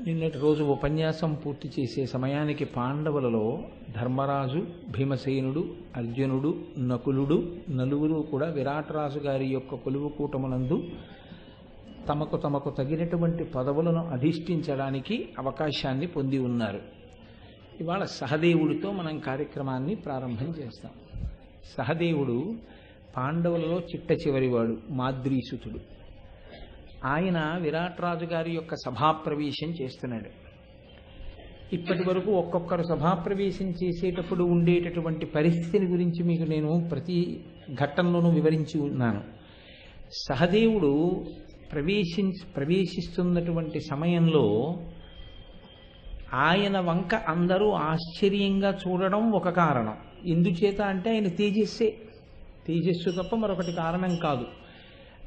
నిన్నటి రోజు ఉపన్యాసం పూర్తి చేసే సమయానికి పాండవులలో ధర్మరాజు, భీమసేనుడు, అర్జునుడు, నకులుడు నలుగురు కూడా విరాటరాజు గారి యొక్క కొలువు కూటమునందు తమకు తగినటువంటి పదవులను అధిష్ఠించడానికి అవకాశాన్ని పొంది ఉన్నారు. ఇవాళ సహదేవుడితో మనం కార్యక్రమాన్ని ప్రారంభం చేస్తాం. సహదేవుడు పాండవులలో చిట్ట చివరివాడు, మాద్రీసుతుడు. ఆయన విరాట్రాజు గారి యొక్క సభాప్రవేశం చేస్తున్నాడు. ఇప్పటి వరకు ఒక్కొక్కరు సభాప్రవేశం చేసేటప్పుడు ఉండేటటువంటి పరిస్థితిని గురించి మీకు నేను ప్రతి ఘట్టంలోనూ వివరించి ఉన్నాను. సహదేవుడు ప్రవేశిస్తున్నటువంటి సమయంలో ఆయన వంక అందరూ ఆశ్చర్యంగా చూడడం ఒక కారణం. ఎందుచేత అంటే ఆయన తేజస్సు తప్ప మరొకటి కారణం కాదు.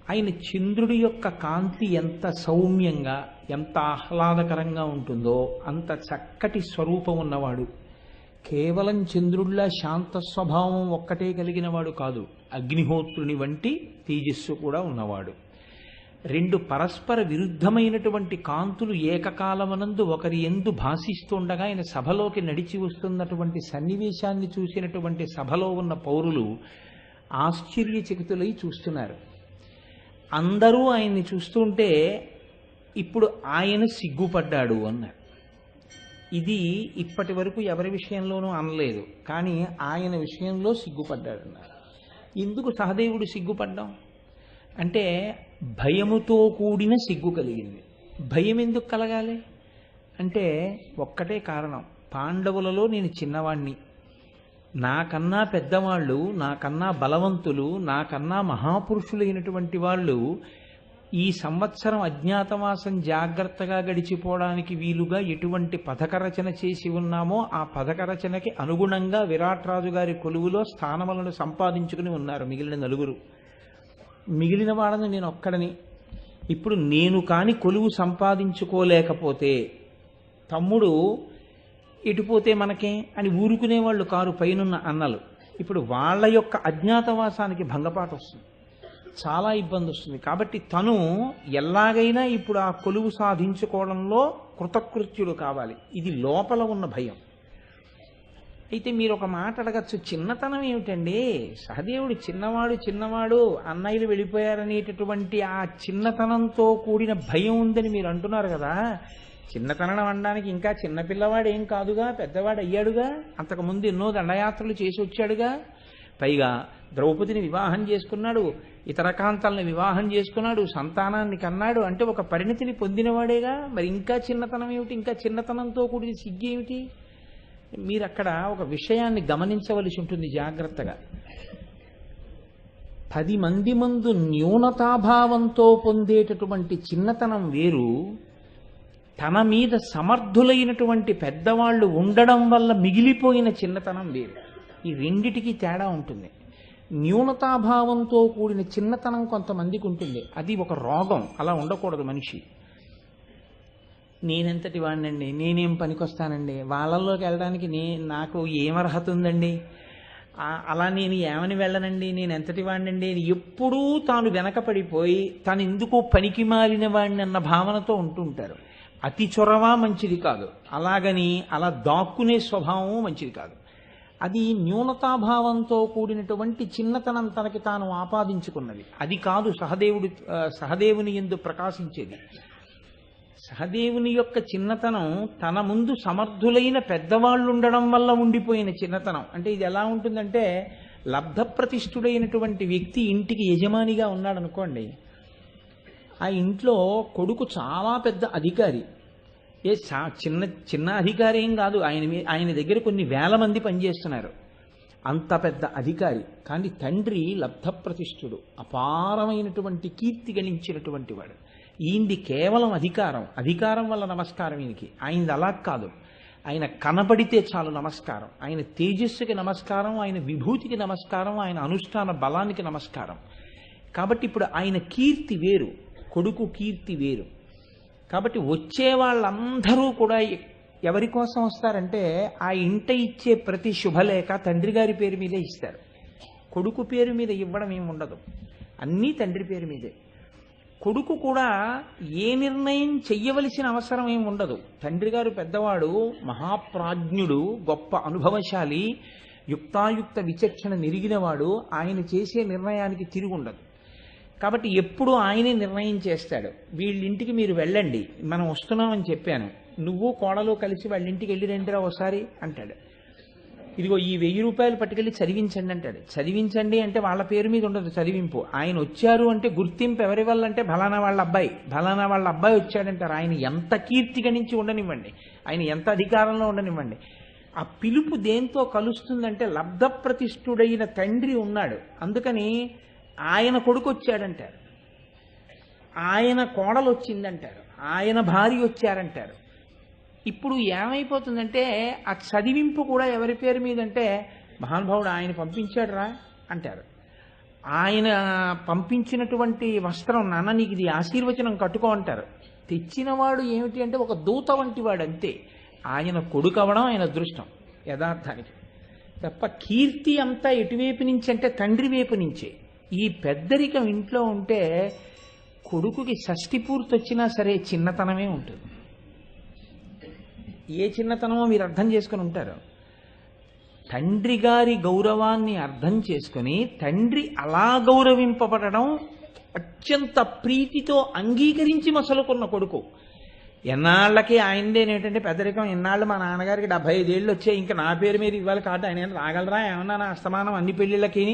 ఆయన చంద్రుడి యొక్క కాంతి ఎంత సౌమ్యంగా, ఎంత ఆహ్లాదకరంగా ఉంటుందో అంత చక్కటి స్వరూపం ఉన్నవాడు. కేవలం చంద్రుడిలా శాంత స్వభావం ఒక్కటే కలిగిన వాడు కాదు, అగ్నిహోత్రుని వంటి తేజస్సు కూడా ఉన్నవాడు. రెండు పరస్పర విరుద్ధమైనటువంటి కాంతులు ఏకకాలమనందు ఒకరి యందు భాషిస్తుండగా ఆయన సభలోకి నడిచి వస్తున్నటువంటి సన్నివేశాన్ని చూసినటువంటి సభలో ఉన్న పౌరులు ఆశ్చర్యచకితులై చూస్తున్నారు. అందరూ ఆయన్ని చూస్తుంటే ఇప్పుడు ఆయన సిగ్గుపడ్డాడు అన్నారు. ఇది ఇప్పటి వరకు ఎవరి విషయంలోనూ అనలేదు, కానీ ఆయన విషయంలో సిగ్గుపడ్డాడు అన్నారు. ఎందుకు సహదేవుడు సిగ్గుపడ్డాం అంటే భయముతో కూడిన సిగ్గు కలిగింది. భయం ఎందుకు కలగాలి అంటే ఒక్కటే కారణం, పాండవులలో నేను చిన్నవాణ్ణి, నాకన్నా పెద్దవాళ్ళు, నాకన్నా బలవంతులు, నాకన్నా మహాపురుషులైనటువంటి వాళ్ళు ఈ సంవత్సరం అజ్ఞాతవాసం జాగ్రత్తగా గడిచిపోవడానికి వీలుగా ఎటువంటి పథకరచన చేసి ఉన్నామో ఆ పథకరచనకి అనుగుణంగా విరాట్రాజు గారి కొలువులో స్థానములను సంపాదించుకుని ఉన్నారు మిగిలిన నలుగురు. మిగిలిన వాళ్ళని నేను ఒక్కడని. ఇప్పుడు నేను కాని కొలువు సంపాదించుకోలేకపోతే తమ్ముడు ఎటుపోతే మనకే అని ఊరుకునేవాళ్ళు కారు పైనున్న అన్నలు. ఇప్పుడు వాళ్ళ యొక్క అజ్ఞాతవాసానికి భంగపాటు వస్తుంది, చాలా ఇబ్బంది వస్తుంది. కాబట్టి తను ఎలాగైనా ఇప్పుడు ఆ కొలువు సాధించుకోవడంలో కృతకృత్యుడు కావాలి. ఇది లోపల ఉన్న భయం. అయితే మీరు ఒక మాట అడగచ్చు, చిన్నతనం ఏమిటండి, సహదేవుడు చిన్నవాడు అన్నయ్యలు వెళ్ళిపోయారనేటటువంటి ఆ చిన్నతనంతో కూడిన భయం ఉందని మీరు అంటున్నారు కదా. చిన్నతనం అనడానికి ఇంకా చిన్నపిల్లవాడు ఏం కాదుగా, పెద్దవాడు అయ్యాడుగా, అంతకుముందు ఎన్నో దండయాత్రలు చేసి వచ్చాడుగా. పైగా ద్రౌపదిని వివాహం చేసుకున్నాడు, ఇతర కాంతాలను వివాహం చేసుకున్నాడు, సంతానాన్ని కన్నాడు, అంటే ఒక పరిణతిని పొందినవాడేగా. మరి ఇంకా చిన్నతనం ఏమిటి, ఇంకా చిన్నతనంతో కూడిన సిగ్గేమిటి? మీరు అక్కడ ఒక విషయాన్ని గమనించవలసి ఉంటుంది జాగ్రత్తగా. 10 మంది ముందు న్యూనతాభావంతో పొందేటటువంటి చిన్నతనం వేరు, తన మీద సమర్థులైనటువంటి పెద్దవాళ్ళు ఉండడం వల్ల మిగిలిపోయిన చిన్నతనం వేరు. ఈ రెండిటికి తేడా ఉంటుంది. న్యూనతాభావంతో కూడిన చిన్నతనం కొంతమందికి ఉంటుంది, అది ఒక రోగం. అలా ఉండకూడదు మనిషి. నేనెంతటి వాడినండి, నేనేం పనికొస్తానండి, వాళ్ళల్లోకి వెళ్ళడానికి నాకు ఏం అర్హత ఉందండి, అలా నేను ఏమని వెళ్ళనండి, నేను ఎంతటి వాడినండి, ఎప్పుడూ తాను వెనకపడిపోయి తను ఎందుకో పనికి మాలిన వాడిని అన్న భావనతో ఉంటుంటారు. అతి చొరవ మంచిది కాదు, అలాగని అలా దాక్కునే స్వభావం మంచిది కాదు. అది న్యూనతాభావంతో కూడినటువంటి చిన్నతనం తనకి తాను ఆపాదించుకున్నది. అది కాదు సహదేవుని యందు ప్రకాశించేది. సహదేవుని యొక్క చిన్నతనం తన ముందు సమర్థులైన పెద్దవాళ్ళు ఉండడం వల్ల ఉండిపోయిన చిన్నతనం. అంటే ఇది ఎలా ఉంటుందంటే, లబ్ధప్రతిష్ఠుడైనటువంటి వ్యక్తి ఇంటికి యజమానిగా ఉన్నాడు అనుకోండి, ఆ ఇంట్లో కొడుకు చాలా పెద్ద అధికారి, చిన్న అధికారి ఏం కాదు, ఆయన దగ్గర కొన్ని వేల మంది పనిచేస్తున్నారు, అంత పెద్ద అధికారి. కానీ తండ్రి లబ్ధప్రతిష్ఠుడు, అపారమైనటువంటి కీర్తి గణించినటువంటి వాడు. ఈయనది కేవలం అధికారం వల్ల నమస్కారం ఈయనకి. ఆయనది అలా కాదు, ఆయన కనబడితే చాలు నమస్కారం, ఆయన తేజస్సుకి నమస్కారం, ఆయన విభూతికి నమస్కారం, ఆయన అనుష్ఠాన బలానికి నమస్కారం. కాబట్టి ఇప్పుడు ఆయన కీర్తి వేరు, కొడుకు కీర్తి వేరు. కాబట్టి వచ్చే వాళ్ళందరూ కూడా ఎవరి కోసం వస్తారంటే, ఆ ఇంట ఇచ్చే ప్రతి శుభలేఖ తండ్రి గారి పేరు మీదే ఇస్తారు. కొడుకు పేరు మీద ఇవ్వడం ఏమి ఉండదు, అన్నీ తండ్రి పేరు మీదే. కొడుకు కూడా ఏ నిర్ణయం చెయ్యవలసిన అవసరం ఏమి ఉండదు. తండ్రి గారు పెద్దవాడు, మహాప్రాజ్ఞుడు, గొప్ప అనుభవశాలి, యుక్తాయుక్త విచక్షణ నిరిగినవాడు. ఆయన చేసే నిర్ణయానికి తిరుగుండదు. కాబట్టి ఎప్పుడు ఆయనే నిర్ణయం చేస్తాడు. వీళ్ళింటికి మీరు వెళ్ళండి, మనం వస్తున్నామని చెప్పాను, నువ్వు కోడలు కలిసి వాళ్ళింటికి వెళ్ళి రండిరా ఒకసారి అంటాడు. ఇదిగో ఈ 1000 రూపాయలు పట్టుకెళ్ళి చదివించండి అంటాడు. చదివించండి అంటే వాళ్ళ పేరు మీద ఉండదు చదివింపు. ఆయన వచ్చారు అంటే గుర్తింపు ఎవరి వల్ల అంటే ఫలానా వాళ్ళ అబ్బాయి వచ్చాడంటారు. ఆయన ఎంత కీర్తి గణించి ఉండనివ్వండి, ఆయన ఎంత అధికారంలో ఉండనివ్వండి, ఆ పిలుపు దేంతో కలుస్తుందంటే లబ్ధప్రతిష్ఠుడైన తండ్రి ఉన్నాడు, అందుకని ఆయన కొడుకు వచ్చాడంటారు, ఆయన కోడలు వచ్చిందంటారు, ఆయన భార్య వచ్చారంటారు. ఇప్పుడు ఏమైపోతుందంటే ఆ చదివింపు కూడా ఎవరి పేరు మీద అంటే మహానుభావుడు ఆయన పంపించాడు రా అంటారు. ఆయన పంపించినటువంటి వస్త్రం, నాన్న నీకు ఇది ఆశీర్వచనం కట్టుకో అంటారు. తెచ్చినవాడు ఏమిటి అంటే ఒక దూత వంటి వాడు అంతే. ఆయన కొడుకు అవడం ఆయన అదృష్టం యథార్థానికి. తప్ప కీర్తి అంతా ఎటువైపు నుంచి అంటే తండ్రి వైపు నుంచే. ఈ పెద్దరికం ఇంట్లో ఉంటే కొడుకుకి షష్ఠి పూర్తి వచ్చినా సరే చిన్నతనమే ఉంటుంది. ఏ చిన్నతనమో మీరు అర్థం చేసుకుని ఉంటారు. తండ్రి గారి గౌరవాన్ని అర్థం చేసుకుని తండ్రి అలా గౌరవింపబడడం అత్యంత ప్రీతితో అంగీకరించి మసలుకున్న కొడుకు. ఎన్నాళ్ళకి ఆయనదేనేటంటే పెద్దరికం, ఎన్నాళ్ళు మా నాన్నగారికి 75 ఏళ్ళు వచ్చాయి, ఇంకా నా పేరు మీద ఇవ్వాలి కాదు, ఆయన రాగలరా ఏమన్నా నా అస్తమానం అన్ని పెళ్లిళ్ళకి,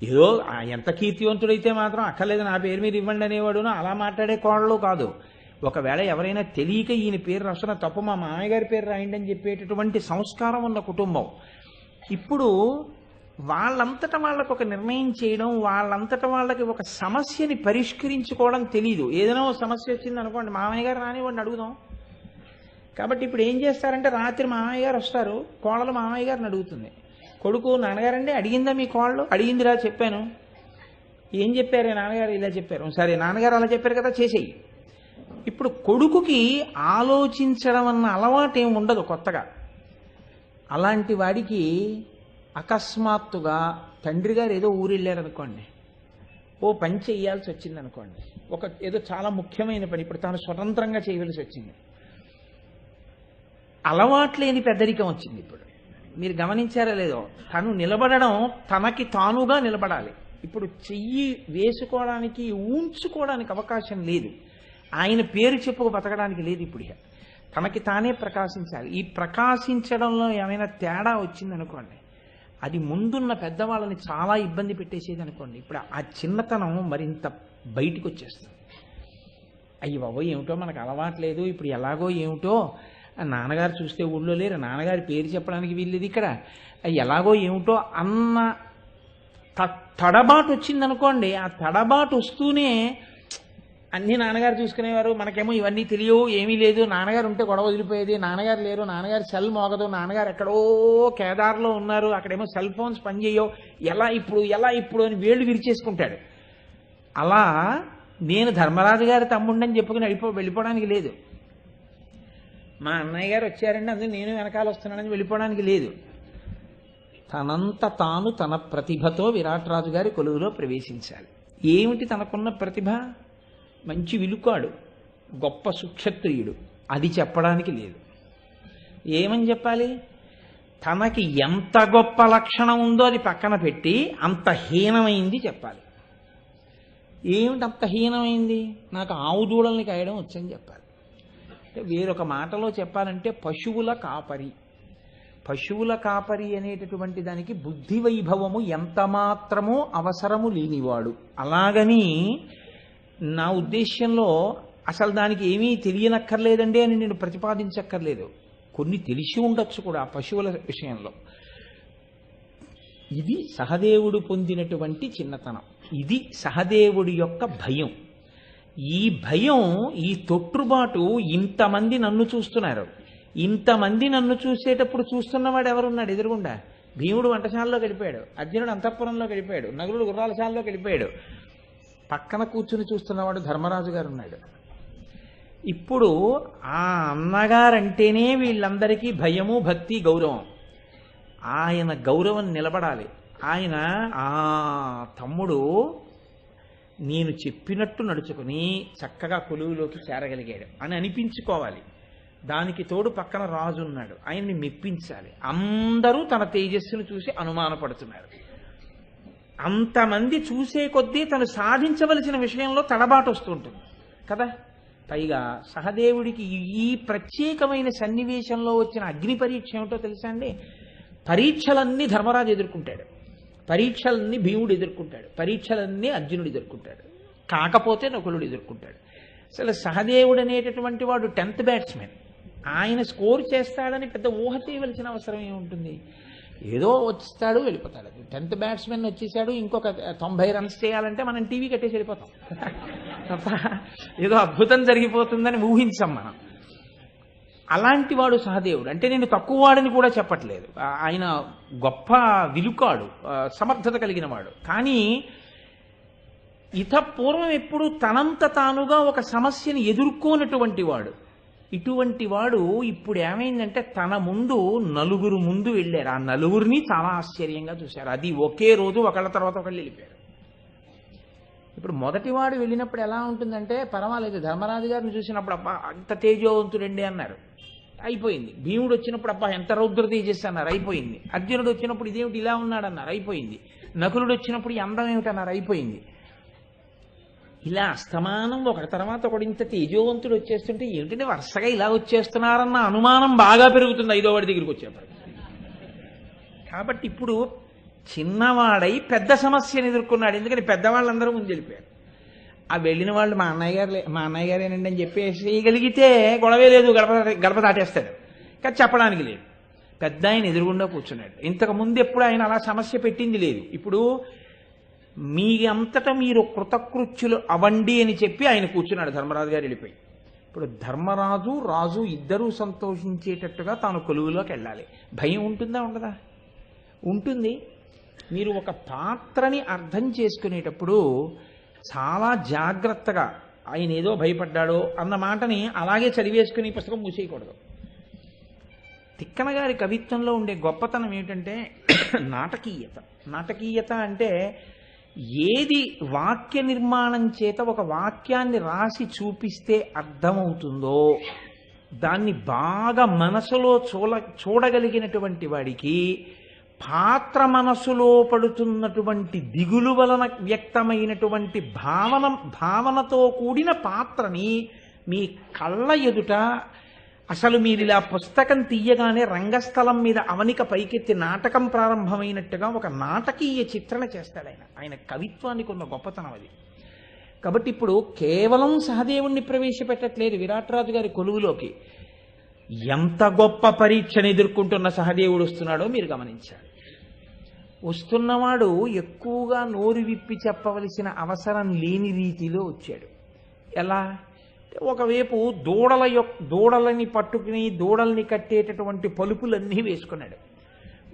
ఏదో ఎంత కీర్తివంతుడైతే మాత్రం అక్కర్లేదు నా పేరు మీద ఇవ్వండి అనేవాడును అలా మాట్లాడే కోడలు కాదు. ఒకవేళ ఎవరైనా తెలియక ఈయన పేరు రాస్తున్న తప్పు మా మామయ్య గారి పేరు రాయండి అని చెప్పేటటువంటి సంస్కారం ఉన్న కుటుంబం. ఇప్పుడు వాళ్ళంతట వాళ్ళకు ఒక నిర్ణయం చేయడం, వాళ్ళంతట వాళ్ళకి ఒక సమస్యని పరిష్కరించుకోవడం తెలీదు. ఏదైనా ఒక సమస్య వచ్చింది అనుకోండి, మామయ్య గారు రానివ్వండి అడుగుదాం. కాబట్టి ఇప్పుడు ఏం చేస్తారంటే రాత్రి మామయ్య గారు వస్తారు, కోడలు మామయ్య గారిని అడుగుతుంది. కొడుకు, నాన్నగారండి అడిగిందా మీ కోడలు? అడిగిందిరా చెప్పాను. ఏం చెప్పారు నాన్నగారు? ఇలా చెప్పారు. సరే నాన్నగారు అలా చెప్పారు కదా చేసేయి. ఇప్పుడు కొడుకుకి ఆలోచించడం అన్న అలవాటు ఏమి ఉండదు కొత్తగా. అలాంటి వాడికి అకస్మాత్తుగా తండ్రి గారు ఏదో ఊరు వెళ్ళారనుకోండి, ఓ పని చేయాల్సి వచ్చింది అనుకోండి, ఏదో చాలా ముఖ్యమైన పని ఇప్పుడు తాను స్వతంత్రంగా చేయవలసి వచ్చింది. అలవాట్లేని పెద్దరికం వచ్చింది. ఇప్పుడు మీరు గమనించారా లేదో, తను నిలబడడం తనకి తానుగా నిలబడాలి. ఇప్పుడు చెయ్యి వేసుకోవడానికి ఊంచుకోవడానికి అవకాశం లేదు. ఆయన పేరు చెప్పుకు బతకడానికి లేదు. ఇప్పుడు తనకి తానే ప్రకాశించాలి. ఈ ప్రకాశించడంలో ఏమైనా తేడా వచ్చిందనుకోండి, అది ముందున్న పెద్దవాళ్ళని చాలా ఇబ్బంది పెట్టేసేది అనుకోండి. ఇప్పుడు ఆ చిన్నతనం మరింత బయటికి వచ్చేస్తుంది. అయ్యి బాబో ఏమిటో మనకు అలవాట్లేదు, ఇప్పుడు ఎలాగో ఏమిటో, నాన్నగారు చూస్తే ఊళ్ళో లేరు, నాన్నగారి పేరు చెప్పడానికి వీల్లేదు, ఇక్కడ ఎలాగో ఏమిటో అన్న తడబాటు వచ్చిందనుకోండి. ఆ తడబాటు వస్తూనే అన్నీ నాన్నగారు చూసుకునేవారు, మనకేమో ఇవన్నీ తెలియవు, ఏమీ లేదు, నాన్నగారు ఉంటే గొడవ వదిలిపోయేది, నాన్నగారు లేరు, నాన్నగారు సెల్ మోగదు, నాన్నగారు ఎక్కడో కేదార్లో ఉన్నారు, అక్కడేమో సెల్ ఫోన్స్ పనిచేయవు, ఎలా ఇప్పుడు అని వేళ్ళు విరిచేసుకుంటాడు. అలా నేను ధర్మరాజు గారి తమ్ముడిని చెప్పుకుని వెళ్ళిపోవడానికి లేదు. మా అన్నయ్య గారు వచ్చారండి అందుకు నేను వెనకాల వస్తున్నానని వెళ్ళిపోవడానికి లేదు. తనంత తాను తన ప్రతిభతో విరాట్ రాజు గారి కొలువులో ప్రవేశించాలి. ఏమిటి తనకున్న ప్రతిభ? మంచి విలుకాడు, గొప్ప సుక్షత్రియుడు, అది చెప్పడానికి లేదు. ఏమని చెప్పాలి? తనకి ఎంత గొప్ప లక్షణం ఉందో అది పక్కన పెట్టి అంత హీనమైంది చెప్పాలి. ఏమిటి అంత హీనమైంది? నాకు ఆవు దూడల్ని కాయడం వచ్చని చెప్పాలి. వేరొక మాటలో చెప్పాలంటే పశువుల కాపరి. పశువుల కాపరి అనేటటువంటి దానికి బుద్ధి వైభవము ఎంత మాత్రమో అవసరము లేనివాడు. అలాగని నా ఉద్దేశ్యంలో అసలు దానికి ఏమీ తెలియనక్కర్లేదండి అని నేను ప్రతిపాదించక్కర్లేదు. కొన్ని తెలిసి ఉండొచ్చు కూడా ఆ పశువుల విషయంలో. ఇది సహదేవుడు పొందినటువంటి చిన్నతనం. ఇది సహదేవుడి యొక్క భయం. ఈ భయం, ఈ తొట్టుబాటు, ఇంతమంది నన్ను చూస్తున్నారు, ఇంతమంది నన్ను చూసేటప్పుడు చూస్తున్నవాడు ఎవరున్నాడు ఎదురుగుండా? భీముడు వంటశాలలో గడిపాడు, అర్జునుడు అంతఃపురంలో గడిపాడు, నగులుడు గుర్రాలశాలలో గడిపాడు. పక్కన కూర్చుని చూస్తున్నవాడు ధర్మరాజు గారు ఉన్నాడు. ఇప్పుడు ఆ అన్నగారంటేనే వీళ్ళందరికీ భయము, భక్తి, గౌరవం. ఆయన గౌరవం నిలబడాలి. ఆయన ఆ తమ్ముడు నేను చెప్పినట్టు నడుచుకుని చక్కగా కొలువులోకి చేరగలిగాడు అని అనిపించుకోవాలి. దానికి తోడు పక్కన రాజు ఉన్నాడు, ఆయన్ని మెప్పించాలి. అందరూ తన తేజస్సును చూసి అనుమానపడుతున్నారు. అంతమంది చూసే కొద్దీ తను సాధించవలసిన విషయంలో తడబాటు వస్తుంటుంది కదా. పైగా సహదేవుడికి ఈ ప్రత్యేకమైన సన్నివేశంలో వచ్చిన అగ్ని పరీక్ష ఏమిటో తెలుసా అండి? పరీక్షలన్నీ ధర్మరాజు ఎదుర్కొంటాడు, పరీక్షలన్నీ భీముడు ఎదుర్కొంటాడు, పరీక్షలన్నీ అర్జునుడు ఎదుర్కొంటాడు, కాకపోతే నకులుడు ఎదుర్కొంటాడు. అసలు సహదేవుడు అనేటటువంటి వాడు 10th బ్యాట్స్మెన్. ఆయన స్కోర్ చేస్తాడని పెద్ద ఊహ చేయవలసిన అవసరం ఏముంటుంది? ఏదో వచ్చేస్తాడు వెళ్ళిపోతాడు. 10th బ్యాట్స్మెన్ వచ్చేసాడు, ఇంకొక 90 రన్స్ చేయాలంటే మనం టీవీ కట్టేసి వెళ్ళిపోతాం తప్ప ఏదో అద్భుతం జరిగిపోతుందని ఊహించాం మనం. అలాంటి వాడు సహదేవుడు. అంటే నేను తక్కువ వాడని కూడా చెప్పట్లేదు, ఆయన గొప్ప విలుకాడు, సమర్థత కలిగిన వాడు. కానీ పూర్వం ఎప్పుడు తనంత తానుగా ఒక సమస్యని ఎదుర్కోనటువంటి వాడు. ఇటువంటి వాడు ఇప్పుడు ఏమైందంటే తన ముందు నలుగురు ముందు వెళ్ళారు, ఆ నలుగురిని చాలా ఆశ్చర్యంగా చూశారు. అది ఒకే రోజు ఒకళ్ళ తర్వాత ఒకళ్ళు వెళ్ళిపోయారు. ఇప్పుడు మొదటివాడు వెళ్ళినప్పుడు ఎలా ఉంటుందంటే పర్వాలేదు, ధర్మరాజు గారిని చూసినప్పుడు అబ్బా అంత తేజోవంతుడండి అన్నారు, అయిపోయింది. భీముడు వచ్చినప్పుడు అబ్బా ఎంత రౌద్ర తేజస్సు అన్నారు, అయిపోయింది. అర్జునుడు వచ్చినప్పుడు ఇదేమిటి ఇలా ఉన్నాడన్నారు, అయిపోయింది. నకులుడు వచ్చినప్పుడు ఈ అందం ఏమిటన్నారు, అయిపోయింది. ఇలా అస్తమానం ఒకటి తర్వాత ఒకటి ఇంత తేజోవంతుడు వచ్చేస్తుంటే ఏమిటంటే వరుసగా ఇలా వచ్చేస్తున్నారన్న అనుమానం బాగా పెరుగుతుంది 5వ వాడి దగ్గరికి వచ్చేప్పటికి. కాబట్టి ఇప్పుడు చిన్నవాడై పెద్ద సమస్యను ఎదుర్కొన్నాడు. ఎందుకని పెద్దవాళ్ళందరూ ముందు వెళ్ళిపోయారు. ఆ వెళ్ళిన వాళ్ళు మా అన్నయ్య గారేనండి అని చెప్పేసి గలిగితే గొడవే లేదు, గడప దాటేస్తాడు. కానీ చెప్పడానికి లేదు. పెద్ద ఆయన ఎదురుగుండా కూర్చున్నాడు. ఇంతకు ముందు ఎప్పుడు ఆయన అలా సమస్య పెట్టింది లేదు. ఇప్పుడు మీ అంతటా మీరు కృతకృత్యులు అవండి అని చెప్పి ఆయన కూర్చున్నాడు. ధర్మరాజు గారు వెళ్ళిపోయి ఇప్పుడు ధర్మరాజు రాజు ఇద్దరూ సంతోషించేటట్టుగా తాను కొలువులోకి వెళ్ళాలి. భయం ఉంటుందా ఉండదా? ఉంటుంది. మీరు ఒక పాత్రని అర్థం చేసుకునేటప్పుడు చాలా జాగ్రత్తగా ఆయన ఏదో భయపడ్డాడో అన్న మాటని అలాగే చదివేసుకుని పుస్తకం మూసేయకూడదు. తిక్కన గారి కవిత్వంలో ఉండే గొప్పతనం ఏమిటంటే నాటకీయత. నాటకీయత అంటే ఏది వాక్య నిర్మాణం చేత ఒక వాక్యాన్ని రాసి చూపిస్తే అర్థమవుతుందో దాన్ని బాగా మనసులో చూడగలిగినటువంటి వాడికి పాత్ర మనసులో పడుతున్నటువంటి దిగులు వలన వ్యక్తమైనటువంటి భావనతో కూడిన పాత్రని మీ కళ్ళ ఎదుట అసలు మీరు ఇలా పుస్తకం తీయగానే రంగస్థలం మీద అవనిక పైకెత్తి నాటకం ప్రారంభమైనట్టుగా ఒక నాటకీయ చిత్రణ చేస్తాడు ఆయన. ఆయన కవిత్వానికి ఉన్న గొప్పతనం అది. కాబట్టి ఇప్పుడు కేవలం సహదేవుణ్ణి ప్రవేశపెట్టట్లేదు విరాట్రాజు గారి కొలువులోకి. ఎంత గొప్ప పరీక్షను ఎదుర్కొంటున్న సహదేవుడు వస్తున్నాడో మీరు గమనించాలి. వస్తున్నవాడు ఎక్కువగా నోరు విప్పి చెప్పవలసిన అవసరం లేని రీతిలో వచ్చాడు. ఎలా? ఒకవైపు దూడలని పట్టుకుని దూడల్ని కట్టేటటువంటి పలుపులన్నీ వేసుకున్నాడు.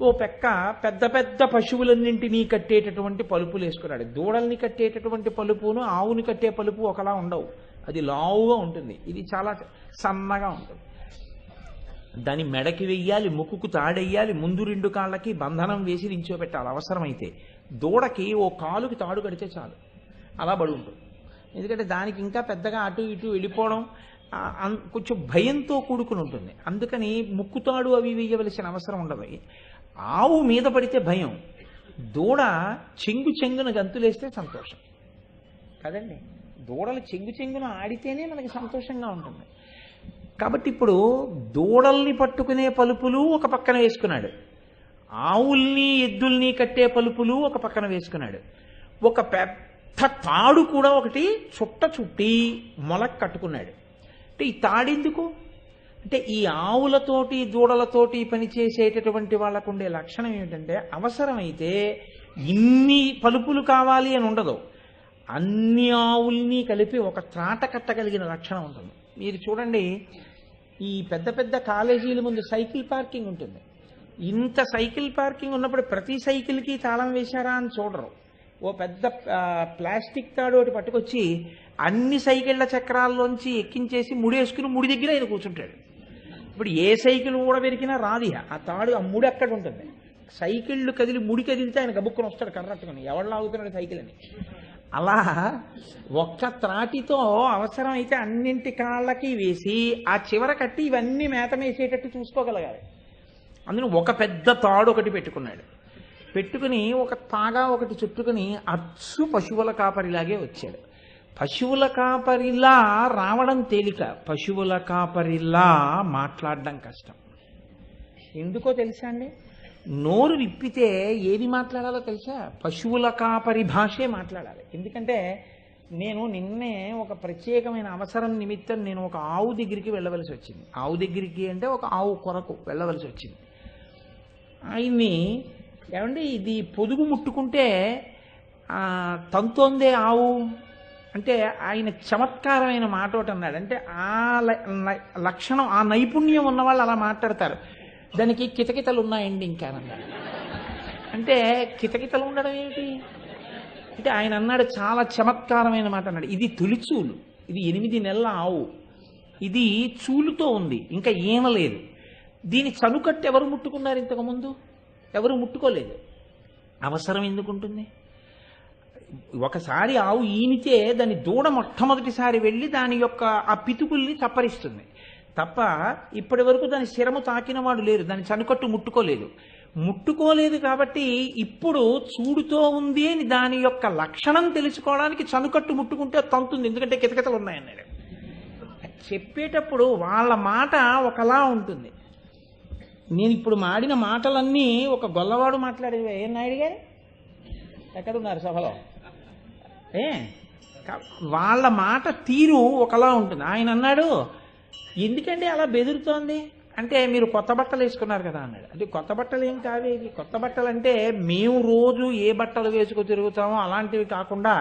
ఓ పెక్క పెద్ద పెద్ద పశువులన్నింటినీ కట్టేటటువంటి పలుపులు వేసుకున్నాడు. దూడల్ని కట్టేటటువంటి పలుపును ఆవుని కట్టే పలుపు ఒకలా ఉండవు, అది లావుగా ఉంటుంది, ఇది చాలా సన్నగా ఉంటుంది. దాని మెడకి వెయ్యాలి, ముక్కుకు తాడెయ్యాలి, ముందు 2 కాళ్ళకి బంధనం వేసి నించోబెట్టాలి. అవసరమైతే దూడకి ఓ కాలుకి తాడు కడితే చాలు, అలా బడి ఉంటుంది. ఎందుకంటే దానికి ఇంకా పెద్దగా అటు ఇటు వెళ్ళిపోవడం కొంచెం భయంతో కూడుకుని ఉంటుంది. అందుకని ముక్కుతాడు అవి వేయవలసిన అవసరం ఉండదు. ఆవు మీద పడితే భయం, దూడ చెంగున గంతులేస్తే సంతోషం కదండి. దూడలు చెంగున ఆడితేనే మనకి సంతోషంగా ఉంటుంది. కాబట్టి ఇప్పుడు దూడల్ని పట్టుకునే పలుపులు ఒక పక్కన వేసుకున్నాడు, ఆవుల్ని ఎద్దుల్ని కట్టే పలుపులు ఒక పక్కన వేసుకున్నాడు. ఒక పెద్ద తాడు కూడా ఒకటి చుట్టి మొలకు కట్టుకున్నాడు. అంటే ఈ తాడెందుకు అంటే ఈ ఆవులతోటి దూడలతోటి పనిచేసేటటువంటి వాళ్ళకు ఉండే లక్షణం ఏమిటంటే అవసరమైతే ఇన్ని పలుపులు కావాలి అని ఉండదు, అన్ని ఆవుల్ని కలిపి ఒక త్రాట కట్టగలిగిన లక్షణం ఉంటుంది. మీరు చూడండి, ఈ పెద్ద పెద్ద కాలేజీల ముందు సైకిల్ పార్కింగ్ ఉంటుంది. ఇంత సైకిల్ పార్కింగ్ ఉన్నప్పుడు ప్రతి సైకిల్కి తాళం వేశారా అని చూడరు. ఓ పెద్ద ప్లాస్టిక్ తాడు ఒకటి పట్టుకొచ్చి అన్ని సైకిళ్ళ చక్రాల్లోంచి ఎక్కించేసి ముడేసుకుని ముడి దగ్గర ఆయన కూర్చుంటాడు. ఇప్పుడు ఏ సైకిల్ కూడా పెరిగినా రాది, ఆ తాడు ఆ ముడి అక్కడ ఉంటుంది. సైకిళ్ళు కదిలి ముడి కదిలితే ఆయన గబుక్కుని వస్తాడు కర్రట్టుకుని, ఎవరు లాగుతున్నాడు సైకిల్ అని. అలా ఒక్క త్రాటితో అవసరమైతే అన్నింటి కాళ్ళకి వేసి ఆ చివర కట్టి ఇవన్నీ మేత మేసేటట్టు చూసుకోగలగాలి. అందులో ఒక పెద్ద తాడు ఒకటి పెట్టుకున్నాడు. పెట్టుకుని ఒక తాగా ఒకటి చుట్టుకుని అచ్చు పశువుల కాపరిలాగే వచ్చాడు. పశువుల కాపరిలా రావడం తేలిక, పశువుల కాపరిలా మాట్లాడడం కష్టం. ఎందుకో తెలుసా అండి? నోరు విప్పితే ఏది మాట్లాడాలో తెలుసా? పశువుల కాపరి భాషే మాట్లాడాలి. ఎందుకంటే నేను నిన్నే ఒక ప్రత్యేకమైన అవసరం నిమిత్తం నేను ఒక ఆవు దగ్గరికి వెళ్ళవలసి వచ్చింది. ఆవు దగ్గరికి అంటే ఒక ఆవు కొరకు వెళ్ళవలసి వచ్చింది. ఆయన్ని ఏమంటే ఇది పొదుగు ముట్టుకుంటే తంతోందే ఆవు అంటే ఆయన చమత్కారమైన మాట ఒకటి అన్నాడు. అంటే ఆ లక్షణం, ఆ నైపుణ్యం ఉన్న వాళ్ళు అలా మాట్లాడతారు. దానికి కితకితలు ఉన్నాయండి ఇంకానన్నాడు. అంటే కితకితలు ఉండడం ఏమిటి అంటే ఆయన అన్నాడు చాలా చమత్కారమైన మాట అన్నాడు. ఇది తొలిచూలు, ఇది 8 నెలల ఆవు, ఇది చూలుతో ఉంది, ఇంకా ఈనలేదు. దీని చనుకట్టు ఎవరు ముట్టుకున్నారు ఇంతకుముందు? ఎవరు ముట్టుకోలేదు. అవసరం ఎందుకుంటుంది? ఒకసారి ఆవు ఈనితే దాని దూడ మొట్టమొదటిసారి వెళ్ళి దాని యొక్క ఆ పితుకుల్ని చప్పరిస్తుంది తప్ప ఇప్పటి వరకు దాని శిరము తాకిన వాడు లేరు, దాని చనుకట్టు ముట్టుకోలేదు కాబట్టి ఇప్పుడు చూడుతో ఉంది అని దాని యొక్క లక్షణం తెలుసుకోవడానికి చనుకట్టు ముట్టుకుంటే తంతుంది, ఎందుకంటే కితకితలు ఉన్నాయన్నాడు. చెప్పేటప్పుడు వాళ్ళ మాట ఒకలా ఉంటుంది. నేను ఇప్పుడు మాడిన మాటలన్నీ ఒక గొల్లవాడు మాట్లాడేవి. ఏం నాయుడు గారు ఎక్కడున్నారు సభలో? వాళ్ళ మాట తీరు ఒకలా ఉంటుంది. ఆయన అన్నాడు, ఎందుకంటే అలా బెదురుతోంది అంటే మీరు కొత్త బట్టలు వేసుకున్నారు కదా అన్నాడు. అంటే కొత్త బట్టలు ఏం కావేది, కొత్త బట్టలు అంటే మేము రోజు ఏ బట్టలు వేసుకు తిరుగుతామో అలాంటివి కాకుండా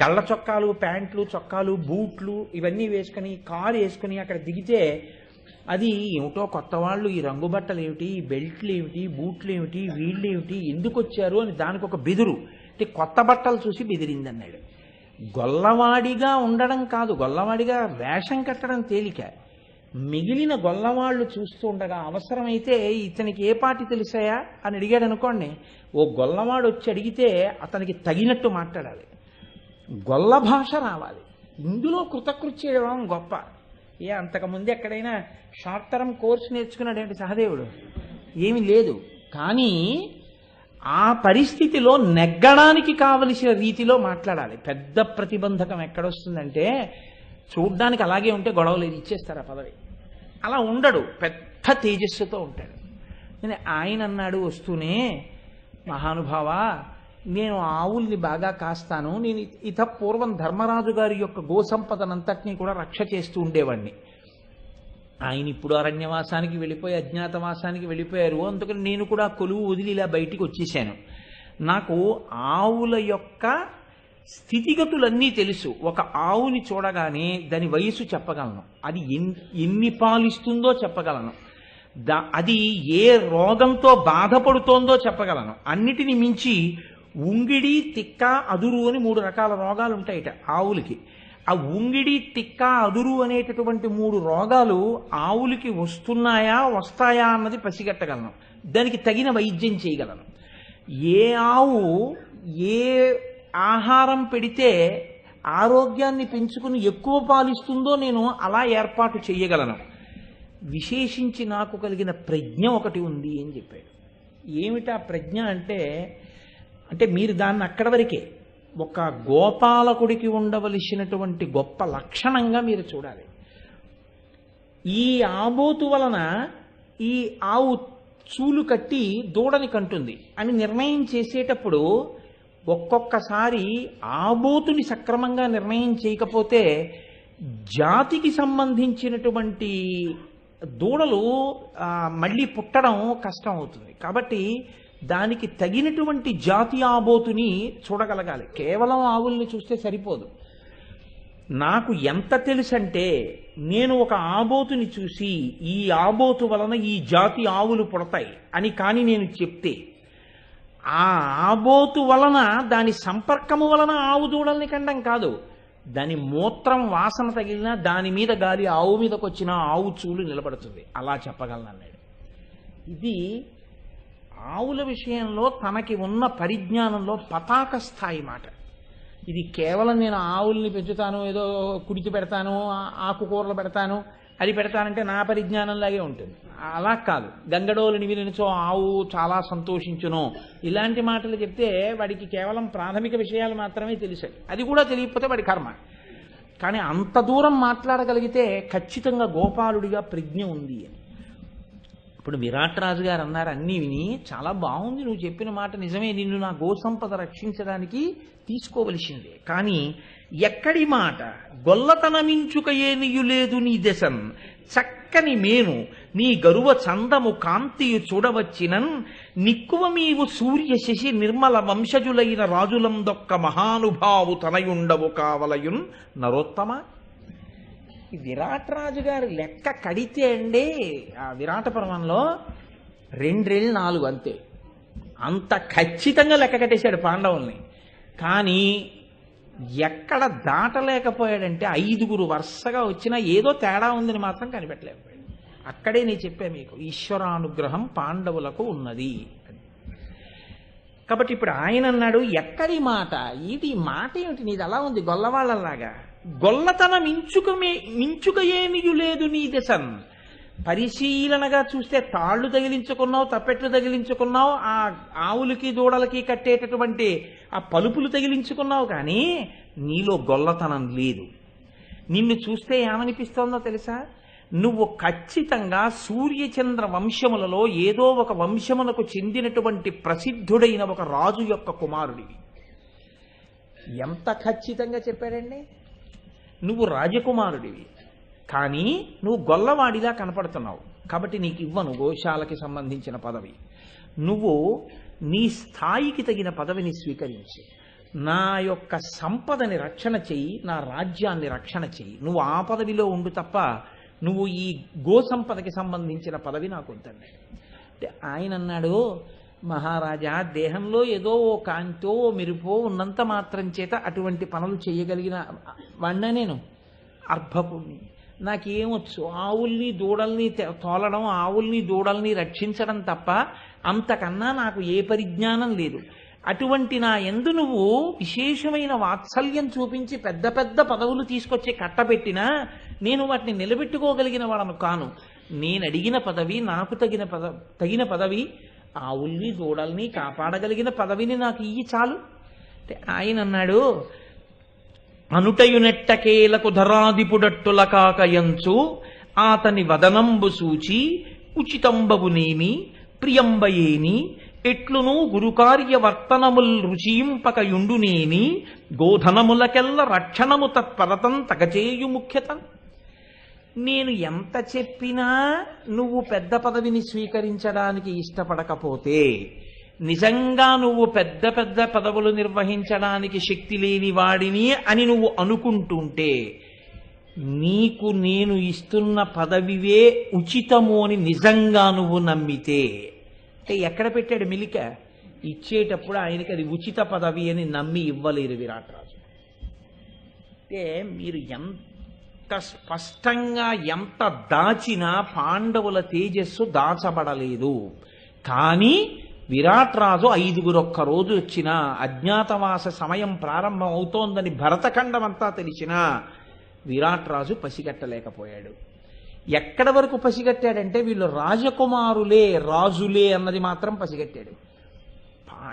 గళ్ళ చొక్కాలు, ప్యాంట్లు, చొక్కాలు, బూట్లు ఇవన్నీ వేసుకుని కారు వేసుకుని అక్కడ దిగితే అది ఏమిటో కొత్త వాళ్ళు, ఈ రంగు బట్టలు ఏమిటి, ఈ బెల్ట్లు ఏమిటి, బూట్లు ఏమిటి, వీళ్ళు ఏమిటి, ఎందుకు వచ్చారు అని దానికి ఒక బెదురు. అంటే కొత్త బట్టలు చూసి బెదిరింది అన్నాడు. గొల్లవాడిగా ఉండడం కాదు, గొల్లవాడిగా వేషం కట్టడం తేలిక. మిగిలిన గొల్లవాళ్ళు చూస్తూ ఉండగా అవసరమైతే ఇతనికి ఏ పాటి తెలిసాయా అని అడిగాడు అనుకోండి, ఓ గొల్లవాడు వచ్చి అడిగితే అతనికి తగినట్టు మాట్లాడాలి, గొల్ల భాష రావాలి. ఇందులో కృతకృత్యం గొప్ప. అంతకుముందు ఎక్కడైనా షార్ట్ టర్మ్ కోర్సు నేర్చుకున్నాడేంటి సహదేవుడు? ఏమీ లేదు. కానీ ఆ పరిస్థితిలో నెగ్గడానికి కావలసిన రీతిలో మాట్లాడాలి. పెద్ద ప్రతిబంధకం ఎక్కడొస్తుందంటే చూడ్డానికి అలాగే ఉంటే గొడవలేదు, ఇచ్చేస్తారు ఆ పదవి. అలా ఉండడు, పెద్ద తేజస్సుతో ఉంటాడు. నేను ఆయన అన్నాడు వస్తూనే, మహానుభావ నేను ఆవుల్ని బాగా కాస్తాను, నేను పూర్వం ధర్మరాజు గారి యొక్క గోసంపదనంతటినీ కూడా రక్ష చేస్తూ ఉండేవాడిని. ఆయన ఇప్పుడు అరణ్యవాసానికి వెళ్ళిపోయి అజ్ఞాతవాసానికి వెళ్ళిపోయారు. అందుకని నేను కూడా కొలువు వదిలి ఇలా బయటికి వచ్చేసాను. నాకు ఆవుల యొక్క స్థితిగతులన్నీ తెలుసు. ఒక ఆవుని చూడగానే దాని వయసు చెప్పగలను, అది ఎన్ని పాలిస్తుందో చెప్పగలను, అది ఏ రోగంతో బాధపడుతోందో చెప్పగలను. అన్నిటిని మించి ఉంగిడి, తిక్క, అదురు అని 3 రకాల రోగాలు ఉంటాయిట ఆవులకి. ఆ ఉంగిడి, తిక్క, అదురు అనేటటువంటి 3 రోగాలు ఆవులకి వస్తాయా అన్నది పసిగట్టగలను, దానికి తగిన వైద్యం చేయగలను. ఏ ఆవు ఏ ఆహారం పెడితే ఆరోగ్యాన్ని పెంచుకుని ఎక్కువ పాలిస్తుందో నేను అలా ఏర్పాటు చేయగలను. విశేషించి నాకు కలిగిన ప్రజ్ఞ ఒకటి ఉంది అని చెప్పాడు. ఏమిటా ప్రజ్ఞ అంటే మీరు దాన్ని అక్కడి వరకే ఒక గోపాలకుడికి ఉండవలసినటువంటి గొప్ప లక్షణంగా మీరు చూడాలి. ఈ ఆబోతు వలన ఈ ఆవు చూలు కట్టి దూడని కంటుంది అని నిర్ణయం చేసేటప్పుడు ఒక్కొక్కసారి ఆబోతుని సక్రమంగా నిర్ణయం చేయకపోతే జాతికి సంబంధించినటువంటి దూడలు మళ్ళీ పుట్టడం కష్టం అవుతుంది. కాబట్టి దానికి తగినటువంటి జాతి ఆబోతుని చూడగలగాలి. కేవలం ఆవుల్ని చూస్తే సరిపోదు. నాకు ఎంత తెలుసంటే నేను ఒక ఆబోతుని చూసి ఈ ఆబోతు వలన ఈ జాతి ఆవులు పుడతాయి అని కానీ నేను చెప్తే ఆ ఆబోతు వలన దాని సంపర్కము వలన ఆవు దూడల్ని కండం కాదు, దాని మూత్రం వాసన తగిలినా దాని మీద గాలి ఆవు మీదకి వచ్చిన ఆవు చూలు నిలబడుతుంది, అలా చెప్పగలను అన్నాడు. ఇది ఆవుల విషయంలో తనకి ఉన్న పరిజ్ఞానంలో పతాక స్థాయి మాట. ఇది కేవలం నేను ఆవుల్ని పెంచుతాను, ఏదో కుడికి పెడతాను, ఆకుకూరలు పెడతాను, అది పెడతానంటే నా పరిజ్ఞానంలాగే ఉంటుంది. అలా కాదు. గంగడోలుని వినిచో ఆవు చాలా సంతోషించును, ఇలాంటి మాటలు చెప్తే వాడికి కేవలం ప్రాథమిక విషయాలు మాత్రమే తెలిసాయి. అది కూడా తెలియకపోతే వాడి కర్మ. కానీ అంత దూరం మాట్లాడగలిగితే ఖచ్చితంగా గోపాలుడిగా ప్రజ్ఞ ఉంది అని. ఇప్పుడు విరాట్ రాజు గారు అన్నారు, అన్నీ విని చాలా బాగుంది నువ్వు చెప్పిన మాట, నిజమే, నిన్ను నా గోసంపద రక్షించడానికి తీసుకోవలసిందే. కానీ ఎక్కడి మాట గొల్లతనమించుక ఏనియులేదు నీ దశన్, చక్కని మేను నీ గరువ చందము కాంతియు చూడవచ్చినన్, నిక్కువ మీవు సూర్య శశి నిర్మల వంశజులైన రాజులందొక్క మహానుభావు తనయుండవు కావలయున్ నరోత్తమ. విరాట్ రాజు గారు లెక్క కడితే అండి ఆ విరాట పర్వంలో 2 4 అంతే. అంత ఖచ్చితంగా లెక్క కట్టేశాడు పాండవుల్ని. కానీ ఎక్కడ దాటలేకపోయాడంటే 5 వరుసగా వచ్చినా ఏదో తేడా ఉందని మాత్రం కనిపెట్టలేకపోయాడు. అక్కడే నేను చెప్పా మీకు, ఈశ్వరానుగ్రహం పాండవులకు ఉన్నది. కాబట్టి ఇప్పుడు ఆయన అన్నాడు, ఎక్కడి మాట, ఇది మాట ఏమిటి నీది అలా ఉంది గొల్లవాళ్ళలాగా, గొల్లతనం మించుక ఏమియు లేదు నీ దశన్. పరిశీలనగా చూస్తే తాళ్ళు తగిలించుకున్నావు, తప్పెట్లు తగిలించుకున్నావు, ఆ ఆవులకి దూడలకి కట్టేటటువంటి ఆ పలుపులు తగిలించుకున్నావు, కానీ నీలో గొల్లతనం లేదు. నిన్ను చూస్తే ఏమనిపిస్తోందో తెలుసా, నువ్వు ఖచ్చితంగా సూర్యచంద్ర వంశములలో ఏదో ఒక వంశమునకు చెందినటువంటి ప్రసిద్ధుడైన ఒక రాజు యొక్క కుమారుడివి. ఎంత ఖచ్చితంగా చెప్పాడండి. నువ్వు రాజకుమారుడివి, కానీ నువ్వు గొల్లవాడిలా కనపడుతున్నావు, కాబట్టి నీకు ఇవ్వను గోశాలకి సంబంధించిన పదవి. నువ్వు నీ స్థాయికి తగిన పదవిని స్వీకరించి నా యొక్క సంపదని రక్షణ చెయ్యి, నా రాజ్యాన్ని రక్షణ చెయ్యి. నువ్వు ఆ పదవిలో ఉండు తప్ప నువ్వు ఈ గో సంపదకి సంబంధించిన పదవి నాకు వద్దండి. అంటే ఆయన అన్నాడు, మహారాజా, దేహంలో ఏదో ఓ కాంతో ఓ మెరుపో ఉన్నంత మాత్రం చేత అటువంటి పనులు చేయగలిగిన వాడినా నేను అర్భకుణ్ణి. నాకేమొచ్చు, ఆవుల్ని దూడల్ని తోలడం, ఆవుల్ని దూడల్ని రక్షించడం తప్ప అంతకన్నా నాకు ఏ పరిజ్ఞానం లేదు. అటువంటి నా యందు నువ్వు విశేషమైన వాత్సల్యం చూపించి పెద్ద పెద్ద పదవులు తీసుకొచ్చి కట్టబెట్టినా నేను వాటిని నిలబెట్టుకోగలిగిన వాడను కాను. నేను అడిగిన పదవి, నాకు తగిన పదవి, ఆవుల్ని దూడల్ని కాపాడగలిగిన పదవిని నాకు ఇయ్యి చాలు. అంటే ఆయన అన్నాడు, అనుటయునెట్టకేలకు ధరాదిపుడట్టుల కాకయంచు ఆతని వదనంబు సూచి ఉచితంబవునేమి ప్రియంబయేని ఎట్లును గురుకార్య వర్తనముల్ రుచియింపకయుండునేని గోధనములకెల్ల రక్షణము తత్పరతం తగచేయు ముఖ్యతం. నేను ఎంత చెప్పినా నువ్వు పెద్ద పదవిని స్వీకరించడానికి ఇష్టపడకపోతే, నిజంగా నువ్వు పెద్ద పెద్ద పదవులు నిర్వహించడానికి శక్తి లేని వాడిని అని నువ్వు అనుకుంటుంటే, నీకు నేను ఇస్తున్న పదవివే ఉచితము అని నిజంగా నువ్వు నమ్మితే, అంటే ఎక్కడ పెట్టాడు మిలిక, ఇచ్చేటప్పుడు ఆయనకి అది ఉచిత పదవి అని నమ్మి ఇవ్వలేరు విరాట్ రాజు. అంటే మీరు ఎంత స్పష్టంగా ఎంత దాచినా పాండవుల తేజస్సు దాచబడలేదు. కానీ విరాట్ రాజు 5 ఒక్క రోజు వచ్చినా, అజ్ఞాతవాస సమయం ప్రారంభం అవుతోందని భరతఖండం అంతా తెలిసినా విరాట్ రాజు పసిగట్టలేకపోయాడు. ఎక్కడ వరకు పసిగట్టాడంటే, వీళ్ళు రాజకుమారులే రాజులే అన్నది మాత్రం పసిగట్టాడు.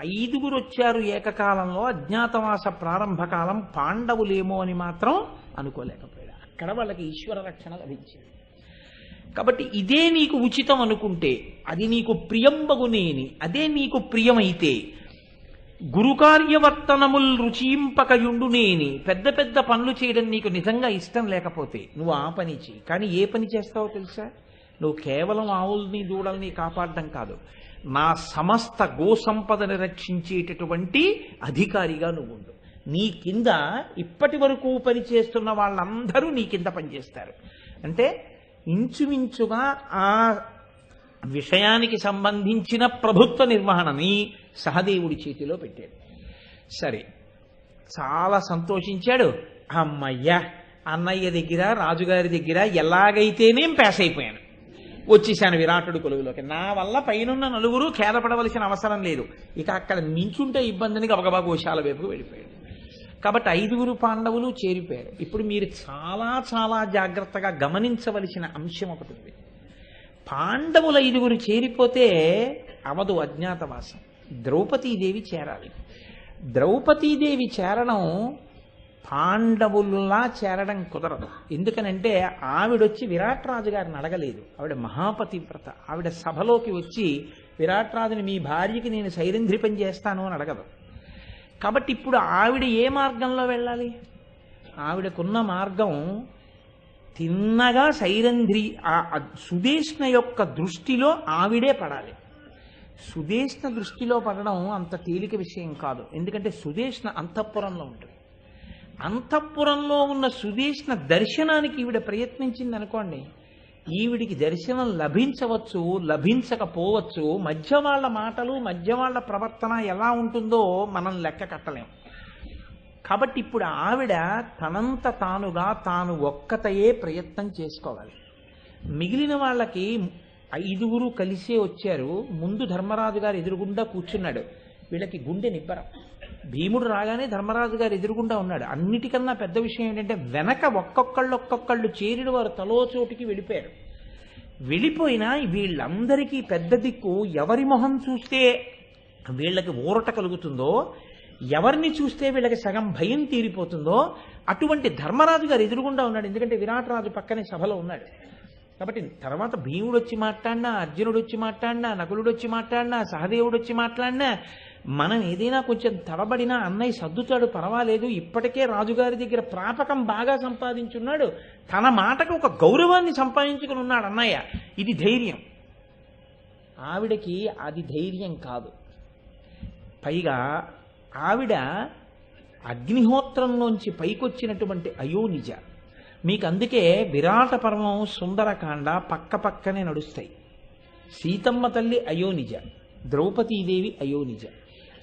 5 వచ్చారు ఏకకాలంలో, అజ్ఞాతవాస ప్రారంభకాలం, పాండవులేమో అని మాత్రం అనుకోలేకపోయాడు. అక్కడ వాళ్ళకి ఈశ్వర రక్షణ లభించింది. కాబట్టి ఇదే నీకు ఉచితం అనుకుంటే, అది నీకు ప్రియంబగునేని, అదే నీకు ప్రియమైతే, గురుకార్యవర్తనముల్ రుచియింపకయుండునేని, పెద్ద పెద్ద పనులు చేయడం నీకు నిజంగా ఇష్టం లేకపోతే నువ్వు ఆ పని చేయి. కానీ ఏ పని చేస్తావో తెలుసా, నువ్వు కేవలం ఆవుల్ని దూడల్ని కాపాడడం కాదు, నా సమస్త గోసంపదని రక్షించేటటువంటి అధికారిగా నువ్వు ఉండు. నీ కింద ఇప్పటి వరకు పనిచేస్తున్న వాళ్ళందరూ నీ కింద పనిచేస్తారు. అంటే ఇంచుమించుగా ఆ విషయానికి సంబంధించిన ప్రభుత్వ నిర్వహణని సహదేవుడి చేతిలో పెట్టాడు. సరే, చాలా సంతోషించాడు. అమ్మయ్యా, అన్నయ్య దగ్గర రాజుగారి దగ్గర ఎలాగైతేనేం పాస్ అయిపోయాను, వచ్చేసాను విరాటుడు కొలువులోకి. నా వల్ల పైనున్న నలుగురు ఖేదపడవలసిన అవసరం లేదు. ఇక అక్కడ నించుంటే ఇబ్బందిని గబగబా గోశాల వైపుకు వెళ్ళిపోయాడు. కాబట్టి 5 పాండవులు చేరిపోయారు. ఇప్పుడు మీరు చాలా చాలా జాగ్రత్తగా గమనించవలసిన అంశం ఒకటి ఉంది. పాండవుల 5 చేరిపోతే అవదు అజ్ఞాతవాసం. ద్రౌపదీదేవి చేరాలి. ద్రౌపదీదేవి చేరడం పాండవుల్లా చేరడం కుదరదు. ఎందుకనంటే ఆవిడొచ్చి విరాట్ రాజు గారిని అడగలేదు. ఆవిడ మహాపతివ్రత. ఆవిడ సభలోకి వచ్చి విరాట్ రాజుని మీ భార్యకి నేను సైరంధ్రిపం చేస్తాను అని అడగదు. కాబట్టి ఇప్పుడు ఆవిడ ఏ మార్గంలో వెళ్ళాలి? ఆవిడకున్న మార్గం తిన్నగా సైరంధ్రి సుదేష్ణ యొక్క దృష్టిలో ఆవిడే పడాలి. సుదేష్ణ దృష్టిలో పడడం అంత తేలిక విషయం కాదు. ఎందుకంటే సుదేష్ణ అంతఃపురంలో ఉంటుంది. అంతఃపురంలో ఉన్న సుదేష్ణ దర్శనానికి ఈవిడ ప్రయత్నించింది అనుకోండి, ఈవిడికి దర్శనం లభించవచ్చు, లభించకపోవచ్చు. మధ్య వాళ్ళ మాటలు, మధ్య వాళ్ళ ప్రవర్తన ఎలా ఉంటుందో మనం లెక్క కట్టలేం. కాబట్టి ఇప్పుడు ఆవిడ తనంత తానుగా తాను ఒక్కతయే ప్రయత్నం చేసుకోవాలి. మిగిలిన వాళ్ళకి 5 కలిసే వచ్చారు. ముందు ధర్మరాజు గారు ఎదురుగుండా కూర్చున్నాడు. వీళ్ళకి గుండె నిబ్బరం. భీముడు రాగానే ధర్మరాజు గారు ఎదురుగుండా ఉన్నాడు. అన్నిటికన్నా పెద్ద విషయం ఏంటంటే వెనక ఒక్కొక్కళ్ళు చేరిన వారు తలో చోటికి వెళ్ళిపోయారు. వెళ్ళిపోయినా వీళ్ళందరికీ పెద్ద దిక్కు ఎవరి మొహం చూస్తే వీళ్ళకి ఊరట కలుగుతుందో, ఎవరిని చూస్తే వీళ్ళకి సగం భయం తీరిపోతుందో అటువంటి ధర్మరాజు గారు ఎదురుగుండా ఉన్నాడు. ఎందుకంటే విరాట్ రాజు పక్కనే సభలో ఉన్నాడు. కాబట్టి తర్వాత భీముడు వచ్చి మాట్లాడినా, అర్జునుడు వచ్చి మాట్లాడినా, నకులుడు వచ్చి మాట్లాడినా, సహదేవుడు వచ్చి మాట్లాడినా, మనం ఏదైనా కొంచెం తడబడినా అన్నయ్య సర్దుతాడు, పర్వాలేదు, ఇప్పటికే రాజుగారి దగ్గర ప్రాపకం బాగా సంపాదించున్నాడు, తన మాటకు ఒక గౌరవాన్ని సంపాదించుకుని ఉన్నాడు అన్నయ్య, ఇది ధైర్యం. ఆవిడకి అది ధైర్యం కాదు. పైగా ఆవిడ అగ్నిహోత్రంలోంచి పైకొచ్చినటువంటి అయోనిజ. మీకు అందుకే విరాట పర్వం, సుందరకాండ పక్కనే నడుస్తాయి. సీతమ్మ తల్లి అయోనిజ, ద్రౌపదీదేవి అయోనిజ.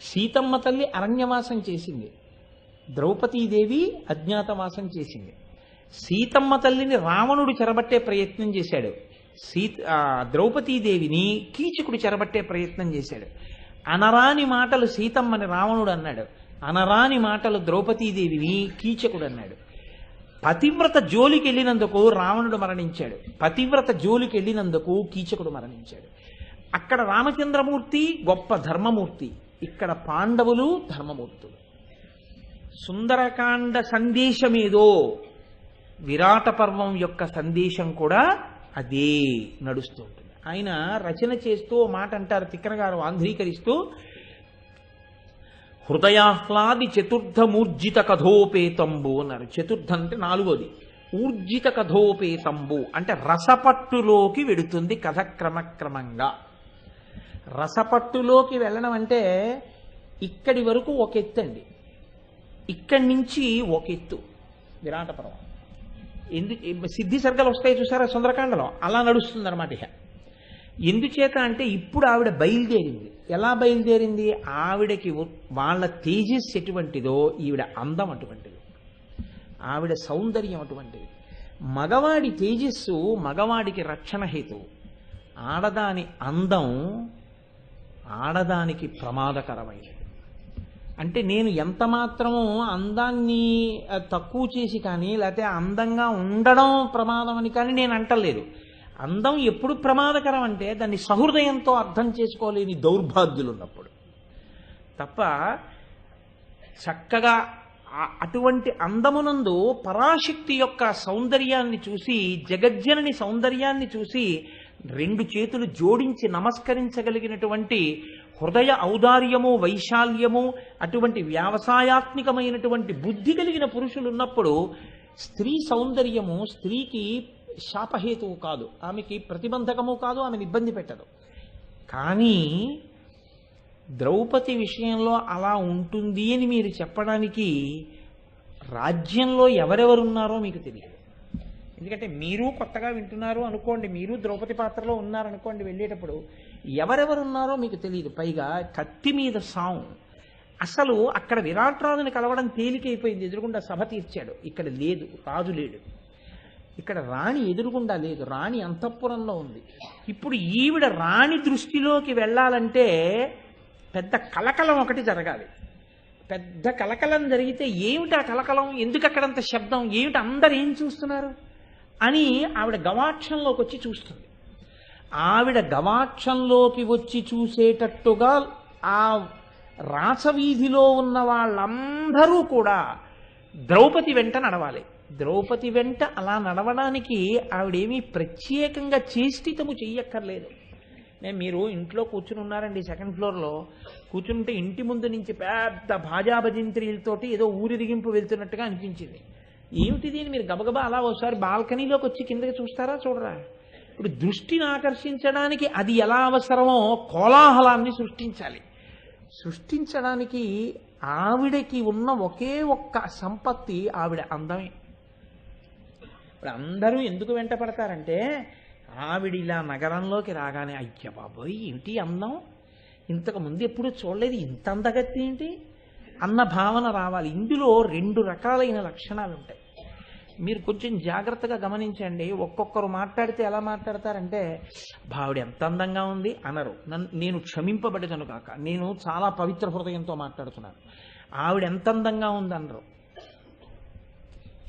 సీతమ్మ తల్లి అరణ్యవాసం చేసింది, ద్రౌపదీదేవి అజ్ఞాతవాసం చేసింది. సీతమ్మ తల్లిని రావణుడు చెరబట్టే ప్రయత్నం చేశాడు, ద్రౌపదీదేవిని కీచకుడు చెరబట్టే ప్రయత్నం చేశాడు. అనరాని మాటలు సీతమ్మని రావణుడు అన్నాడు, అనరాని మాటలు ద్రౌపదీదేవిని కీచకుడు అన్నాడు. పతివ్రత జోలికి వెళ్ళినందుకు రావణుడు మరణించాడు, పతివ్రత జోలికి వెళ్ళినందుకు కీచకుడు మరణించాడు. అక్కడ రామచంద్రమూర్తి గొప్ప ధర్మమూర్తి, ఇక్కడ పాండవులు ధర్మమూర్తులు. సుందరకాండ సందేశమేదో విరాట పర్వం యొక్క సందేశం కూడా అదే నడుస్తూ ఉంటుంది. ఆయన రచన చేస్తూ మాట అంటారు, తిక్కన గారు ఆంధ్రీకరిస్తూ, హృదయాహ్లాది చతుర్థమూర్జిత కథోపేతంబు అన్నారు. చతుర్థ అంటే 4వది, ఊర్జిత కథోపేతంబు అంటే రసపట్టులోకి వెడుతుంది కథ క్రమక్రమంగా. రసపట్టులోకి వెళ్ళడం అంటే ఇక్కడి వరకు ఒక ఎత్తు అండి, ఇక్కడి నుంచి ఒక ఎత్తు విరాట పర్వం. సిద్ధి సర్గలు వస్తాయి చూసారా సుందరకాండలో, అలా నడుస్తుంది అనమాట. ఇక ఎందుచేత అంటే ఇప్పుడు ఆవిడ బయలుదేరింది. ఎలా బయలుదేరింది? ఆవిడకి వాళ్ళ తేజస్సు ఎటువంటిదో ఈవిడ అందం అటువంటిది, ఆవిడ సౌందర్యం అటువంటిది. మగవాడి తేజస్సు మగవాడికి రక్షణ హేతువు, ఆడదాని అందం ఆడదానికి ప్రమాదకరమైనది. అంటే నేను ఎంత మాత్రమో అందాన్ని తక్కువ చేసి కానీ, లేకపోతే అందంగా ఉండడం ప్రమాదం అని కానీ నేను అంటలేదు. అందం ఎప్పుడు ప్రమాదకరం అంటే దాన్ని సహృదయంతో అర్థం చేసుకోలేని దౌర్భాగ్యులు ఉన్నప్పుడు తప్ప. చక్కగా అటువంటి అందమునందు పరాశక్తి యొక్క సౌందర్యాన్ని చూసి, జగజ్జనని సౌందర్యాన్ని చూసి 2 చేతులు జోడించి నమస్కరించగలిగినటువంటి హృదయ ఔదార్యము, వైశాల్యము, అటువంటి వ్యావసాయాత్మికమైనటువంటి బుద్ధి కలిగిన పురుషులు ఉన్నప్పుడు స్త్రీ సౌందర్యము స్త్రీకి శాపహేతువు కాదు, ఆమెకి ప్రతిబంధకము కాదు, ఆమెను ఇబ్బంది పెట్టదు. కానీ ద్రౌపది విషయంలో అలా ఉంటుంది అని మీరు చెప్పడానికి రాజ్యంలో ఎవరెవరున్నారో మీకు తెలియదు. ఎందుకంటే మీరు కొత్తగా వింటున్నారు అనుకోండి, మీరు ద్రౌపది పాత్రలో ఉన్నారనుకోండి, వెళ్ళేటప్పుడు ఎవరెవరున్నారో మీకు తెలియదు. పైగా కత్తి మీద సాము. అసలు అక్కడ విరాట్ రాజుని కలవడం తేలికైపోయింది, ఎదురుగుండా సభ తీర్చాడు. ఇక్కడ లేదు, రాజు లేడు. ఇక్కడ రాణి ఎదురుగుండా లేదు, రాణి అంతఃపురంలో ఉంది. ఇప్పుడు ఈవిడ రాణి దృష్టిలోకి వెళ్ళాలంటే పెద్ద కలకలం ఒకటి జరగాలి. పెద్ద కలకలం జరిగితే ఏమిటి ఆ కలకలం, ఎందుకు అక్కడంత శబ్దం, ఏమిటి అందరు ఏం చూస్తున్నారు అని ఆవిడ గవాక్షంలోకి వచ్చి చూస్తుంది. ఆవిడ గవాక్షంలోకి వచ్చి చూసేటట్టుగా ఆ రాసవీధిలో ఉన్న వాళ్ళందరూ కూడా ద్రౌపది వెంట నడవాలి. ద్రౌపది వెంట అలా నడవడానికి ఆవిడేమీ ప్రత్యేకంగా చేష్టితము చెయ్యక్కర్లేదు. మీరు ఇంట్లో కూర్చుని ఉన్నారండి, సెకండ్ ఫ్లోర్లో కూర్చుంటే ఇంటి ముందు నుంచి పెద్ద భాజాభజంత్రీలతోటి ఏదో ఊరిరిగింపు వెళ్తున్నట్టుగా అనిపించింది. ఏమిటిది అని మీరు గబగబా అలా ఒకసారి బాల్కనీలోకి వచ్చి కిందకి చూస్తారా చూడరా? ఇప్పుడు దృష్టిని ఆకర్షించడానికి అది ఎలా అవసరమో కోలాహలాన్ని సృష్టించడానికి ఆవిడకి ఉన్న ఒకే ఒక్క సంపత్తి ఆవిడ అందమే. ఇప్పుడు అందరూ ఎందుకు వెంట పడతారంటే ఆవిడ ఇలా నగరంలోకి రాగానే అయ్య బాబోయ్ ఏమిటి అందం, ఇంతకు ముందు ఎప్పుడు చూడలేదు, ఇంత అందగత్తి ఏంటి అన్న భావన రావాలి. ఇందులో 2 రకాలైన లక్షణాలు ఉంటాయి. మీరు కొంచెం జాగ్రత్తగా గమనించండి. ఒక్కొక్కరు మాట్లాడితే ఎలా మాట్లాడతారంటే భావిడ ఎంత అందంగా ఉంది అనరు. నేను క్షమింపబడేదను కాక, నేను చాలా పవిత్ర హృదయంతో మాట్లాడుతున్నాను. ఆవిడ ఎంత అందంగా ఉంది అనరు.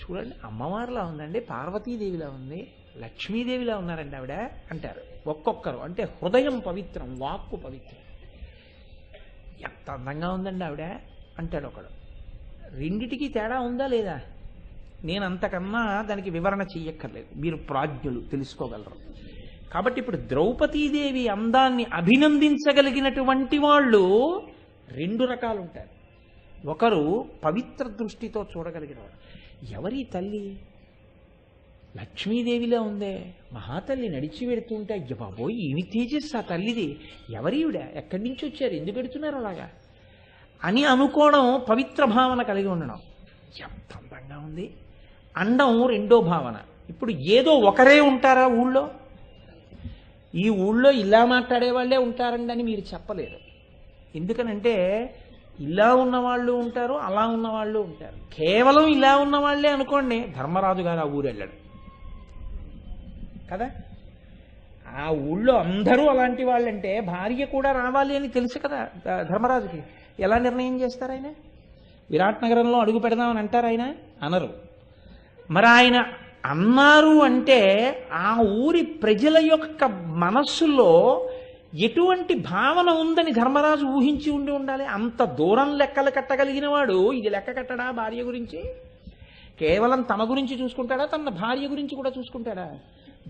చూడండి అమ్మవారిలా ఉందండి, పార్వతీదేవిలా ఉంది, లక్ష్మీదేవిలా ఉన్నారండి ఆవిడ అంటారు ఒక్కొక్కరు. అంటే హృదయం పవిత్రం, వాక్కు పవిత్రం. ఎంత అందంగా ఉందండి ఆవిడ అంటాడు ఒకడు. రెండిటికి తేడా ఉందా లేదా? నేను అంతకన్నా దానికి వివరణ చెయ్యక్కర్లేదు, మీరు ప్రాజ్ఞులు తెలుసుకోగలరు. కాబట్టి ఇప్పుడు ద్రౌపదీదేవి అందాన్ని అభినందించగలిగినటువంటి వాళ్ళు 2 రకాలు ఉంటారు. ఒకరు పవిత్ర దృష్టితో చూడగలిగిన వాడు. ఎవరి తల్లి లక్ష్మీదేవిలా ఉందే, మహాతల్లి నడిచి వెడుతుంటే అయ్య బాబోయ్ ఏమి తేజస్సు ఆ తల్లిది, ఎవరివిడ, ఎక్కడి నుంచి వచ్చారు, ఎందుకు పెడుతున్నారు అలాగా అని అనుకోవడం పవిత్ర భావన కలిగి ఉండడం. ఎంత అందంగా ఉంది అండం రెండో భావన. ఇప్పుడు ఏదో ఒకరే ఉంటారా ఊళ్ళో, ఈ ఊళ్ళో ఇలా మాట్లాడే వాళ్ళే ఉంటారండి అని మీరు చెప్పలేరు. ఎందుకనంటే ఇలా ఉన్నవాళ్ళు ఉంటారు, అలా ఉన్నవాళ్ళు ఉంటారు. కేవలం ఇలా ఉన్న వాళ్ళే అనుకోండి, ధర్మరాజు గారు ఆ ఊరు వెళ్ళాడు కదా. ఆ ఊళ్ళో అందరూ అలాంటి వాళ్ళంటే భార్య కూడా రావాలి అని తెలుసు కదా ధర్మరాజుకి. ఎలా నిర్ణయం చేస్తారు ఆయన? విరాట్ నగరంలో అడుగు పెడదామని అంటారు ఆయన? అనరు. మరి ఆయన అన్నారు అంటే ఆ ఊరి ప్రజల యొక్క మనస్సులో ఎటువంటి భావన ఉందని ధర్మరాజు ఊహించి ఉండాలి. అంత దూరం లెక్కలు కట్టగలిగిన వాడు ఇది లెక్క కట్టడా భార్య గురించి? కేవలం తమ గురించి చూసుకుంటాడా, తన భార్య గురించి కూడా చూసుకుంటాడా?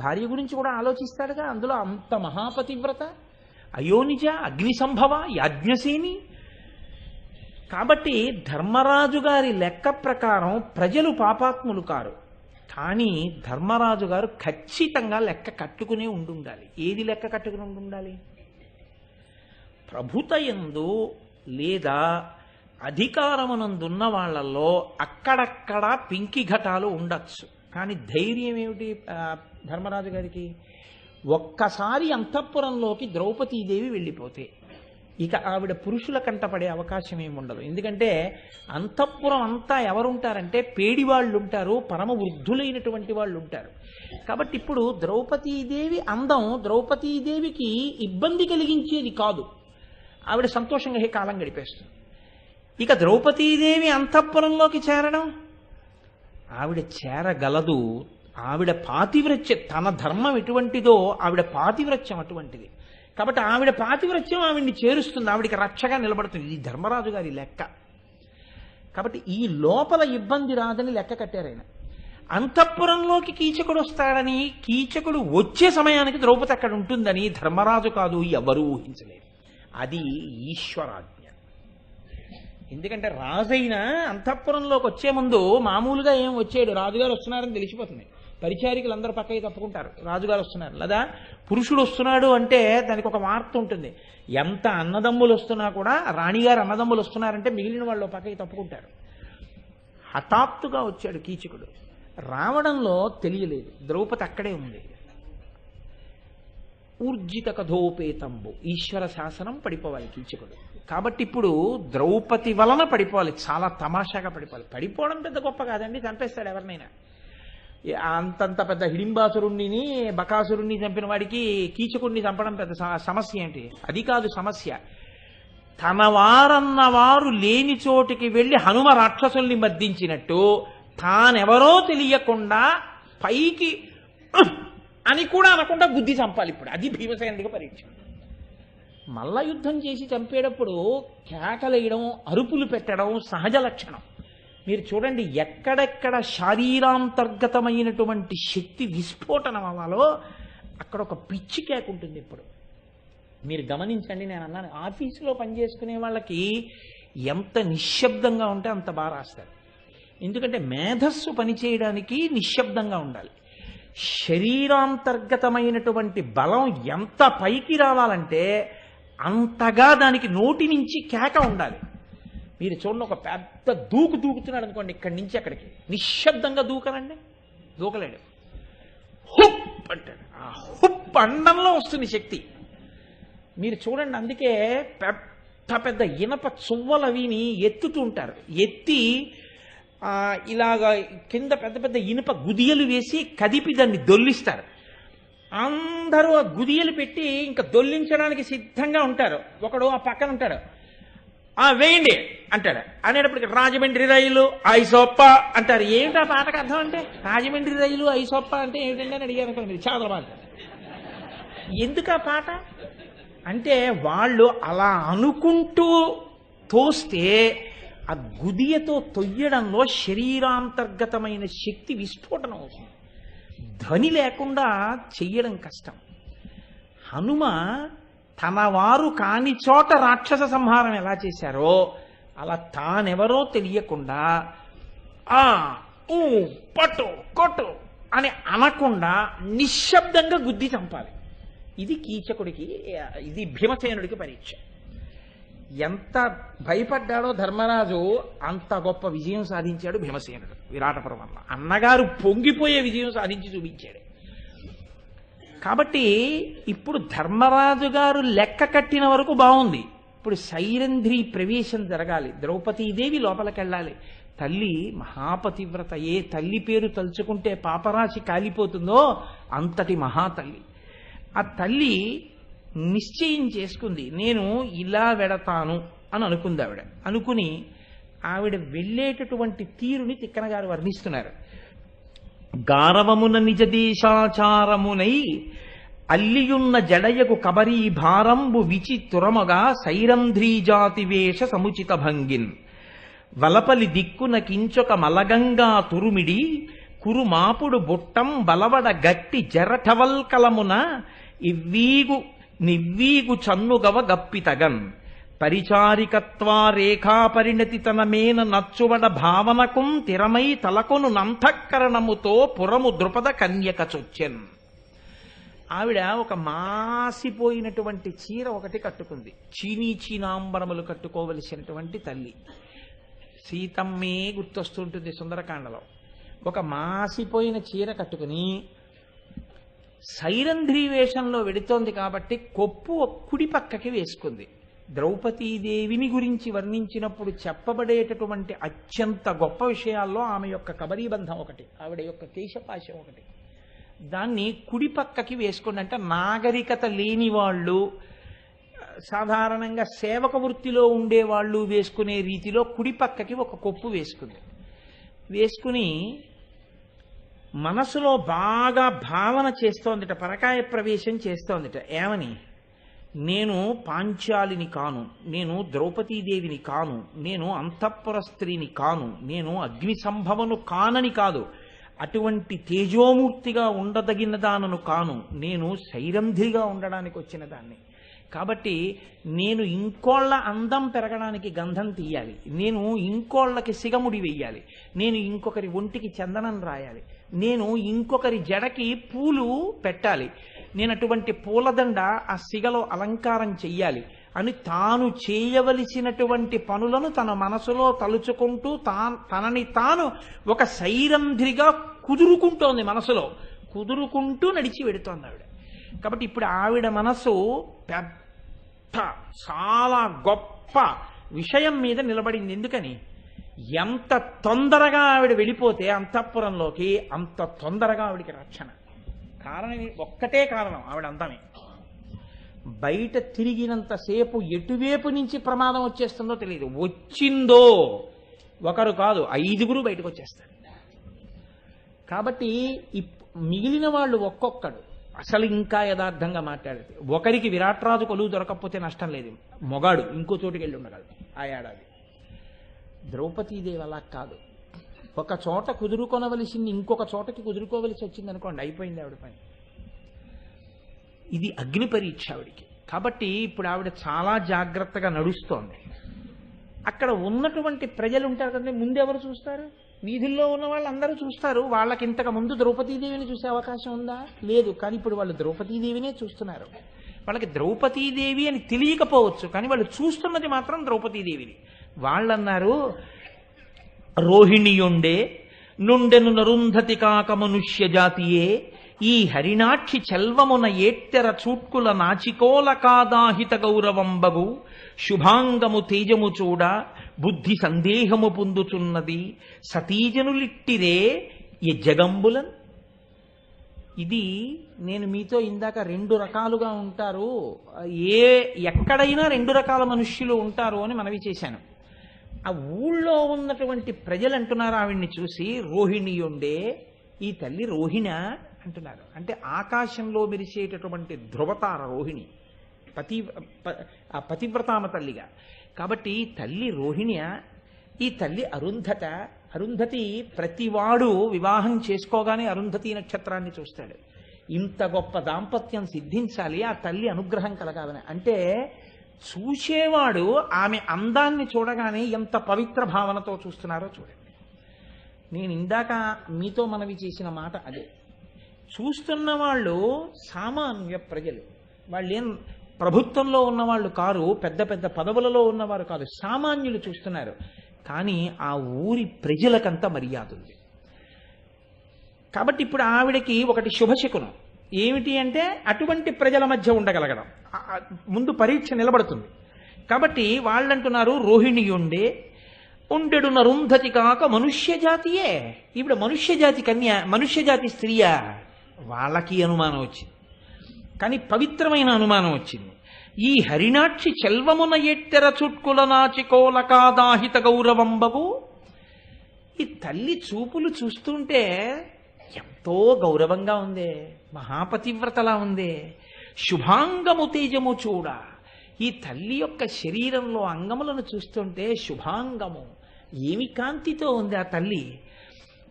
భార్య గురించి కూడా ఆలోచిస్తాడుగా. అందులో అంత మహాపతివ్రత, అయోనిజ, అగ్ని సంభవ, యాజ్ఞసేని. కాబట్టి ధర్మరాజు గారి లెక్క ప్రకారం ప్రజలు పాపాత్ములు కారు, కానీ ధర్మరాజు గారు ఖచ్చితంగా లెక్క కట్టుకునే ఉండాలి. ఏది లెక్క కట్టుకుని ఉండాలి? ప్రభుతయందు లేదా అధికారమునందున్న వాళ్ళల్లో అక్కడక్కడ పింకి ఘటాలు ఉండొచ్చు, కానీ ధైర్యం ఏమిటి ధర్మరాజు గారికి? ఒక్కసారి అంతఃపురంలోకి ద్రౌపదీదేవి వెళ్ళిపోతే ఇక ఆవిడ పురుషుల కంటపడే అవకాశం ఏమి ఉండదు. ఎందుకంటే అంతఃపురం అంతా ఎవరుంటారంటే పేడి వాళ్ళు ఉంటారు, పరమ వృద్ధులైనటువంటి వాళ్ళు ఉంటారు. కాబట్టి ఇప్పుడు ద్రౌపదీదేవి అందం ద్రౌపదీదేవికి ఇబ్బంది కలిగించేది కాదు, ఆవిడ సంతోషంగా కాలం గడిపేస్తుంది. ఇక ద్రౌపదీదేవి అంతఃపురంలోకి చేరడం ఆవిడ చేరగలదు. ఆవిడ పాతివ్రత్యం, తన ధర్మం ఎటువంటిదో ఆవిడ పాతివ్రత్యం అటువంటిది. కాబట్టి ఆవిడ పాతివ్రత్యం ఆవిడ్ని చేరుస్తుంది, ఆవిడికి రక్షగా నిలబడుతుంది. ఇది ధర్మరాజు గారి లెక్క. కాబట్టి ఈ లోపల ఇబ్బంది రాదని లెక్క కట్టారు ఆయన. అంతఃపురంలోకి కీచకుడు వస్తాడని, కీచకుడు వచ్చే సమయానికి ద్రౌపది అక్కడ ఉంటుందని ధర్మరాజు కాదు ఎవరూ ఊహించలేదు. అది ఈశ్వరాజ్ఞ. ఎందుకంటే రాజైన అంతఃపురంలోకి వచ్చే ముందు మామూలుగా ఏం వచ్చాడు, రాజుగారు వస్తున్నారని తెలిసిపోతుంది. పరిచారికలు అందరూ పక్కకి తప్పుకుంటారు, రాజుగారు వస్తున్నారు. లేదా పురుషుడు వస్తున్నాడు అంటే దానికి ఒక వార్త ఉంటుంది. ఎంత అన్నదమ్ములు వస్తున్నా కూడా రాణిగారు అన్నదమ్ములు వస్తున్నారంటే మిగిలిన వాళ్ళు పక్కకి తప్పుకుంటారు. హఠాత్తుగా వచ్చాడు కీచకుడు. రావడంలో తెలియలేదు, ద్రౌపది అక్కడే ఉంది. ఊర్జిత కథోపేతంబు, ఈశ్వర శాసనం పడిపోవాలి కీచకుడు. కాబట్టి ఇప్పుడు ద్రౌపది వలన పడిపోవాలి, చాలా తమాషాగా పడిపోవాలి. పడిపోవడం పెద్ద గొప్ప కాదండి, చంపేస్తాడు ఎవరినైనా. అంతంత పెద్ద హిడింబాసురుణ్ణి బకాసురుణ్ణి చంపిన వాడికి కీచకుడిని చంపడం పెద్ద సమస్య ఏంటి? అది కాదు సమస్య. తన వారన్నవారు లేని చోటికి వెళ్ళి హనుమ రాక్షసుల్ని మర్దించినట్టు తానెవరో తెలియకుండా పైకి అని కూడా అనకుండా బుద్ధి చంపాలి. ఇప్పుడు అది భీమసేనుడికి పరీక్ష. మల్ల యుద్ధం చేసి చంపేటప్పుడు కేకలేయడం, అరుపులు పెట్టడం సహజ లక్షణం. మీరు చూడండి, ఎక్కడెక్కడ శారీరాంతర్గతమైనటువంటి శక్తి విస్ఫోటనం అవ్వాలో అక్కడ ఒక పిచ్చి కేక ఉంటుంది. ఇప్పుడు మీరు గమనించండి, నేను అన్నాను ఆఫీసులో పనిచేసుకునే వాళ్ళకి ఎంత నిశ్శబ్దంగా ఉంటే అంత బాగా రాస్తారు. ఎందుకంటే మేధస్సు పనిచేయడానికి నిశ్శబ్దంగా ఉండాలి. శరీరాంతర్గతమైనటువంటి బలం ఎంత పైకి రావాలంటే అంతగా దానికి నోటి నుంచి కేక ఉండాలి. మీరు చూడండి, ఒక పెద్ద దూకుతున్నాడు అనుకోండి, ఇక్కడి నుంచి అక్కడికి నిశ్శబ్దంగా దూకనండి, దూకలేడు. హుప్ అంటాడు. ఆ హుప్ అండంలో వస్తుంది శక్తి. మీరు చూడండి, అందుకే పెద్ద పెద్ద ఇనప చువ్వలవిని ఎత్తుతూ ఉంటారు. ఎత్తి ఇలాగా కింద పెద్ద పెద్ద ఇనుప గుదియలు వేసి కదిపి దాన్ని దొల్లిస్తారు. అందరూ ఆ గుదియలు పెట్టి ఇంకా దొల్లించడానికి సిద్ధంగా ఉంటారు. ఒకడు ఆ పక్కన ఉంటాడు, వేయండి అంటాడు. అనేటప్పటికి రాజమండ్రి రైలు ఐసోప్ప అంటారు. ఏమిటి ఆ పాటకు అర్థం అంటే? రాజమండ్రి రైలు ఐసోప్ప అంటే ఏమిటండి అని అడిగారు అనుకోండి, మీరు చాలా బాగా. ఎందుకు ఆ పాట అంటే వాళ్ళు అలా అనుకుంటూ తోస్తే ఆ గుదియతో తొయ్యడంలో శరీరాంతర్గతమైన శక్తి విస్ఫోటనం అవుతుంది. ధ్వని లేకుండా చెయ్యడం కష్టం. హనుమ తన వారు కాని చోట రాక్షస సంహారం ఎలా చేశారో అలా తానెవరో తెలియకుండా పట్టు కొట్టు అని అనకుండా నిశ్శబ్దంగా గుద్ది చంపాలి. ఇది కీచకుడికి, ఇది భీమసేనుడికి పరీక్ష. ఎంత భయపడ్డాడో ధర్మరాజు అంత గొప్ప విజయం సాధించాడు భీమసేనుడు విరాట పర్వంలో. అన్నగారు పొంగిపోయే విజయం సాధించి చూపించాడు. కాబట్టి ఇప్పుడు ధర్మరాజు గారు లెక్క కట్టిన వరకు బాగుంది. ఇప్పుడు సైరంధ్రి ప్రవేశం జరగాలి. ద్రౌపదీదేవి లోపలికెళ్ళాలి. తల్లి మహాపతివ్రత. ఏ తల్లి పేరు తలుచుకుంటే పాపరాశి కాలిపోతుందో అంతటి మహాతల్లి. ఆ తల్లి నిశ్చయం చేసుకుంది, నేను ఇలా వెడతాను అని అనుకుంది ఆవిడ. అనుకుని ఆవిడ వెళ్ళేటటువంటి తీరుని తిక్కన గారు వర్ణిస్తున్నారు. గారవమున నిజ దేశాచారమునై అల్లియున్న జడయకు కబరీ భారంబు విచితురమగా సైరంధ్రీ జాతి వేష సముచిత భంగిన్ వలపలి దిక్కున కించొక మలగంగా తురుమిడి కురుమాపుడు బుట్టం బలవడ గట్టి జరఠవల్కలమున నివ్వీగు చన్నుగవ గప్పితగన్ పరిచారికత్వా రేఖా పరిణతి తన మేన నచ్చువడ భావనకుం తిరమై తలకొను నంతఃకరణముతో పురము ద్రుపద కన్యక చొచ్చెన్. ఆవిడ ఒక మాసిపోయినటువంటి చీర ఒకటి కట్టుకుంది. చీనాంబరములు కట్టుకోవలసినటువంటి తల్లి. సీతమ్మే గుర్తొస్తుంటుంది సుందరకాండలో. ఒక మాసిపోయిన చీర కట్టుకుని సైరంధ్రీ వేషంలో వెడుతోంది కాబట్టి కొప్పు కుడి పక్కకి వేసుకుంది. ద్రౌపదీదేవిని గురించి వర్ణించినప్పుడు చెప్పబడేటటువంటి అత్యంత గొప్ప విషయాల్లో ఆమె యొక్క కబరీబంధం ఒకటి, ఆవిడ యొక్క కేశపాశం ఒకటి. దాన్ని కుడి పక్కకి వేసుకోండి. అంటే నాగరికత లేని వాళ్ళు, సాధారణంగా సేవక వృత్తిలో ఉండేవాళ్ళు వేసుకునే రీతిలో కుడి పక్కకి ఒక కొప్పు వేసుకుంది. వేసుకుని మనసులో బాగా భావన చేస్తోందిట, పరకాయ ప్రవేశం చేస్తోందిట. ఏమని? నేను పాంచాలిని కాను, నేను ద్రౌపదీదేవిని కాను, నేను అంతఃపుర స్త్రీని కాను, నేను అగ్ని సంభవను కానని కాదు, అటువంటి తేజోమూర్తిగా ఉండదగిన దానను కాను, నేను సైరంధ్రిగా ఉండడానికి వచ్చిన దాన్ని. కాబట్టి నేను ఇంకోళ్ళ అందం పెరగడానికి గంధం తీయాలి, నేను ఇంకోళ్ళకి సిగముడి వెయ్యాలి, నేను ఇంకొకరి ఒంటికి చందనం రాయాలి, నేను ఇంకొకరి జడకి పూలు పెట్టాలి, నేను అటువంటి పూలదండ ఆ సిగలో అలంకారం చెయ్యాలి అని తాను చేయవలసినటువంటి పనులను తన మనసులో తలుచుకుంటూ తనని తాను ఒక సైరంధ్రిగా కుదురుకుంటోంది. మనసులో కుదురుకుంటూ నడిచి వెడుతోంది ఆవిడ. కాబట్టి ఇప్పుడు ఆవిడ మనసు పెద్ద చాలా గొప్ప విషయం మీద నిలబడింది. ఎందుకని? ఎంత తొందరగా ఆవిడ వెళ్ళిపోతే అంతఃపురంలోకి అంత తొందరగా ఆవిడికి రక్షణ. కారణం ఒక్కటే కారణం, ఆవిడ అందమే. బయట తిరిగినంతసేపు ఎటువైపు నుంచి ప్రమాదం వచ్చేస్తుందో తెలియదు. వచ్చిందో ఒకరు కాదు, 5గురు బయటకు వచ్చేస్తారు. కాబట్టి మిగిలిన వాళ్ళు ఒక్కొక్కడు అసలు ఇంకా యథార్థంగా మాట్లాడితే ఒకరికి విరాట్రాజు కొలువు దొరకకపోతే నష్టం లేదు, మొగాడు ఇంకో చోటుకి వెళ్ళి ఉండగలడు ఆ ఏడాది. ద్రౌపదీదేవి అలా కాదు. ఒక చోట కుదురుకొనవలసింది ఇంకొక చోటకి కుదురుకోవలసి వచ్చింది అనుకోండి, అయిపోయింది ఆవిడ పని. ఇది అగ్ని పరీక్ష ఆవిడికి. కాబట్టి ఇప్పుడు ఆవిడ చాలా జాగ్రత్తగా నడుస్తోంది. అక్కడ ఉన్నటువంటి ప్రజలు ఉంటారు కదండి, ముందెవరు చూస్తారు? వీధుల్లో ఉన్న వాళ్ళు అందరూ చూస్తారు. వాళ్ళకి ఇంతకు ముందు ద్రౌపదీదేవిని చూసే అవకాశం ఉందా? లేదు. కానీ ఇప్పుడు వాళ్ళు ద్రౌపదీదేవినే చూస్తున్నారు. వాళ్ళకి ద్రౌపదీదేవి అని తెలియకపోవచ్చు, కానీ వాళ్ళు చూస్తున్నది మాత్రం ద్రౌపదీదేవిని. వాళ్ళన్నారు, రోహిణియుండే నుండెను నరుంధతి కాక మనుష్య జాతియే, ఈ హరిణాక్షి చెల్వమున ఏట్టెర చూట్కుల నాచికోల కాదాహిత గౌరవంబగు, శుభాంగము తేజము చూడ బుద్ధి సందేహము పొందుచున్నది, సతీజనులిట్టిరే ఈ జగంబులన్. ఇది నేను మీతో ఇందాక 2 రకాలుగా ఉంటారు, ఎక్కడైనా 2 రకాల మనుష్యులు ఉంటారు అని మనవి చేశాను. ఆ ఊళ్ళో ఉన్నటువంటి ప్రజలు అంటున్నారు ఆవిడ్ని చూసి, రోహిణియుండే, ఈ తల్లి రోహిణ అంటున్నారు. అంటే ఆకాశంలో మెరిసేటటువంటి ధ్రువతార రోహిణి, పతివ్రతామ తల్లిగా. కాబట్టి ఈ తల్లి రోహిణి, ఈ తల్లి అరుంధత. అరుంధతి ప్రతివాడు వివాహం చేసుకోగానే అరుంధతి నక్షత్రాన్ని చూస్తాడు. ఇంత గొప్ప దాంపత్యం సిద్ధించాలి, ఆ తల్లి అనుగ్రహం కలగాలని. అంటే చూసేవాడు ఆమె అందాన్ని చూడగానే ఎంత పవిత్ర భావనతో చూస్తున్నారో చూడండి. నేను ఇందాక మీతో మనవి చేసిన మాట అదే. చూస్తున్న వాళ్ళు సామాన్య ప్రజలు, వాళ్ళేం ప్రభుత్వంలో ఉన్నవాళ్ళు కారు, పెద్ద పెద్ద పదవులలో ఉన్నవారు కాదు, సామాన్యులు చూస్తున్నారు. కానీ ఆ ఊరి ప్రజలకంత మర్యాద ఉంది. కాబట్టి ఇప్పుడు ఆవిడకి ఒకటి శుభశకునం ఏమిటి అంటే అటువంటి ప్రజల మధ్య ఉండగలగడం. ముందు పరీక్ష నిలబడుతుంది. కాబట్టి వాళ్ళంటున్నారు, రోహిణియుండే ఉండెడు నరుంధతి కాక మనుష్య జాతియే. ఇప్పుడు మనుష్య జాతి కన్య, మనుష్య జాతి స్త్రీయా? వాళ్ళకి అనుమానం వచ్చింది, కానీ పవిత్రమైన అనుమానం వచ్చింది. ఈ హరిణాక్షి చెల్వమున ఎట్టెర చుట్కుల నాచికోల కాదాహిత గౌరవంబగు. ఈ తల్లి చూపులు చూస్తుంటే ఎంతో గౌరవంగా ఉందే, మహాపతివ్రతలా ఉందే. శుభాంగము తేజము చూడ, ఈ తల్లి యొక్క శరీరంలో అంగములను చూస్తుంటే శుభాంగము, ఏమి కాంతితో ఉంది ఆ తల్లి.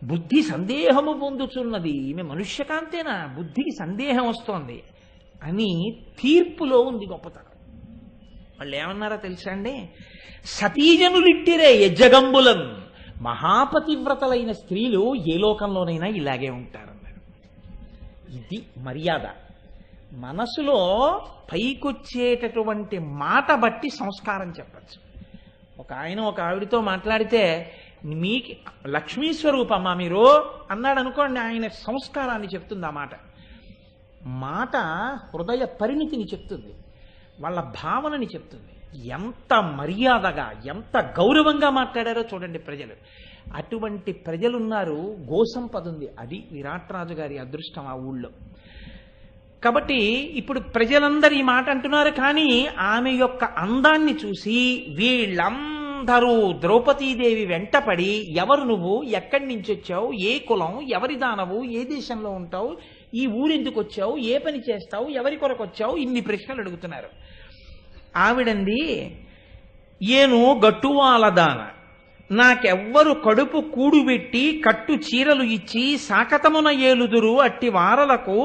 బుద్ధి సందేహము పొందుచున్నది, ఈమె మనుష్యకాంతేనా, బుద్ధికి సందేహం వస్తోంది అని తీర్పులో ఉంది గొప్పతనం. వాళ్ళు ఏమన్నారో తెలుసా అండి? సతీజనులిట్టిరే యజ్జగంబులం. మహాపతివ్రతలైన స్త్రీలు ఏ లోకంలోనైనా ఇలాగే ఉంటారన్నారు. ఇది మర్యాద. మనసులో పైకొచ్చేటటువంటి మాట బట్టి సంస్కారం చెప్పచ్చు. ఒక ఆయన ఒక ఆవిడితో మాట్లాడితే, మీకు లక్ష్మీ స్వరూపమ్మా మీరు అన్నాడు అనుకోండి, ఆయన సంస్కారాన్ని చెప్తుంది. ఆ మాట హృదయ పరిణితిని చెప్తుంది, వాళ్ళ భావనని చెప్తుంది. ఎంత మర్యాదగా, ఎంత గౌరవంగా మాట్లాడారో చూడండి ప్రజలు. అటువంటి ప్రజలున్నారు. గోసంపద ఉంది. అది విరాట్రాజు గారి అదృష్టం ఆ ఊళ్ళో. కాబట్టి ఇప్పుడు ప్రజలందరూ ఈ మాట అంటున్నారు, కానీ ఆమె యొక్క అందాన్ని చూసి వీళ్ళందరూ ద్రౌపదీదేవి వెంటపడి, ఎవరు నువ్వు, ఎక్కడి నుంచి వచ్చావు, ఏ కులం, ఎవరి దానవు, ఏ దేశంలో ఉంటావు, ఈ ఊరెందుకు వచ్చావు, ఏ పని చేస్తావు, ఎవరి కొరకు వచ్చావు, ఇన్ని ప్రశ్నలు అడుగుతున్నారు. ఆవిడంది, ఏను గట్టువాలదాన, నాకెవ్వరు కడుపు కూడుబెట్టి కట్టు చీరలు ఇచ్చి సాకతమున ఏలుదురు అట్టి వారలకు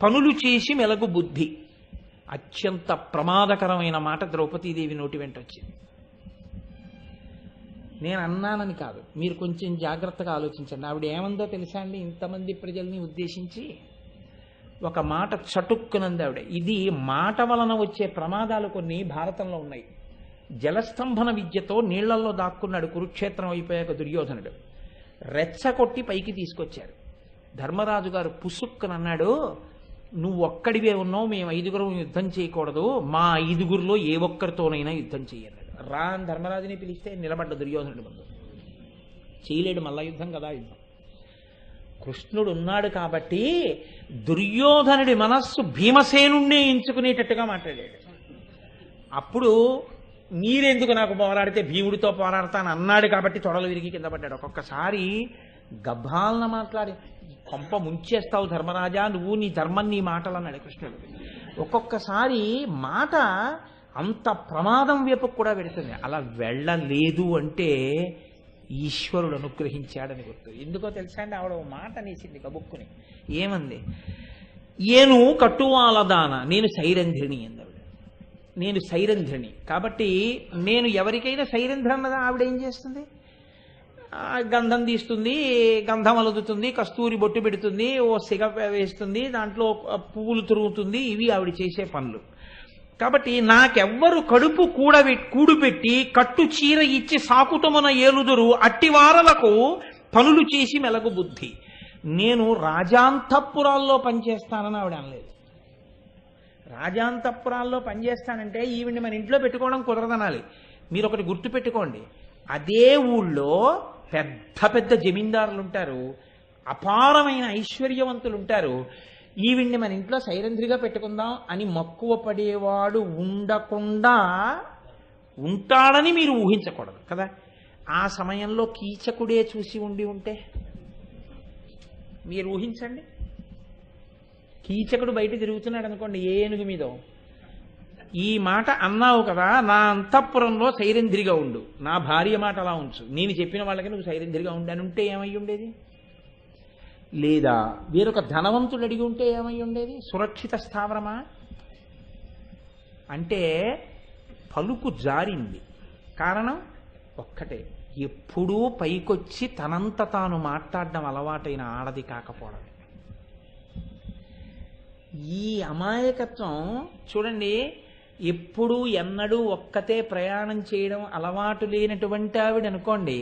పనులు చేసి మెలగు బుద్ధి. అత్యంత ప్రమాదకరమైన మాట ద్రౌపదీదేవి నోటి వెంట వచ్చింది. నేను అన్నానని కాదు, మీరు కొంచెం జాగ్రత్తగా ఆలోచించండి. ఆవిడ ఏమందో తెలుసా అండి? ఇంతమంది ప్రజల్ని ఉద్దేశించి ఒక మాట చటుక్కునంది ఆవిడ. ఇది మాట వలన వచ్చే ప్రమాదాలు కొన్ని భారతంలో ఉన్నాయి. జలస్తంభన విద్యతో నీళ్లలో దాక్కున్నాడు కురుక్షేత్రం అయిపోయాక దుర్యోధనుడు. రెచ్చగొట్టి పైకి తీసుకొచ్చారు. ధర్మరాజు గారు పుసుక్కనన్నాడు, నువ్వు ఒక్కడివే ఉన్నావు, మేము 5గురం యుద్ధం చేయకూడదు, మా 5గురిలో ఏ ఒక్కరితోనైనా యుద్ధం చేయన్నాడు. రా అని ధర్మరాజుని పిలిస్తే నిలబడ్డ దుర్యోధనుడు ముందు. చేయలేడు, మళ్ళా యుద్ధం కదా యుద్ధం. కృష్ణుడు ఉన్నాడు కాబట్టి దుర్యోధనుడి మనస్సు భీమసేనుణ్ణే ఎంచుకునేటట్టుగా మాట్లాడాడు. అప్పుడు మీరెందుకు నాకు పోరాడితే భీముడితో పోరాడతాను అన్నాడు కాబట్టి తొడలు విరిగి కింద పడ్డాడు. ఒక్కొక్కసారి గభాలన మాట్లాడి కొంప ముంచేస్తావు ధర్మరాజా, నువ్వు నీ ధర్మం నీ మాటలు అన్నాడు కృష్ణుడు. ఒక్కొక్కసారి మాట అంత ప్రమాదం వైపు కూడా వెడుతుంది. అలా వెళ్ళలేదు అంటే ఈశ్వరుడు అనుగ్రహించాడని గుర్తు. ఎందుకో తెలుసా అండి, ఆవిడ ఓ మాట అనేసింది కబుక్కుని. ఏమంది? ఏను కట్టువాలదాన నేను సైరంధ్రిణి అన్నాడు. నేను సైరంధ్రిణి కాబట్టి నేను ఎవరికైనా సైరంధ్రి అన్నదా ఆవిడ ఏం చేస్తుంది? గంధం తీస్తుంది, గంధం అలుదుతుంది, కస్తూరి బొట్టు పెడుతుంది, ఓ సిగ వేస్తుంది, దాంట్లో పువ్వులు తిరుగుతుంది. ఇవి ఆవిడ చేసే పనులు. కాబట్టి నాకెవ్వరు కడుపు కూడుపెట్టి కట్టు చీర ఇచ్చి సాకుటమున ఏలుదురు అట్టివారలకు పనులు చేసి మెలగు బుద్ధి. నేను రాజాంతఃపురాల్లో పనిచేస్తానని ఆవిడ అనలేదు. రాజాంతఃపురాల్లో పనిచేస్తానంటే ఈవిడ్ని మన ఇంట్లో పెట్టుకోవడం కుదరదనాలి. మీరు ఒకటి గుర్తుపెట్టుకోండి, అదే ఊళ్ళో పెద్ద పెద్ద జమీందారులు ఉంటారు, అపారమైన ఐశ్వర్యవంతులు ఉంటారు. ఈవిడ్ని మన ఇంట్లో సైరంధ్రిగా పెట్టుకుందాం అని మక్కువ పడేవాడు ఉండకుండా ఉంటాడని మీరు ఊహించకూడదు కదా. ఆ సమయంలో కీచకుడే చూసి ఉంటే మీరు ఊహించండి. కీచకుడు బయట తిరుగుతున్నాడు అనుకోండి ఏనుగు మీద, ఈ మాట అన్నావు కదా, నా అంతఃపురంలో సైరంధ్రిగా ఉండు, నా భార్య మాట అలా ఉంచు, నేను చెప్పిన వాళ్ళకి నువ్వు సైరంధ్రిగా ఉండని ఉంటే ఏమై ఉండేది? లేదా వేరొక ధనవంతుడు అడిగి ఉంటే ఏమై ఉండేది? సురక్షిత స్థావరమా? అంటే పలుకు జారింది. కారణం ఒక్కటే, ఎప్పుడూ పైకొచ్చి తనంత తాను మాట్లాడడం అలవాటైన ఆడది కాకపోవడం. ఈ అమాయకత్వం చూడండి, ఎప్పుడూ ఎన్నడూ ఒక్కతే ప్రయాణం చేయడం అలవాటు లేనటువంటి ఆవిడ అనుకోండి,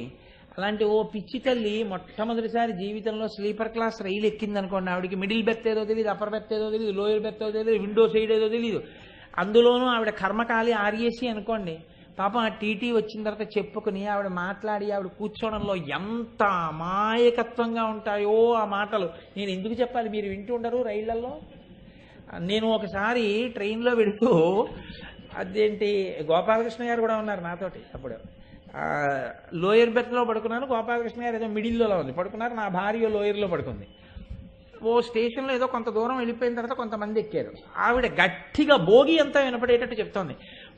అలాంటి ఓ పిచ్చి తల్లి మొట్టమొదటిసారి జీవితంలో స్లీపర్ క్లాస్ రైలు ఎక్కింది అనుకోండి, ఆవిడకి మిడిల్ బెర్త్ ఏదో తెలియదు, అప్పర్ బెర్త్ ఏదో తెలియదు, లోయర్ బెర్త్ ఏదో తెలియదు, విండో సైడ్ ఏదో తెలియదు. అందులోనూ ఆవిడ కర్మకాలి ఆర్ఏసీ అనుకోండి. పాపం ఆ టీటీ వచ్చిన తర్వాత చెప్పుకుని ఆవిడ మాట్లాడి ఆవిడ కూర్చోవడంలో ఎంత అమాయకత్వంగా ఉంటాయో ఆ మాటలు. నేను ఎందుకు చెప్పాలి, మీరు వింటూ ఉండరు రైళ్లలో. నేను ఒకసారి ట్రైన్లో వెళుతూ, అదేంటి గోపాలకృష్ణ గారు కూడా ఉన్నారు నాతోటి, అప్పుడు లోయర్ బెర్త్లో పడుకున్నాను, గోపాలకృష్ణ గారు ఏదో మిడిల్లో ఉంది పడుకున్నారు, నా భార్య లోయర్లో పడుకుంది. ఓ స్టేషన్లో ఏదో కొంత దూరం వెళ్ళిపోయిన తర్వాత కొంతమంది ఎక్కారు. ఆవిడ గట్టిగా భోగి అంతా వినపడేటట్టు చెప్తోంది,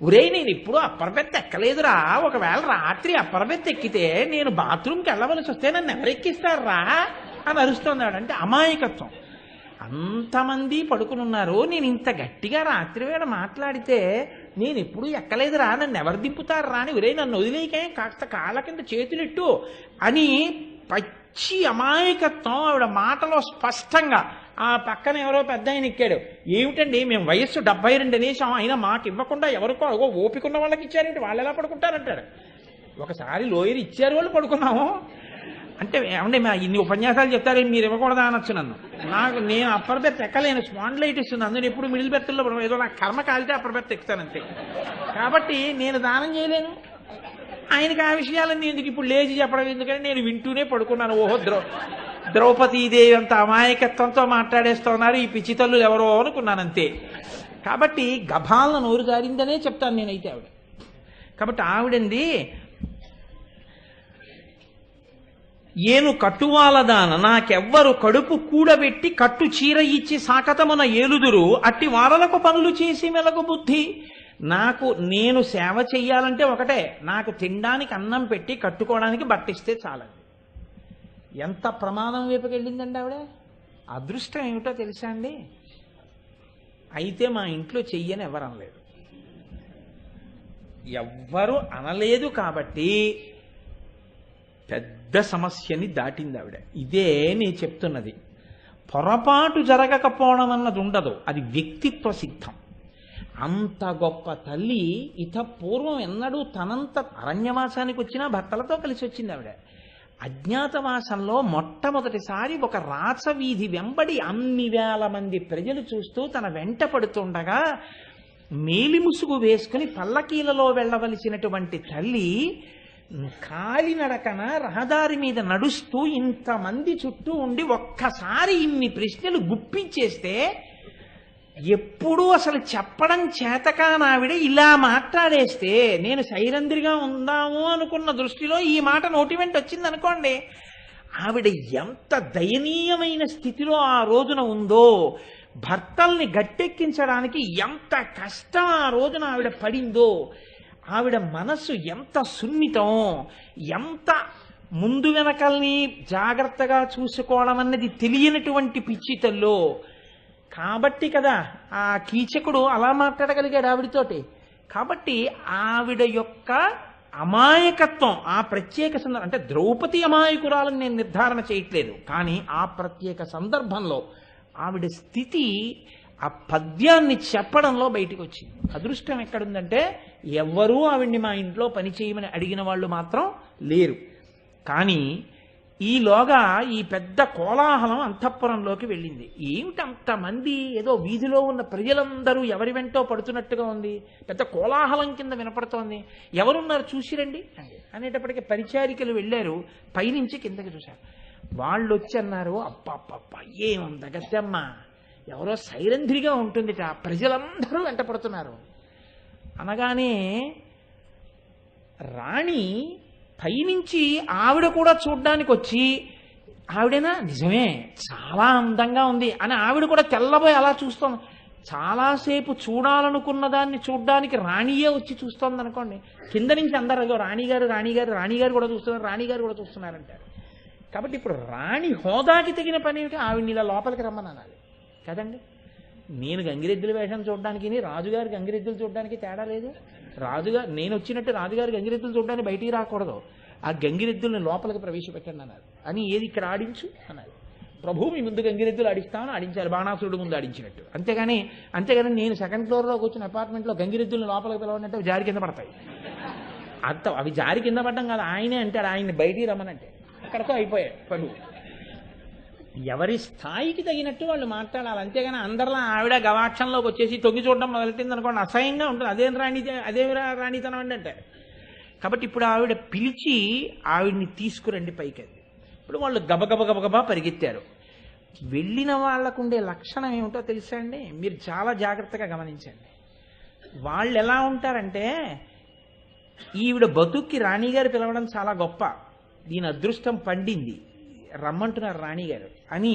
ఒరే నేను ఇప్పుడు అప్పర్ బెర్త్ ఎక్కలేదురా, ఒకవేళ రాత్రి అప్పర్ బెర్త్ ఎక్కితే నేను బాత్రూమ్కి వెళ్ళవలసి వస్తే నన్ను ఎవరెక్కిస్తారా అని అరుస్తోంది ఆవిడ. అంటే అమాయకత్వం. అంతమంది పడుకుని ఉన్నారు, నేను ఇంత గట్టిగా రాత్రి వేళ మాట్లాడితే నేను ఎప్పుడు ఎక్కలేదురా, నన్ను ఎవరు దింపుతారా అని, ఒరే నన్ను వదిలేకే కాస్త కాళ్ళ కింద చేతులెట్టు అని పచ్చి అమాయకత్వం ఆవిడ మాటలో స్పష్టంగా. ఆ పక్కన ఎవరో పెద్ద ఆయన ఎక్కాడు, ఏమిటండి మేము వయస్సు 72 అనేసాం, అయినా మాకు ఇవ్వకుండా ఎవరికో అగో ఓపికన్న వాళ్ళకి ఇచ్చారేంటి, వాళ్ళు ఎలా పడుకుంటారంటాడు. ఒకసారి లోయర్ ఇచ్చారు, వాళ్ళు పడుకున్నాము అంటే ఏమంటే ఇన్ని ఉపన్యాసాలు చెప్తారు మీరు ఇవ్వకూడదా అనొచ్చు నన్ను. నేను అప్పర్ బెర్త్ ఎక్కలేను, స్పాండిలైటిస్ ఉంది, అందులో ఎప్పుడు మిడిల్ బెర్త్లో ఏదో నా కర్మ కాలితే అప్పర్ బెర్త్ ఎక్కుతానంతే. కాబట్టి నేను దానం చేయలేను. ఆయనకి ఆ విషయాలన్నీ ఎందుకు ఇప్పుడు లేచి చెప్పడం ఎందుకని నేను వింటూనే పడుకున్నాను. ఓహో ద్రౌపదీదేవి అంత అమాయకత్వంతో మాట్లాడేస్తున్నారు ఈ పిచ్చితల్లులు ఎవరో అనుకున్నానంతే. కాబట్టి గభాలను నోరు జారిందనే చెప్తాను నేనైతే ఆవిడ. కాబట్టి ఆవిడంది, ఏను కట్టువాలదాన నాకెవ్వరు కడుపు కూడబెట్టి కట్టు చీర ఇచ్చి సాకతమున ఏలుదురు అట్టి వారలకు పనులు చేసి మెలగు బుద్ధి. నేను సేవ చెయ్యాలంటే ఒకటే, నాకు తినడానికి అన్నం పెట్టి కట్టుకోవడానికి బట్టిస్తే చాలండి. ఎంత ప్రమాదం వైపుకి వెళ్ళిందండి ఆవిడ. అదృష్టం ఏమిటో తెలుసా అండి, అయితే మా ఇంట్లో చెయ్యని ఎవరు అనలేదు. ఎవ్వరు అనలేదు కాబట్టి పెద్ద సమస్యని దాటింది ఆవిడ. ఇదే నేను చెప్తున్నది. పొరపాటు జరగకపోవడం అన్నది ఉండదు, అది వ్యక్తిత్వ సిద్ధం. అంత గొప్ప తల్లి పూర్వం ఎన్నడూ తనంత అరణ్యవాసానికి వచ్చినా భర్తలతో కలిసి వచ్చింది ఆవిడ. అజ్ఞాతవాసంలో మొట్టమొదటిసారి ఒక రాచవీధి వెంబడి అన్ని వేల మంది ప్రజలు చూస్తూ తన వెంట పడుతుండగా మేలిముసుగు వేసుకుని పల్లకీలలో వెళ్ళవలసినటువంటి తల్లి కాలినడకన రహదారి మీద నడుస్తూ ఇంతమంది చుట్టూ ఉండి ఒక్కసారి ఇన్ని ప్రశ్నలు గుప్పించేస్తే ఎప్పుడూ అసలు చెప్పడం చేతకానావిడ ఇలా మాట్లాడేస్తే నేను సైరంధ్రిగా ఉందాము అనుకున్న దృష్టిలో ఈ మాట నోటి వెంట వచ్చింది అనుకోండి, ఆవిడ ఎంత దయనీయమైన స్థితిలో ఆ రోజున ఉందో, భర్తల్ని గట్టెక్కించడానికి ఎంత కష్టం ఆ రోజున ఆవిడ పడిందో, ఆవిడ మనస్సు ఎంత సున్నితం, ఎంత ముందు వెనకల్ని జాగ్రత్తగా చూసుకోవడం అన్నది తెలియనటువంటి పిచ్చితల్లో. కాబట్టి కదా ఆ కీచకుడు అలా మాట్లాడగలిగాడు ఆవిడతోటి. కాబట్టి ఆవిడ యొక్క అమాయకత్వం ఆ ప్రత్యేక సందర్భం, అంటే ద్రౌపది అమాయకురాలని నేను నిర్ధారణ చేయట్లేదు, కానీ ఆ ప్రత్యేక సందర్భంలో ఆవిడ స్థితి ఆ పద్యాన్ని చెప్పడంలో బయటికి వచ్చింది. అదృష్టం ఎక్కడుందంటే ఎవ్వరూ ఆవిడ్ని మా ఇంట్లో పని చేయమని అడిగిన వాళ్ళు మాత్రం లేరు. కానీ ఈలోగా ఈ పెద్ద కోలాహలం అంతఃపురంలోకి వెళ్ళింది. ఏమిటి అంతమంది, ఏదో వీధిలో ఉన్న ప్రజలందరూ ఎవరి వెంటో పడుతున్నట్టుగా ఉంది, పెద్ద కోలాహలం కింద వినపడుతోంది, ఎవరున్నారు చూసిరండి అనేటప్పటికీ పరిచారికలు వెళ్ళారు, పైనుంచి కిందకి చూశారు. వాళ్ళు వచ్చి అన్నారు, అప్ప ఏమందగద్దమ్మా, ఎవరో సైరంధ్రిగా ఉంటుందిట, ప్రజలందరూ వెంట పడుతున్నారు అనగానే రాణి పైనుంచి ఆవిడ కూడా చూడ్డానికి వచ్చి, ఆవిడేనా, నిజమే చాలా అందంగా ఉంది అని ఆవిడ కూడా తెల్లబోయి అలా చూస్తోంది. చాలాసేపు చూడాలనుకున్న దాన్ని చూడ్డానికి రాణియే వచ్చి చూస్తోంది అనుకోండి, కింద నుంచి అందరూ రాణిగారు రాణిగారు రాణిగారు కూడా చూస్తున్నారు, రాణిగారు కూడా చూస్తున్నారంటారు. కాబట్టి ఇప్పుడు రాణి హోదాకి తగిన పని ఏమిటి, ఆవిడ్ని ఇలా లోపలికి రమ్మని అనాలి కదండి. నేను గంగిరెద్దుల వేషం చూడడానికి రాజుగారి గంగిరెద్దులు చూడడానికి తేడా లేదు. రాజుగారు నేను వచ్చినట్టు రాజుగారి గంగిరెద్దులు చూడడానికి బయటికి రాకూడదు, ఆ గంగిరెద్దుల్ని లోపలికి ప్రవేశపెట్టండి అన్నారు. అని ఏది ఇక్కడ ఆడించు అన్నారు. ప్రభు మీ ముందు గంగిరెద్దులు ఆడిస్తామని ఆడించాలి, బాణాసురుడు ముందు ఆడించినట్టు. అంతేగాని నేను సెకండ్ ఫ్లోర్లో కూర్చున్న అపార్ట్మెంట్లో గంగిరెద్దుల్ని లోపలికి పిలవనంటే జారి కింద పడతాయి. అవి జారి కింద పడడం కాదు, ఆయనే అంటారు ఆయన్ని బయటికి రమ్మనంటే, అక్కడితో అయిపోయాయి పనులు. ఎవరి స్థాయికి తగినట్టు వాళ్ళు మాట్లాడాలి. అంతేగాని అందరిలో ఆవిడ గవాక్షంలోకి వచ్చేసి తొంగి చూడడం మొదలెట్టింది అనుకోండి, అసహ్యంగా ఉంటుంది. అదే రాణితనం అండి అంటే. కాబట్టి ఇప్పుడు ఆవిడ పిలిచి ఆవిడ్ని తీసుకురండి పైకి. ఇప్పుడు వాళ్ళు గబగబా పరిగెత్తారు. వెళ్ళిన వాళ్ళకుండే లక్షణం ఏమిటో తెలుసా అండి, మీరు చాలా జాగ్రత్తగా గమనించండి. వాళ్ళు ఎలా ఉంటారంటే, ఈవిడ బతుక్కి రాణిగారు పిలవడం చాలా గొప్ప, దీని అదృష్టం పండింది, రమ్మంటున్నారు రాణిగారు అని.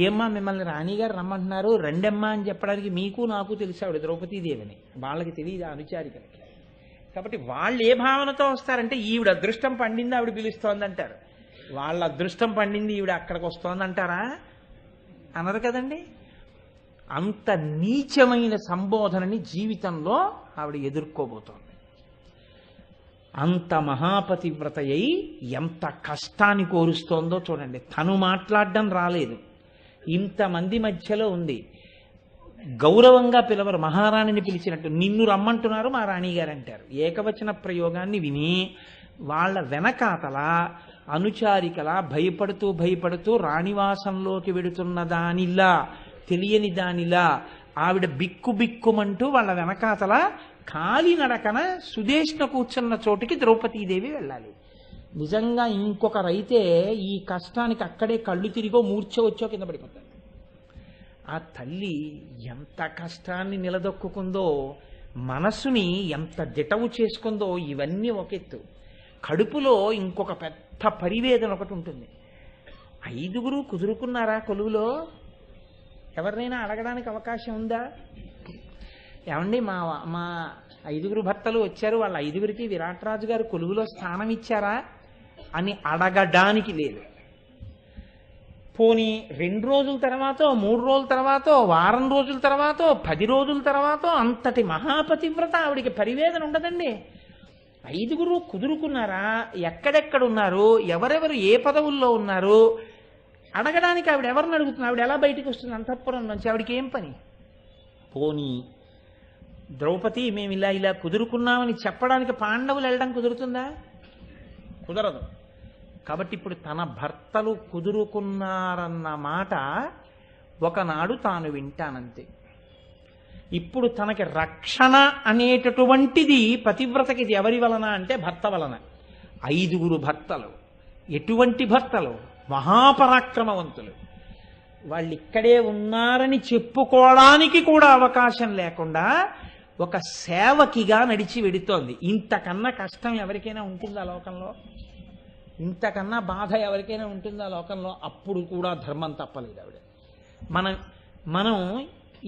ఏమ్మా మిమ్మల్ని రాణిగారు రమ్మంటున్నారు, రెండమ్మా అని చెప్పడానికి మీకు నాకు తెలిసి ఆవిడ ద్రౌపదీదేవిని, వాళ్ళకి తెలియదు అనుచారికలకి. కాబట్టి వాళ్ళు ఏ భావనతో వస్తారంటే, ఈవిడ అదృష్టం పండింది ఆవిడ పిలుస్తోందంటారు. వాళ్ళ అదృష్టం పండింది ఈవిడ అక్కడికి వస్తోందంటారా? అనరు కదండి. అంత నీచమైన సంబోధనని జీవితంలో ఆవిడ ఎదుర్కోబోతోంది. అంత మహాపతివ్రత అయి ఎంత కష్టాన్ని కోరుస్తోందో చూడండి. తను మాట్లాడడం రాలేదు, ఇంతమంది మధ్యలో ఉంది, గౌరవంగా పిలవరు, మహారాణిని పిలిచినట్టు నిన్ను రమ్మంటున్నారు మా రాణిగారు అంటారు. ఏకవచన ప్రయోగాన్ని విని వాళ్ళ వెనకాతల అనుచారికల భయపడుతూ రాణివాసంలోకి వెడుతున్న దానిలా, తెలియని దానిలా ఆవిడ బిక్కుమంటూ వాళ్ళ వెనకాతల కాలినడకన సుదేష్ణ కూర్చున్న చోటికి ద్రౌపదీదేవి వెళ్ళాలి. నిజంగా ఇంకొకరైతే ఈ కష్టానికి అక్కడే కళ్ళు తిరిగో మూర్ఛ వచ్చో కింద పడిపోతారు. ఆ తల్లి ఎంత కష్టాన్ని నిలదొక్కుందో, మనసుని ఎంత దిటవు చేసుకుందో, ఇవన్నీ ఒక ఎత్తు. కడుపులో ఇంకొక పెద్ద పరివేదన ఒకటి ఉంటుంది. 5 కుదురుకున్నారా కొలువులో? ఎవరినైనా అడగడానికి అవకాశం ఉందా? ఏమండి మా 5 భర్తలు వచ్చారు, వాళ్ళ 5కి విరాట్రాజు గారు కొలువులో స్థానం ఇచ్చారా అని అడగడానికి లేదు. పోనీ 2 రోజుల తర్వాత, 3 రోజుల తర్వాత, వారం రోజుల తర్వాత, 10 రోజుల తర్వాత అంతటి మహాపతివ్రత ఆవిడికి పరివేదన ఉండదండి. 5 కుదురుకున్నారా, ఎక్కడెక్కడున్నారు, ఎవరెవరు ఏ పదవుల్లో ఉన్నారు అడగడానికి ఆవిడ ఎవరిని అడుగుతున్నారు? ఆవిడ ఎలా బయటకు వస్తుంది అంతఃపురం నుంచి? ఆవిడకి ఏం పని? పోనీ ద్రౌపది మేము ఇలా కుదురుకున్నామని చెప్పడానికి పాండవులు వెళ్ళడం కుదురుతుందా? కుదరదు. కాబట్టి ఇప్పుడు తన భర్తలు కుదురుకున్నారన్న మాట ఒకనాడు తాను వింటానంతే. ఇప్పుడు తనకి రక్షణ అనేటటువంటిది పతివ్రతకి ఎవరి వలన అంటే భర్త వలన. 5 భర్తలు. ఎటువంటి భర్తలు? మహాపరాక్రమవంతులు. వాళ్ళు ఇక్కడే ఉన్నారని చెప్పుకోవడానికి కూడా అవకాశం లేకుండా ఒక సేవకిగా నడిచి వెడుతోంది. ఇంతకన్నా కష్టం ఎవరికైనా ఉంటుందా లోకంలో? ఇంతకన్నా బాధ ఎవరికైనా ఉంటుందా లోకంలో? అప్పుడు కూడా ధర్మం తప్పలేదు ఆవిడ. మనం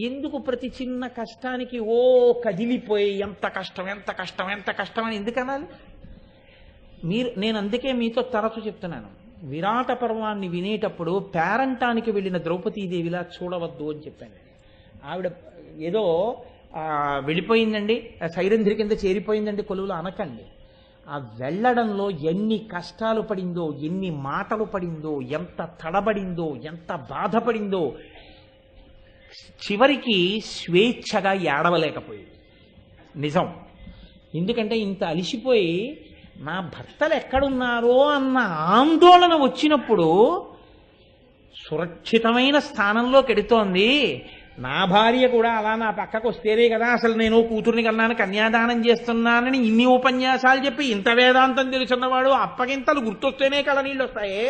ఎందుకు ప్రతి చిన్న కష్టానికి కదిలిపోయి ఎంత కష్టం ఎంత కష్టం ఎంత కష్టం అని ఎందుకు అనాలి? నేను అందుకే మీతో తరచు చెప్తున్నాను, విరాట పర్వాన్ని వినేటప్పుడు పేరంటానికి వెళ్ళిన ద్రౌపదీదేవిలా చూడవద్దు అని చెప్పాను. ఆవిడ ఏదో వెళ్ళిపోయిందండి, సైరంధ్రి కింద చేరిపోయిందండి కొలువులో అనకండి. ఆ వెళ్ళడంలో ఎన్ని కష్టాలు పడిందో, ఎన్ని మాటలు పడిందో, ఎంత తడబడిందో, ఎంత బాధపడిందో, చివరికి స్వేచ్ఛగా ఏడవలేకపోయింది. నిజం. ఎందుకంటే ఇంత అలిసిపోయి నా భర్తలు ఎక్కడున్నారో అన్న ఆందోళన వచ్చినప్పుడు సురక్షితమైన స్థానంలోకి ఎడుతోంది. నా భార్య కూడా అలా నా పక్కకు వస్తేనే కదా అసలు నేను కూతుర్ని కన్నాను, కన్యాదానం చేస్తున్నానని ఇన్ని ఉపన్యాసాలు చెప్పి ఇంత వేదాంతం తెలుసున్నవాడు అప్పగింతలు గుర్తొస్తేనే కదా నీళ్ళు వస్తాయే.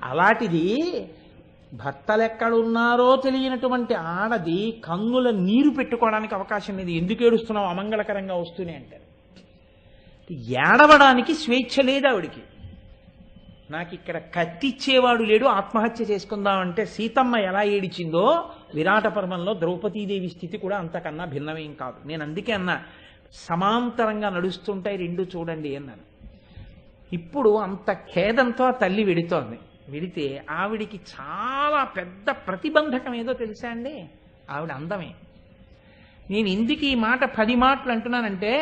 అలాంటిది భర్తలెక్కడున్నారో తెలియనటువంటి ఆడది కన్నుల నీరు పెట్టుకోవడానికి అవకాశం లేదు. ఎందుకు ఏడుస్తున్నావు? అమంగళకరంగా వస్తూనే అంటారు. ఏడవడానికి స్వేచ్ఛ లేదు ఆవిడికి. నాకు ఇక్కడ కత్తిచ్చేవాడు లేడు, ఆత్మహత్య చేసుకుందామంటే సీతమ్మ ఎలా ఏడిచిందో విరాట పర్వంలో ద్రౌపదీదేవి స్థితి కూడా అంతకన్నా భిన్నమేం కాదు. నేను అందుకే అన్నా సమాంతరంగా నడుస్తుంటాయి రెండు చూడండి అన్నాను. ఇప్పుడు అంత ఖేదంతో ఆ తల్లి వెడుతోంది. వెడితే ఆవిడికి చాలా పెద్ద ప్రతిబంధకం ఏదో తెలుసా అండి? ఆవిడ అందమే. నేను ఎందుకు ఈ మాట 10 మాటలు అంటున్నానంటే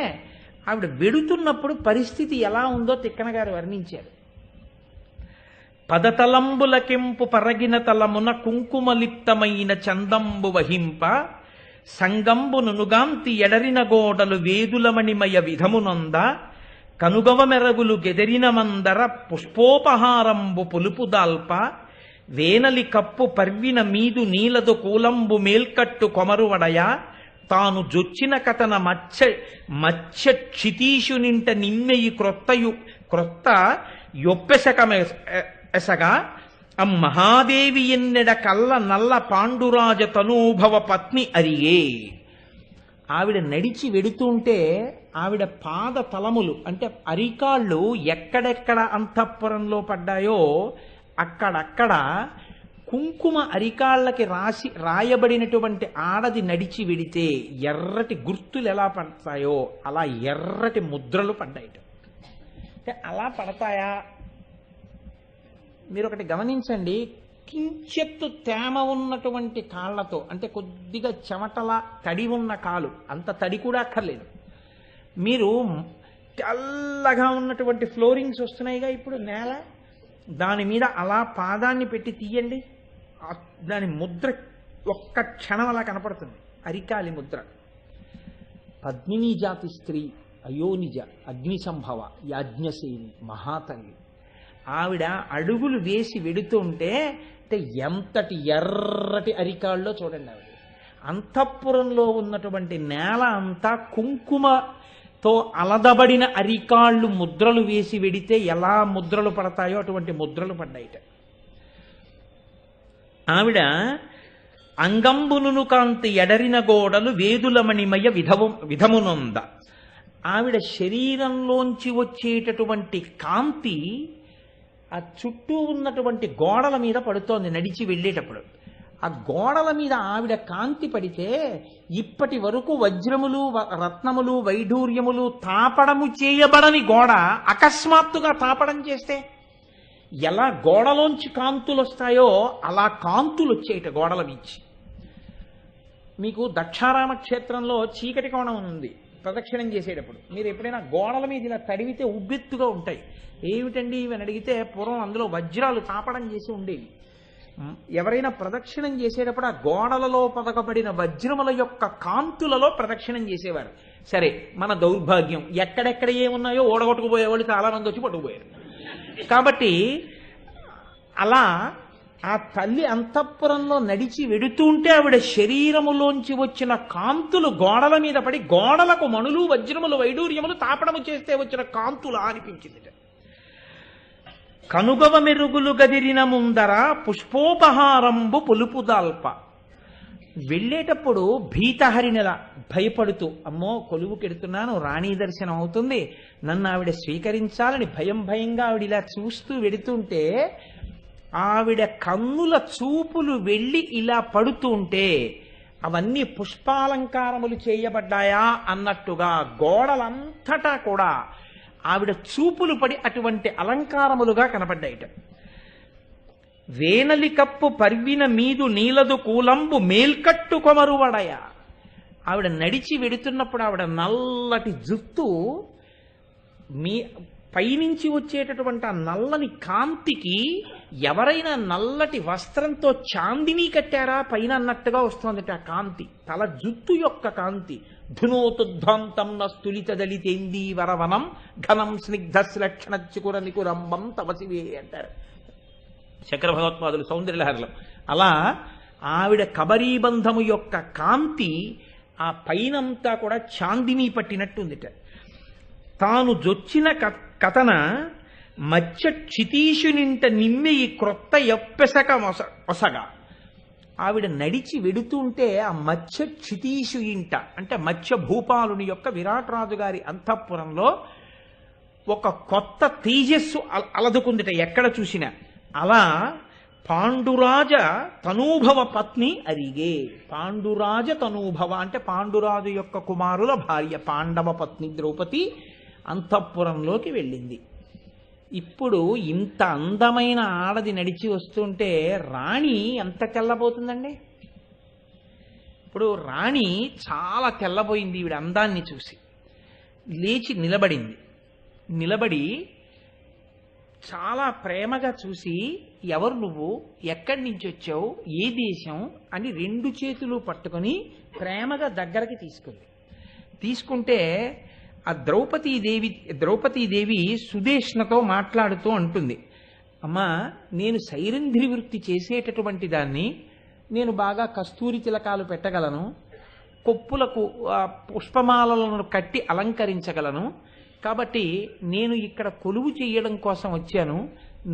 ఆవిడ వెడుతున్నప్పుడు పరిస్థితి ఎలా ఉందో తిక్కన గారు వర్ణించారు. పదతలంబులకెంపు పరగిన తలమున కుంకుమలిప్తమైన చందంబు వహింప సంగంబు నునుగాంతి ఎడరిన గోడలు వేదులమణిమయ విధమునంద కనుగవ మెరగులు గెదరిన మందర పుష్పోపహారంబు పులుపు దాల్ప వేనలి కప్పు పర్విన మీదు నీలదు కూలంబు మేల్కట్టు కొమరువడయ తాను జొచ్చిన కథన మత్స్య క్షితీషునింట నిమ్మెయి క్రొత్త యొప్పెసకమెసగా మహాదేవి ఎన్నెడ కల్ల నల్ల పాండురాజ తనూభవ పత్ని అరియే. ఆవిడ నడిచి వెడుతుంటే ఆవిడ పాద తలములు అంటే అరికాళ్ళు ఎక్కడెక్కడ అంతఃపురంలో పడ్డాయో అక్కడక్కడ కుంకుమ అరికాళ్ళకి రాయబడినటువంటి ఆడది నడిచి వెడితే ఎర్రటి గుర్తులు ఎలా పడతాయో అలా ఎర్రటి ముద్రలు పడ్డాయి. అంటే అలా పడతాయా? మీరు ఒకటి గమనించండి, కించెత్తు తేమ ఉన్నటువంటి కాళ్లతో అంటే కొద్దిగా చెమటల తడి ఉన్న కాలు, అంత తడి కూడా అక్కర్లేదు. మీరు తెల్లగా ఉన్నటువంటి ఫ్లోరింగ్స్ వస్తున్నాయిగా ఇప్పుడు నేల, దాని మీద అలా పాదాన్ని పెట్టి తీయండి, దాని ముద్ర ఒక్క క్షణం అలా కనపడుతుంది, అరికాలి ముద్ర. పద్మినీ జాతి స్త్రీ, అయోనిజ, అగ్ని సంభవ, యాజ్ఞసేని, మహాతల్లి. ఆవిడ అడుగులు వేసి వెడుతుంటే అంటే ఎంతటి ఎర్రటి అరికాళ్ళలో చూడండి. ఆవిడ అంతఃపురంలో ఉన్నటువంటి నేల అంతా కుంకుమతో అలదబడిన అరికాళ్ళు ముద్రలు వేసి వెడితే ఎలా ముద్రలు పడతాయో అటువంటి ముద్రలు పడ్డాయిట. ఆవిడ అంగంబును కాంతి ఎడరిన గోడలు వేదులమణిమయ విధమునొంద. ఆవిడ శరీరంలోంచి వచ్చేటటువంటి కాంతి ఆ చుట్టూ ఉన్నటువంటి గోడల మీద పడుతోంది నడిచి వెళ్ళేటప్పుడు. ఆ గోడల మీద ఆవిడ కాంతి పడితే ఇప్పటి వరకు వజ్రములు రత్నములు వైఢూర్యములు తాపడము చేయబడని గోడ అకస్మాత్తుగా తాపడం చేస్తే ఎలా గోడలోంచి కాంతులు వస్తాయో అలా కాంతులు వచ్చేట గోడల నుంచి. మీకు దక్షారామ క్షేత్రంలో చీకటి కోణం ఉంది, ప్రదక్షిణం చేసేటప్పుడు మీరు ఎప్పుడైనా గోడల మీద ఇలా తడివితే ఉబ్బెత్తుగా ఉంటాయి. ఏమిటండి ఇవని అడిగితే పూర్వం అందులో వజ్రాలు తాపడం చేసి ఉండేవి. ఎవరైనా ప్రదక్షిణం చేసేటప్పుడు ఆ గోడలలో పదకబడిన వజ్రముల యొక్క కాంతులలో ప్రదక్షిణం చేసేవారు. సరే, మన దౌర్భాగ్యం ఎక్కడెక్కడ ఏమున్నాయో ఓడగొట్టుకుపోయేవాళ్ళు చాలా మంది వచ్చి పట్టుకుపోయారు. కాబట్టి అలా ఆ తల్లి అంతఃపురంలో నడిచి వెడుతుంటే ఆవిడ శరీరములోంచి వచ్చిన కాంతులు గోడల మీద పడి గోడలకు మణులు వజ్రములు వైడూర్యములు తాపడము చేస్తే వచ్చిన కాంతులా అనిపించింది. కనుగవ మెరుగులు గదిరిన ముందర పుష్పోపహారంబు పులుపుదాల్ప. వెళ్ళేటప్పుడు భీతహరిణల భయపడుతూ, అమ్మో కొలువుకెడుతున్నాను, రాణి దర్శనం అవుతుంది, నన్ను ఆవిడ స్వీకరించాలని భయంగా ఆవిడ ఇలా చూస్తూ వెడుతుంటే ఆవిడ కన్నుల చూపులు వెళ్ళి ఇలా పడుతుంటే అవన్నీ పుష్పాలంకారములు చేయబడ్డాయా అన్నట్టుగా గోడలంతటా కూడా ఆవిడ చూపులు పడి అటువంటి అలంకారములుగా కనపడ్డాయిట. వేనలి కప్పు పర్విన మీదు నీలదు కూలంబు మేల్కట్టు కొమరువడయ. ఆవిడ నడిచి వెడుతున్నప్పుడు ఆవిడ నల్లటి జుత్తు మీ పైనుంచి వచ్చేటటువంటి ఆ నల్లని కాంతికి ఎవరైనా నల్లటి వస్త్రంతో చాందిని కట్టారా పైన అన్నట్టుగా వస్తుంది ఆ కాంతి. తల జుత్తు యొక్క కాంతి. ధునోతుద్ధాంతం నస్తులిత దళితేందీ వరవనం ఘనం స్నిగ్ధశ్లక్షణ చికుర నికురంబం తపసివే అంటారు శంకర భగవత్పాదులు సౌందర్యలహరిలో. అలా ఆవిడ కబరీబంధము యొక్క కాంతి ఆ పైనంతా కూడా చాందిని పట్టినట్టుందిట. తాను జొచ్చిన కథన మత్స్య క్షితీషునింట నిమ్మెయి క్రొత్త ఎప్పెసక ఒసగా. ఆవిడ నడిచి వెడుతుంటే ఆ మత్స్య క్షితీషు ఇంట అంటే మత్స్య భూపాలుని యొక్క విరాటరాజు గారి అంతఃపురంలో ఒక కొత్త తేజస్సు అలదుకుందిట ఎక్కడ చూసినా. అలా పాండురాజ తనూభవ పత్ని అరిగే. పాండురాజ తనూభవ అంటే పాండురాజు యొక్క కుమారుల భార్య పాండవ పత్ని ద్రౌపది అంతఃపురంలోకి వెళ్ళింది. ఇప్పుడు ఇంత అందమైన ఆడది నడిచి వస్తుంటే రాణి ఎంత తెల్లబోతుందండి. ఇప్పుడు రాణి చాలా తెల్లబోయింది ఈవిడ అందాన్ని చూసి. లేచి నిలబడింది. నిలబడి చాలా ప్రేమగా చూసి, ఎవరు నువ్వు, ఎక్కడి నుంచి వచ్చావు, ఏ దేశం అని రెండు చేతులు పట్టుకొని ప్రేమగా దగ్గరకి తీసుకుంది. తీసుకుంటే ఆ ద్రౌపదీదేవి సుదేష్ణతో మాట్లాడుతూ అంటుంది, అమ్మా నేను సైరంధ్రి వృత్తి చేసేటటువంటి దాన్ని, నేను బాగా కస్తూరి తిలకాలు పెట్టగలను, కొప్పులకు పుష్పమాలలను కట్టి అలంకరించగలను, కాబట్టి నేను ఇక్కడ కొలువు చేయడం కోసం వచ్చాను,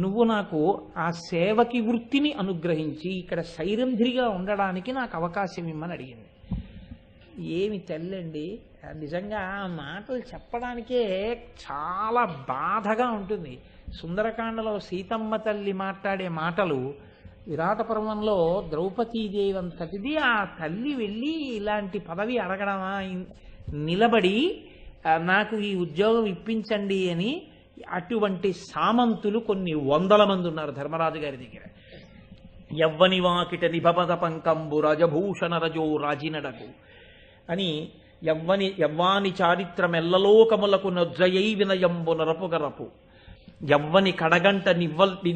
నువ్వు నాకు ఆ సేవకి వృత్తిని అనుగ్రహించి ఇక్కడ సైరంధ్రిగా ఉండడానికి నాకు అవకాశం ఇమ్మని అడిగింది. ఏమి తల్లండి, నిజంగా ఆ మాటలు చెప్పడానికే చాలా బాధగా ఉంటుంది. సుందరకాండలో సీతమ్మ తల్లి మాట్లాడే మాటలు విరాట పర్వంలో ద్రౌపదీదేవి అంతటిది ఆ తల్లి వెళ్ళి ఇలాంటి పదవి అడగడమా, నిలబడి నాకు ఈ ఉద్యోగం ఇప్పించండి అని. అటువంటి సామంతులు కొన్ని వందల మంది ఉన్నారు ధర్మరాజు గారి దగ్గర. యవ్వని వాకిట నిభపద పంకంబు రజభూషణ రజో రాజినడకు అని యవ్వాని చారిత్రమెల్లలోకములకు నొజ్జయై వినయంబు నరపుగరపు యవ్వని కడగంట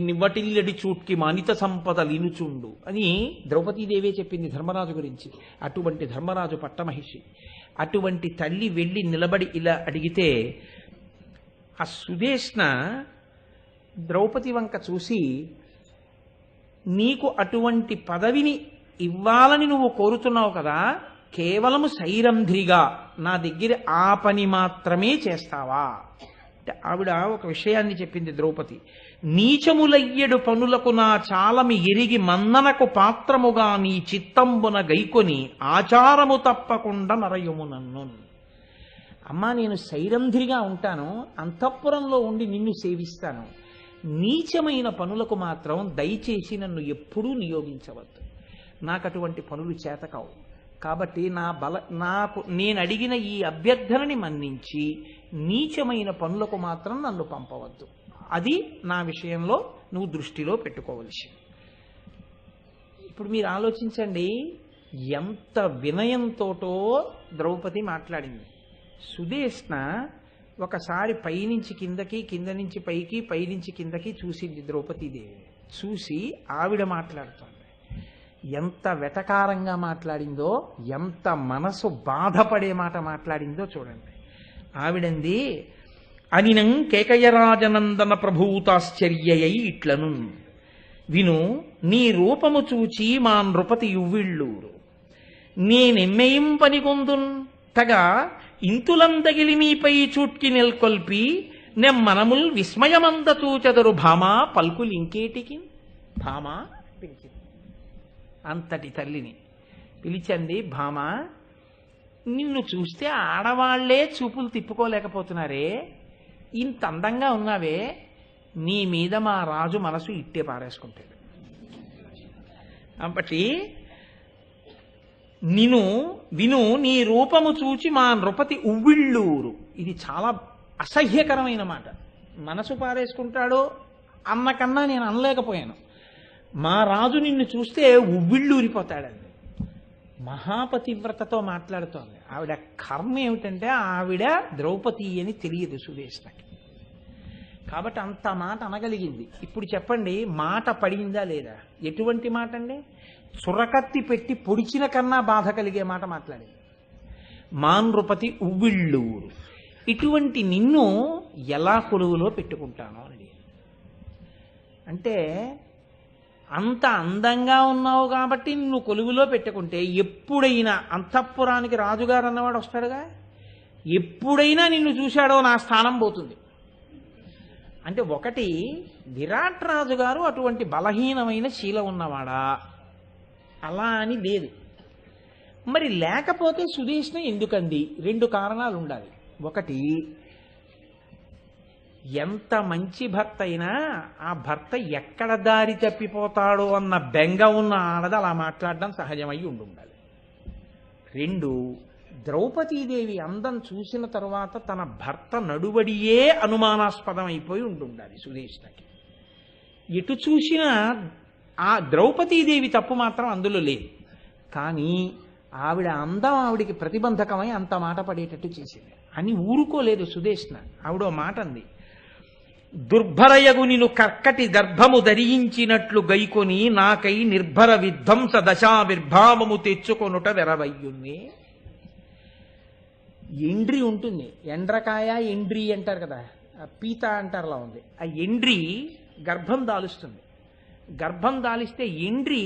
నివ్వటిల్లడి చూట్కి మానిత సంపద లినుచుండు అని ద్రౌపదీదేవే చెప్పింది ధర్మరాజు గురించి. అటువంటి ధర్మరాజు పట్టమహిషి. అటువంటి తల్లి వెళ్ళి నిలబడి ఇలా అడిగితే ఆ సుదేష్ణ ద్రౌపది వంక చూసి, నీకు అటువంటి పదవిని ఇవ్వాలని నువ్వు కోరుతున్నావు కదా, కేవలము సైరంధ్రిగా నా దగ్గర ఆ పని మాత్రమే చేస్తావా అంటే ఆవిడ ఒక విషయాన్ని చెప్పింది ద్రౌపది. నీచములయ్యడు పనులకు నా చాలమి ఎరిగి మన్ననకు పాత్రముగా నీ చిత్తంబున గైకొని ఆచారము తప్పకుండా నరయుము నన్ను. అమ్మా నేను సైరంధ్రిగా ఉంటాను, అంతఃపురంలో ఉండి నిన్ను సేవిస్తాను, నీచమైన పనులకు మాత్రం దయచేసి నన్ను ఎప్పుడూ నియోగించవద్దు, నాకు అటువంటి పనులు చేతకావు. కాబట్టి నాకు నేను అడిగిన ఈ అభ్యర్థనని మన్నించి నీచమైన పనులకు మాత్రం నన్ను పంపవద్దు. అది నా విషయంలో నువ్వు దృష్టిలో పెట్టుకోవలసి. ఇప్పుడు మీరు ఆలోచించండి, ఎంత వినయంతోటో ద్రౌపది మాట్లాడింది. సుదేష్ణ ఒకసారి పైనుంచి కిందకి, కింద నుంచి పైకి, పైనుంచి కిందకి చూసింది ద్రౌపదీదేవి. చూసి ఆవిడ మాట్లాడుతోంది. ఎంత వెటకారంగా మాట్లాడిందో, ఎంత మనసు బాధపడే మాట మాట్లాడిందో చూడండి. ఆవిడంది, అనినం కేకయరాజనందన ప్రభూతాశ్చర్యై ఇట్లను విను నీ రూపము చూచి మా నృపతి యువ్విళ్ళూరు నేనెమ్మెయిం పనికొందున్ తగా ఇంతులందగిలి నీపై చూట్కి నెల్కొల్పి నెమ్మనముల్ విస్మయమంద చూచెదరు భామా పల్కులింకేటికి భామా పిలిచింది. అంతటి తల్లిని పిలిచండి, భామా నిన్ను చూస్తే ఆడవాళ్లే చూపులు తిప్పుకోలేకపోతున్నారే, ఇంత అందంగా ఉన్నావే, నీ మీద మా రాజు మనసు ఇట్టే పారేసుకుంటాడు. కాబట్టి విను నీ రూపము చూచి మా నృపతి ఉవ్విళ్ళూరు. ఇది చాలా అసహ్యకరమైన మాట. మనసు పారేసుకుంటాడో అన్నకన్నా నేను అనలేకపోయాను. మా రాజు నిన్ను చూస్తే ఉవ్విళ్ళూరిపోతాడండి. మహాపతివ్రతతో మాట్లాడుతోంది. ఆవిడ కర్మ ఏమిటంటే ఆవిడ ద్రౌపది అని తెలియదు సుదేష్ణకి. కాబట్టి అంత మాట అనగలిగింది. ఇప్పుడు చెప్పండి, మాట పడిందా లేదా? ఎటువంటి మాట అండి? చురకత్తి పెట్టి పొడిచిన కన్నా బాధ కలిగే మాట మాట్లాడింది. మా నృపతి ఉవ్విళ్ళూరు. ఇటువంటి నిన్ను ఎలా కొలువులో పెట్టుకుంటాను అని అంటే, అంత అందంగా ఉన్నావు కాబట్టి నిన్ను కొలువులో పెట్టుకుంటే ఎప్పుడైనా అంతఃపురానికి రాజుగారు అన్నవాడు వస్తాడుగా, ఎప్పుడైనా నిన్ను చూశాడో నా స్థానం పోతుంది. అంటే ఒకటి, విరాట్ రాజు గారు అటువంటి బలహీనమైన శీలం ఉన్నవాడా? అలా అని లేదు. మరి లేకపోతే సుదేష్ణ ఎందుకండి? రెండు కారణాలు ఉండాలి. ఒకటి, ఎంత మంచి భర్త అయినా ఆ భర్త ఎక్కడ దారి తప్పిపోతాడో అన్న బెంగ ఉన్న ఆడది అలా మాట్లాడడం సహజమై ఉండాలి. రెండు, ద్రౌపదీదేవి అందం చూసిన తర్వాత తన భర్త నడువడియే అనుమానాస్పదం అయిపోయి ఉండాలి సుదేష్ణకి. ఎటు చూసినా ఆ ద్రౌపదీదేవి తప్పు మాత్రం అందులో లేదు. కానీ ఆవిడ అందం ఆవిడికి ప్రతిబంధకమై అంత మాట పడేటట్టు చేసింది అని ఊరుకోలేదు సుదేష్ణ. ఆవిడ మాట అంది, దుర్భరయగు నిను కర్కటి దర్భము ధరించినట్లు గైకొని నాకై నిర్భర విధ్వంస దశావిర్భావము తెచ్చుకొనుట వెరవయ్యున్నే. ఎండ్రి ఉంటుంది, ఎండ్రకాయ ఎండ్రి అంటారు కదా, పీత అంటారులా ఉంది. ఆ ఎండ్రి గర్భం దాలుస్తుంది. గర్భం దాలిస్తే ఎండ్రి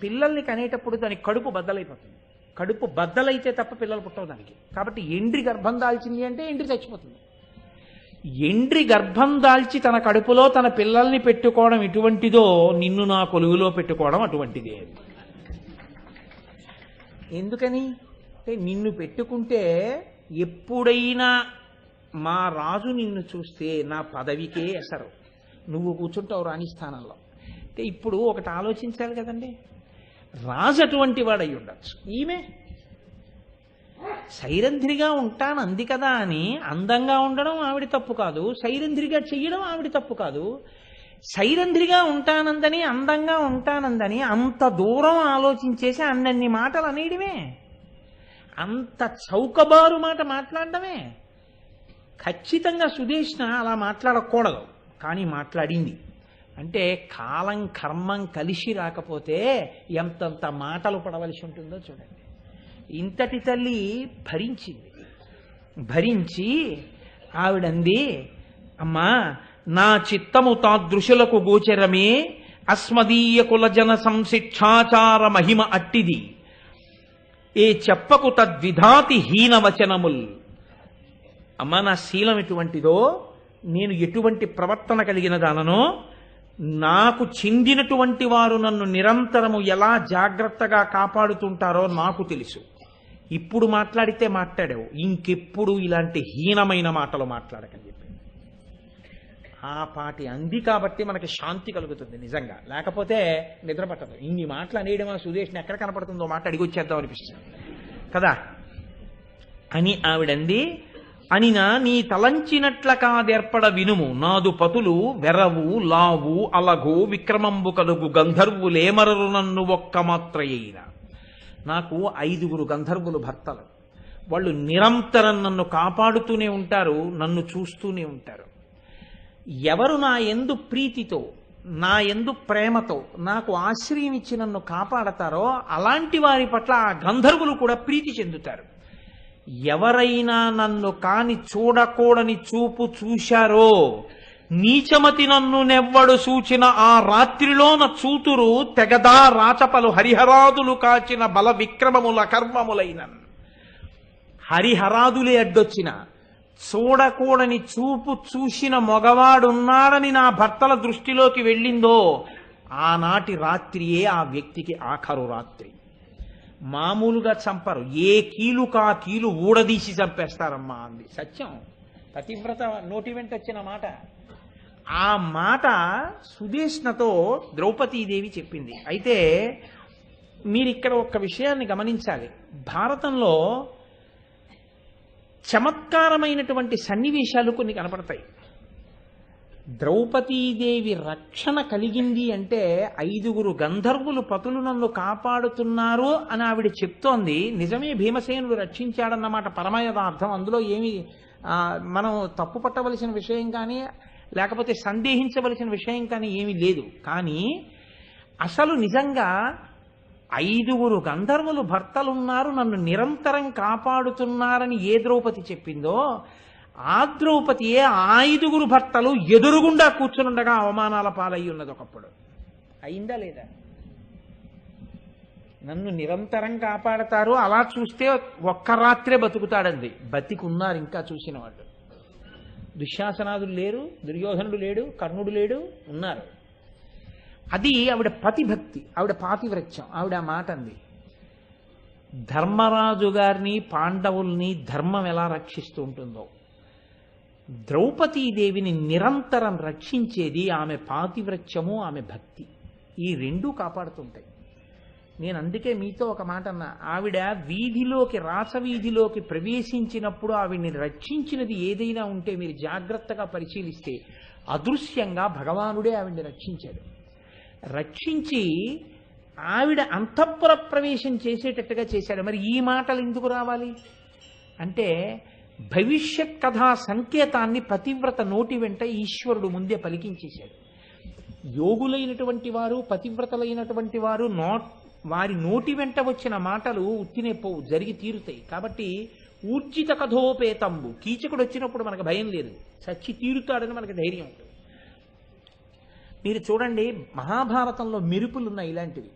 పిల్లల్ని కనేటప్పుడు దానికి కడుపు బద్దలైపోతుంది. కడుపు బద్దలైతే తప్ప పిల్లలు పుట్టవు దానికి. కాబట్టి ఎండ్రి గర్భం దాల్చింది అంటే ఎండ్రి చచ్చిపోతుంది. ఎండ్రి గర్భం దాల్చి తన కడుపులో తన పిల్లల్ని పెట్టుకోవడం ఎటువంటిదో నిన్ను నా కొలువులో పెట్టుకోవడం అటువంటిదే. ఎందుకని అంటే, నిన్ను పెట్టుకుంటే ఎప్పుడైనా మా రాజు నిన్ను చూస్తే నా పదవికే ఎసరు, నువ్వు కూర్చుంటావు రాణి స్థానంలో. అంటే ఇప్పుడు ఒకటి ఆలోచించాలి కదండి, రాజు అటువంటి వాడై ఉండొచ్చు. ఈమె సైరంధ్రిగా ఉంటాను అంది కదా అని అందంగా ఉండడం ఆవిడ తప్పు కాదు, సైరంధ్రిగా చెయ్యడం ఆవిడ తప్పు కాదు. సైరంధ్రిగా ఉంటానందని అందంగా ఉంటానందని అంత దూరం ఆలోచించేసి అన్నన్ని మాటలు అనేయడమే, అంత చౌకబారు మాట మాట్లాడడమే. ఖచ్చితంగా సుదేష్ణ అలా మాట్లాడకూడదు, కానీ మాట్లాడింది. అంటే కాలం కర్మం కలిసి రాకపోతే ఎంతంత మాటలు పడవలసి ఉంటుందో చూడండి. ఇంతటి తల్లి భరించింది. భరించి ఆవిడంది, అమ్మా నా చిత్తము తాదృశులకు గోచరమే, అస్మదీయ కులజన సంశిక్షాచార మహిమ అట్టిది, ఏ చెప్పకు తద్విధాతి హీనవచనముల్. అమ్మా నా శీలం ఎటువంటిదో, నేను ఎటువంటి ప్రవర్తన కలిగిన దాననో, నాకు చెందినటువంటి వారు నన్ను నిరంతరము ఎలా జాగ్రత్తగా కాపాడుతుంటారో నాకు తెలుసు. ఇప్పుడు మాట్లాడితే మాట్లాడావు, ఇంకెప్పుడు ఇలాంటి హీనమైన మాటలు మాట్లాడకని చెప్పి ఆ పాటి అంది. కాబట్టి మనకి శాంతి కలుగుతుంది నిజంగా, లేకపోతే నిద్ర పట్టదు. ఇన్ని మాటలు అనేయడం ఆ సుదేష్ని ఎక్కడ కనపడుతుందో మాట అడిగి వచ్చేద్దాం అనిపిస్తుంది కదా అని ఆవిడంది. అనినా నీ తలంచినట్ల కాదేర్పడ వినుము, నాదు పతులు వెరవు లావు అలగో విక్రమంబు కలుగు గంధర్వులేమరరు నన్ను ఒక్క మాత్రయైన. నాకు 5 గంధర్వులు భర్తలు. వాళ్ళు నిరంతరం నన్ను కాపాడుతూనే ఉంటారు, నన్ను చూస్తూనే ఉంటారు. ఎవరు నా యందు ప్రీతితో, నా యందు ప్రేమతో నాకు ఆశ్రయం ఇచ్చి నన్ను కాపాడతారో అలాంటి వారి పట్ల ఆ గంధర్వులు కూడా ప్రీతి చెందుతారు. ఎవరైనా నన్ను కాని చూడకూడని చూపు చూశారో నీచమతి నన్ను నెవ్వడు సూచిన ఆ రాత్రిలోన చూతురు తెగదా రాచపలు హరిహరాదులు కాచిన బల విక్రమముల కర్మములైన హరిహరాదులే అడ్డొచ్చిన చూడకూడని చూపు చూసిన మగవాడున్నాడని నా భర్తల దృష్టిలోకి వెళ్ళిందో ఆనాటి రాత్రియే ఆ వ్యక్తికి ఆఖరు రాత్రి. మామూలుగా చంపరు, ఏ కీలుకా కీలు ఊడదీసి చంపేస్తారమ్మా అంది. సత్యం, పతివ్రత నోటి వెంట వచ్చిన మాట. ఆ మాట సుదేష్ణతో ద్రౌపదీదేవి చెప్పింది. అయితే మీరు ఇక్కడ ఒక్క విషయాన్ని గమనించాలి. భారతంలో చమత్కారమైనటువంటి సన్నివేశాలు కొన్ని కనపడతాయి. ద్రౌపదీదేవి రక్షణ కలిగింది అంటే 5 గంధర్వులు పతులు నన్ను కాపాడుతున్నారు అని ఆవిడ చెప్తోంది. నిజమే, భీమసేనుడు రక్షించాడన్నమాట పరమయదార్థం. అందులో ఏమి మనం తప్పు పట్టవలసిన విషయం కానీ లేకపోతే సందేహించవలసిన విషయం కానీ ఏమీ లేదు. కానీ అసలు నిజంగా 5 గంధర్వులు భర్తలున్నారు, నన్ను నిరంతరం కాపాడుతున్నారని ఏ ద్రౌపది చెప్పిందో ఆ ద్రౌపదియే 5 భర్తలు ఎదురుగుండా కూర్చునుండగా అవమానాల పాలయ్యి ఉన్నది ఒకప్పుడు. అయిందా లేదా? నన్ను నిరంతరం కాపాడతారు, అలా చూస్తే ఒక్క రాత్రే బతుకుతాడంది. బతికున్నారు ఇంకా చూసిన వాళ్ళు. దుశ్శాసనాదులు లేరు, దుర్యోధనుడు లేడు, కర్ణుడు లేడు, ఉన్నారు. అది ఆవిడ పతిభక్తి, ఆవిడ పాతివ్రత్యం. ఆవిడ ఆ మాట అంది. ధర్మరాజు గారిని పాండవుల్ని ధర్మం ఎలా రక్షిస్తూ ఉంటుందో ద్రౌపదీదేవిని నిరంతరం రక్షించేది ఆమె పాతివ్రత్యము, ఆమె భక్తి. ఈ రెండూ కాపాడుతుంటాయి. నేను అందుకే మీతో ఒక మాట అన్నా. ఆవిడ వీధిలోకి, రాసవీధిలోకి ప్రవేశించినప్పుడు ఆవిడ్ని రక్షించినది ఏదైనా ఉంటే మీరు జాగ్రత్తగా పరిశీలిస్తే అదృశ్యంగా భగవానుడే ఆవిడ్ని రక్షించాడు. రక్షించి ఆవిడ అంతఃపుర ప్రవేశం చేసేటట్టుగా చేశాడు. మరి ఈ మాటలు ఎందుకు రావాలి అంటే భవిష్యత్ కథా సంకేతాన్ని పతివ్రత నోటి వెంట ఈశ్వరుడు ముందే పలికించేశాడు. యోగులైనటువంటి వారు, పతివ్రతలైనటువంటి వారు వారి నోటి వెంట వచ్చిన మాటలు ఉత్తినే పోవు, జరిగి తీరుతాయి. కాబట్టి ఊర్జిత కథోపేతంబు, కీచకుడు వచ్చినప్పుడు మనకు భయం లేదు, చచ్చి తీరుతాడని మనకు ధైర్యం ఉంటుంది. మీరు చూడండి, మహాభారతంలో మెరుపులున్నాయి ఇలాంటివి.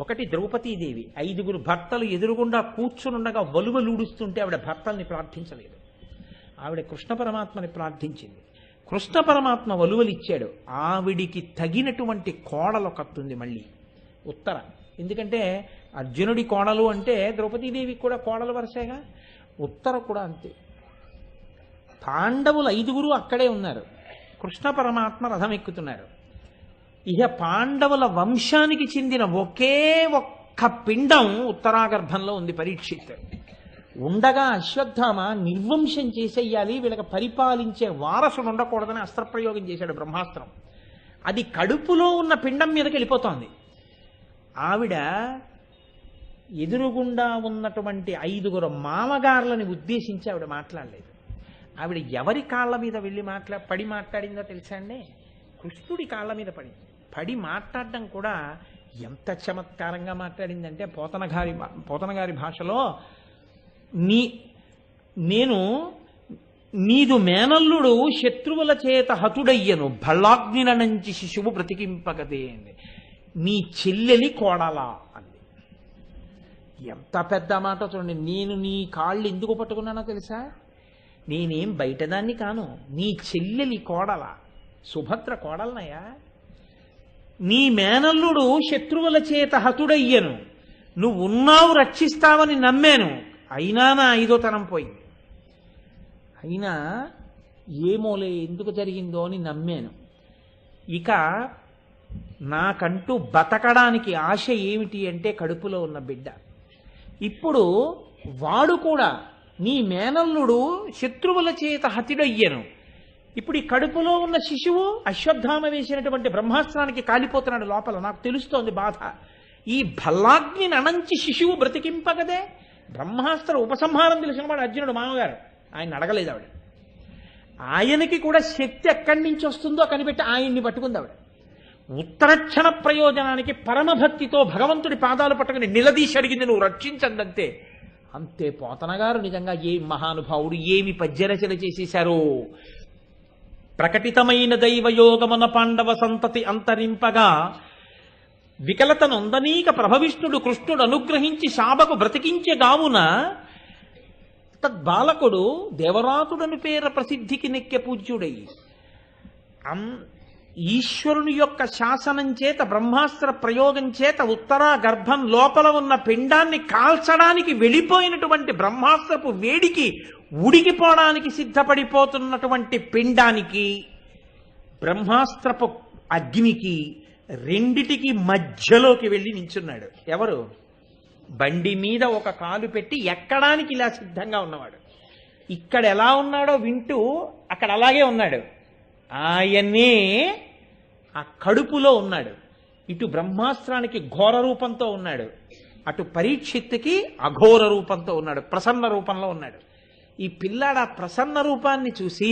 ఒకటి, ద్రౌపదీదేవి 5 భర్తలు ఎదురుగుండా కూర్చునుండగా వలువలూడుస్తుంటే ఆవిడ భర్తల్ని ప్రార్థించలేదు, ఆవిడ కృష్ణ పరమాత్మని ప్రార్థించింది. కృష్ణ పరమాత్మ వలువలిచ్చాడు. ఆవిడికి తగినటువంటి కోడలొకతుంది మళ్ళీ ఉత్తర. ఎందుకంటే అర్జునుడి కోడలు అంటే ద్రౌపదీదేవికి కూడా కోడలు వరుసగా, ఉత్తర కూడా అంతే. పాండవులు 5 అక్కడే ఉన్నారు, కృష్ణ పరమాత్మ రథం ఎక్కుతున్నారు. ఇక పాండవుల వంశానికి చెందిన ఒకే ఒక్క పిండం ఉత్తరాగర్భంలో ఉంది, పరీక్షిత్. ఉండగా అశ్వత్థామ నిర్వంశం చేసేయాలి, వీళ్ళకి పరిపాలించే వారసుడు ఉండకూడదని అస్త్రప్రయోగం చేశాడు, బ్రహ్మాస్త్రం. అది కడుపులో ఉన్న పిండం మీదకి వెళ్ళిపోతోంది. ఆవిడ ఎదురుగుండా ఉన్నటువంటి 5 మామగారులని ఉద్దేశించి ఆవిడ మాట్లాడలేదు. ఆవిడ ఎవరి కాళ్ళ మీద వెళ్ళి పడి మాట్లాడిందో తెలుసా అండి? కృష్ణుడి కాళ్ళ మీద పడి మాట్లాడడం కూడా ఎంత చమత్కారంగా మాట్లాడిందంటే పోతన గారి భాషలో నేను నీదు మేనల్లుడు శత్రువుల చేత హతుడయ్యను, భళ్ళాగ్నిల నుంచి శిశువు బ్రతికింపకదే అంది. నీ చెల్లెలి కోడలా అంది. ఎంత పెద్ద మాట చూడండి. నేను నీ కాళ్ళు ఎందుకు పట్టుకున్నానో తెలుసా? నేనేం బయటదాన్ని కాను, నీ చెల్లెలి కోడల, సుభద్ర కోడలనయ్యా. నీ మేనల్లుడు శత్రువుల చేత హతుడయ్యను, నువ్వు ఉన్నావు, రక్షిస్తావని నమ్మాను, అయినా నా 5వ తరం పోయింది. అయినా ఏమోలే ఎందుకు జరిగిందో అని నమ్మాను. ఇక నాకంటూ బతకడానికి ఆశ ఏమిటి అంటే కడుపులో ఉన్న బిడ్డ. ఇప్పుడు వాడు కూడా, నీ మేనల్లుడు శత్రువుల చేత హతుడయ్యను, ఇప్పుడు ఈ కడుపులో ఉన్న శిశువు అశ్వత్థామ వేసినటువంటి బ్రహ్మాస్త్రానికి కాలిపోతున్నాడు లోపల, నాకు తెలుస్తోంది బాధ. ఈ భల్లాగ్నిని అణంచి శిశువు బ్రతికింపగదే. బ్రహ్మాస్త్ర ఉపసంహారం తెలిసిన వాడు అర్జునుడు మామగారు, ఆయన అడగలేదు ఆవిడ. ఆయనకి కూడా శక్తి ఎక్కడి నుంచి వస్తుందో కనిపెట్టి ఆయన్ని పట్టుకుంది ఆవిడ. ఉత్తరక్షణ ప్రయోజనానికి పరమభక్తితో భగవంతుడి పాదాలు పట్టుకుని నిలదీసి అడిగింది, నువ్వు రక్షించందంతే. అంతే. పోతన గారు నిజంగా ఏ మహానుభావుడు, ఏమి పద్యరచన చేసేశారో. ప్రకటితమైన దైవయోగమన పాండవ సంతతి అంతరింపగా వికలత నొందనీక ప్రభవిష్ణుడు కృష్ణుడు అనుగ్రహించి శాబకు బ్రతికించే గావున తద్బాలకుడు దేవరాతుడని పేర ప్రసిద్ధికి నెక్కె పూజ్యుడై ఈశ్వరుని యొక్క శాసనం చేత బ్రహ్మాస్త్ర ప్రయోగం చేత ఉత్తరా గర్భం లోపల ఉన్న పిండాన్ని కాల్చడానికి వెళ్ళిపోయినటువంటి బ్రహ్మాస్త్రపు వేడికి ఉడికిపోవడానికి సిద్ధపడిపోతున్నటువంటి పిండానికి బ్రహ్మాస్త్రపు అగ్నికి రెండిటికి మధ్యలోకి వెళ్ళి నించున్నాడు. ఎవరు? బండి మీద ఒక కాలు పెట్టి ఎక్కడానికి ఇలా సిద్ధంగా ఉన్నవాడు. ఇక్కడ ఎలా ఉన్నాడో వింటూ అక్కడ అలాగే ఉన్నాడు. ఆయనే ఆ కడుపులో ఉన్నాడు. ఇటు బ్రహ్మాస్త్రానికి ఘోర రూపంతో ఉన్నాడు, అటు పరీక్షిత్తుకి అఘోర రూపంతో ఉన్నాడు, ప్రసన్న రూపంలో ఉన్నాడు. ఈ పిల్లాడు ఆ ప్రసన్న రూపాన్ని చూసి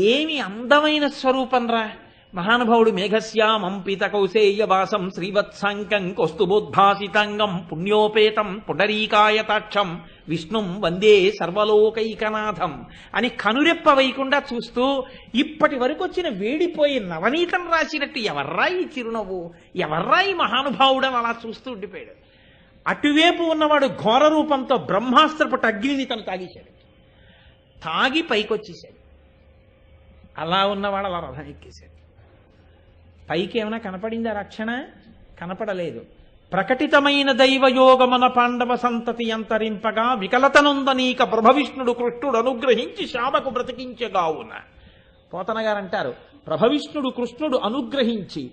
ఏమి అందమైన స్వరూపం రా, మహానుభావుడు మేఘశ్యామం పీత కౌసేయ వాసం శ్రీవత్సంకం కౌస్తుభోద్భాసితాంగం పుణ్యోపేతం పుండరీకాయతాక్షం విష్ణుం వందే సర్వలోకైకనాథం అని కనురెప్ప వేయకుండా చూస్తూ ఇప్పటి వరకు వచ్చిన వేడిపోయి నవనీతం రాసినట్టు ఎవర్రా ఈ చిరునవ్వు, ఎవర్రా ఈ మహానుభావుడని అలా చూస్తూ ఉండిపోయాడు. అటువైపు ఉన్నవాడు ఘోర రూపంతో బ్రహ్మాస్త్రపు అగ్నిని తను తాగేశాడు. తాగి పైకొచ్చేశాడు. అలా ఉన్నవాడు అలా రథం ఎక్కేశాడు. పైకి ఏమైనా కనపడిందా రక్షణ? కనపడలేదు. ప్రకటితమైన దైవయోగమన పాండవ సంతతి అంతరింపగా వికలతనుందనీక ప్రభవిష్ణుడు కృష్ణుడు అనుగ్రహించి శాబకు బ్రతికించగావున. పోతన గారు అంటారు, ప్రభవిష్ణుడు కృష్ణుడు అనుగ్రహించి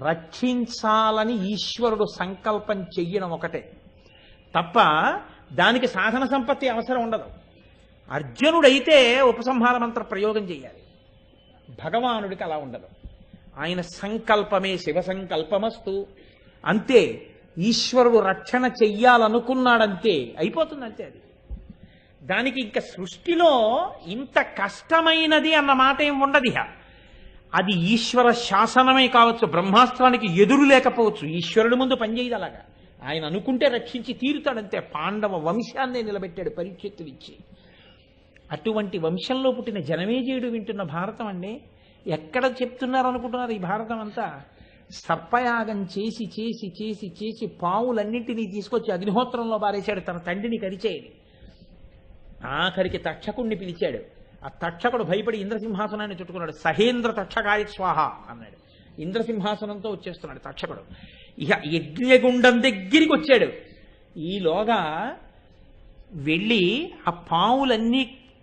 రక్షించాలని ఈశ్వరుడు సంకల్పం చెయ్యడం ఒకటే తప్ప దానికి సాధన సంపత్తి అవసరం ఉండదు. అర్జునుడైతే ఉపసంహార మంత్ర ప్రయోగం చేయాలి, భగవానుడికి అలా ఉండదు. ఆయన సంకల్పమే శివ సంకల్పమస్తు, అంతే. ఈశ్వరుడు రక్షణ చెయ్యాలనుకున్నాడంతే, అయిపోతుంది అంతే. అది దానికి ఇంకా సృష్టిలో ఇంత కష్టమైనది అన్న మాట ఏం ఉండదు. అది ఈశ్వర శాసనమే కావచ్చు, బ్రహ్మాస్త్రానికి ఎదురు లేకపోవచ్చు, ఈశ్వరుడి ముందు పనిచేయదు. అలాగా ఆయన అనుకుంటే రక్షించి తీరుతాడంతే. పాండవ వంశాన్నే నిలబెట్టాడు పరీక్షిత్తునిచ్చి. అటువంటి వంశంలో పుట్టిన జనమేజయుడు వింటున్న భారతం అండి. ఎక్కడ చెప్తున్నారు అనుకుంటున్నారు? ఈ భారతం అంతా సర్పయాగం చేసి చేసి చేసి చేసి పావులన్నింటినీ తీసుకొచ్చి అగ్నిహోత్రంలో బారేశాడు తన తండ్రిని కరిచేయని. ఆఖరికి తక్షకుణ్ణి పిలిచాడు. ఆ తక్షకుడు భయపడి ఇంద్రసింహాసనాన్ని చుట్టుకున్నాడు. సహేంద్ర తక్షకాయ స్వాహ అన్నాడు. ఇంద్రసింహాసనంతో వచ్చేస్తున్నాడు తక్షకుడు. ఇక యజ్ఞగుండం దగ్గరికి వచ్చాడు. ఈలోగా వెళ్ళి ఆ పావులన్నీ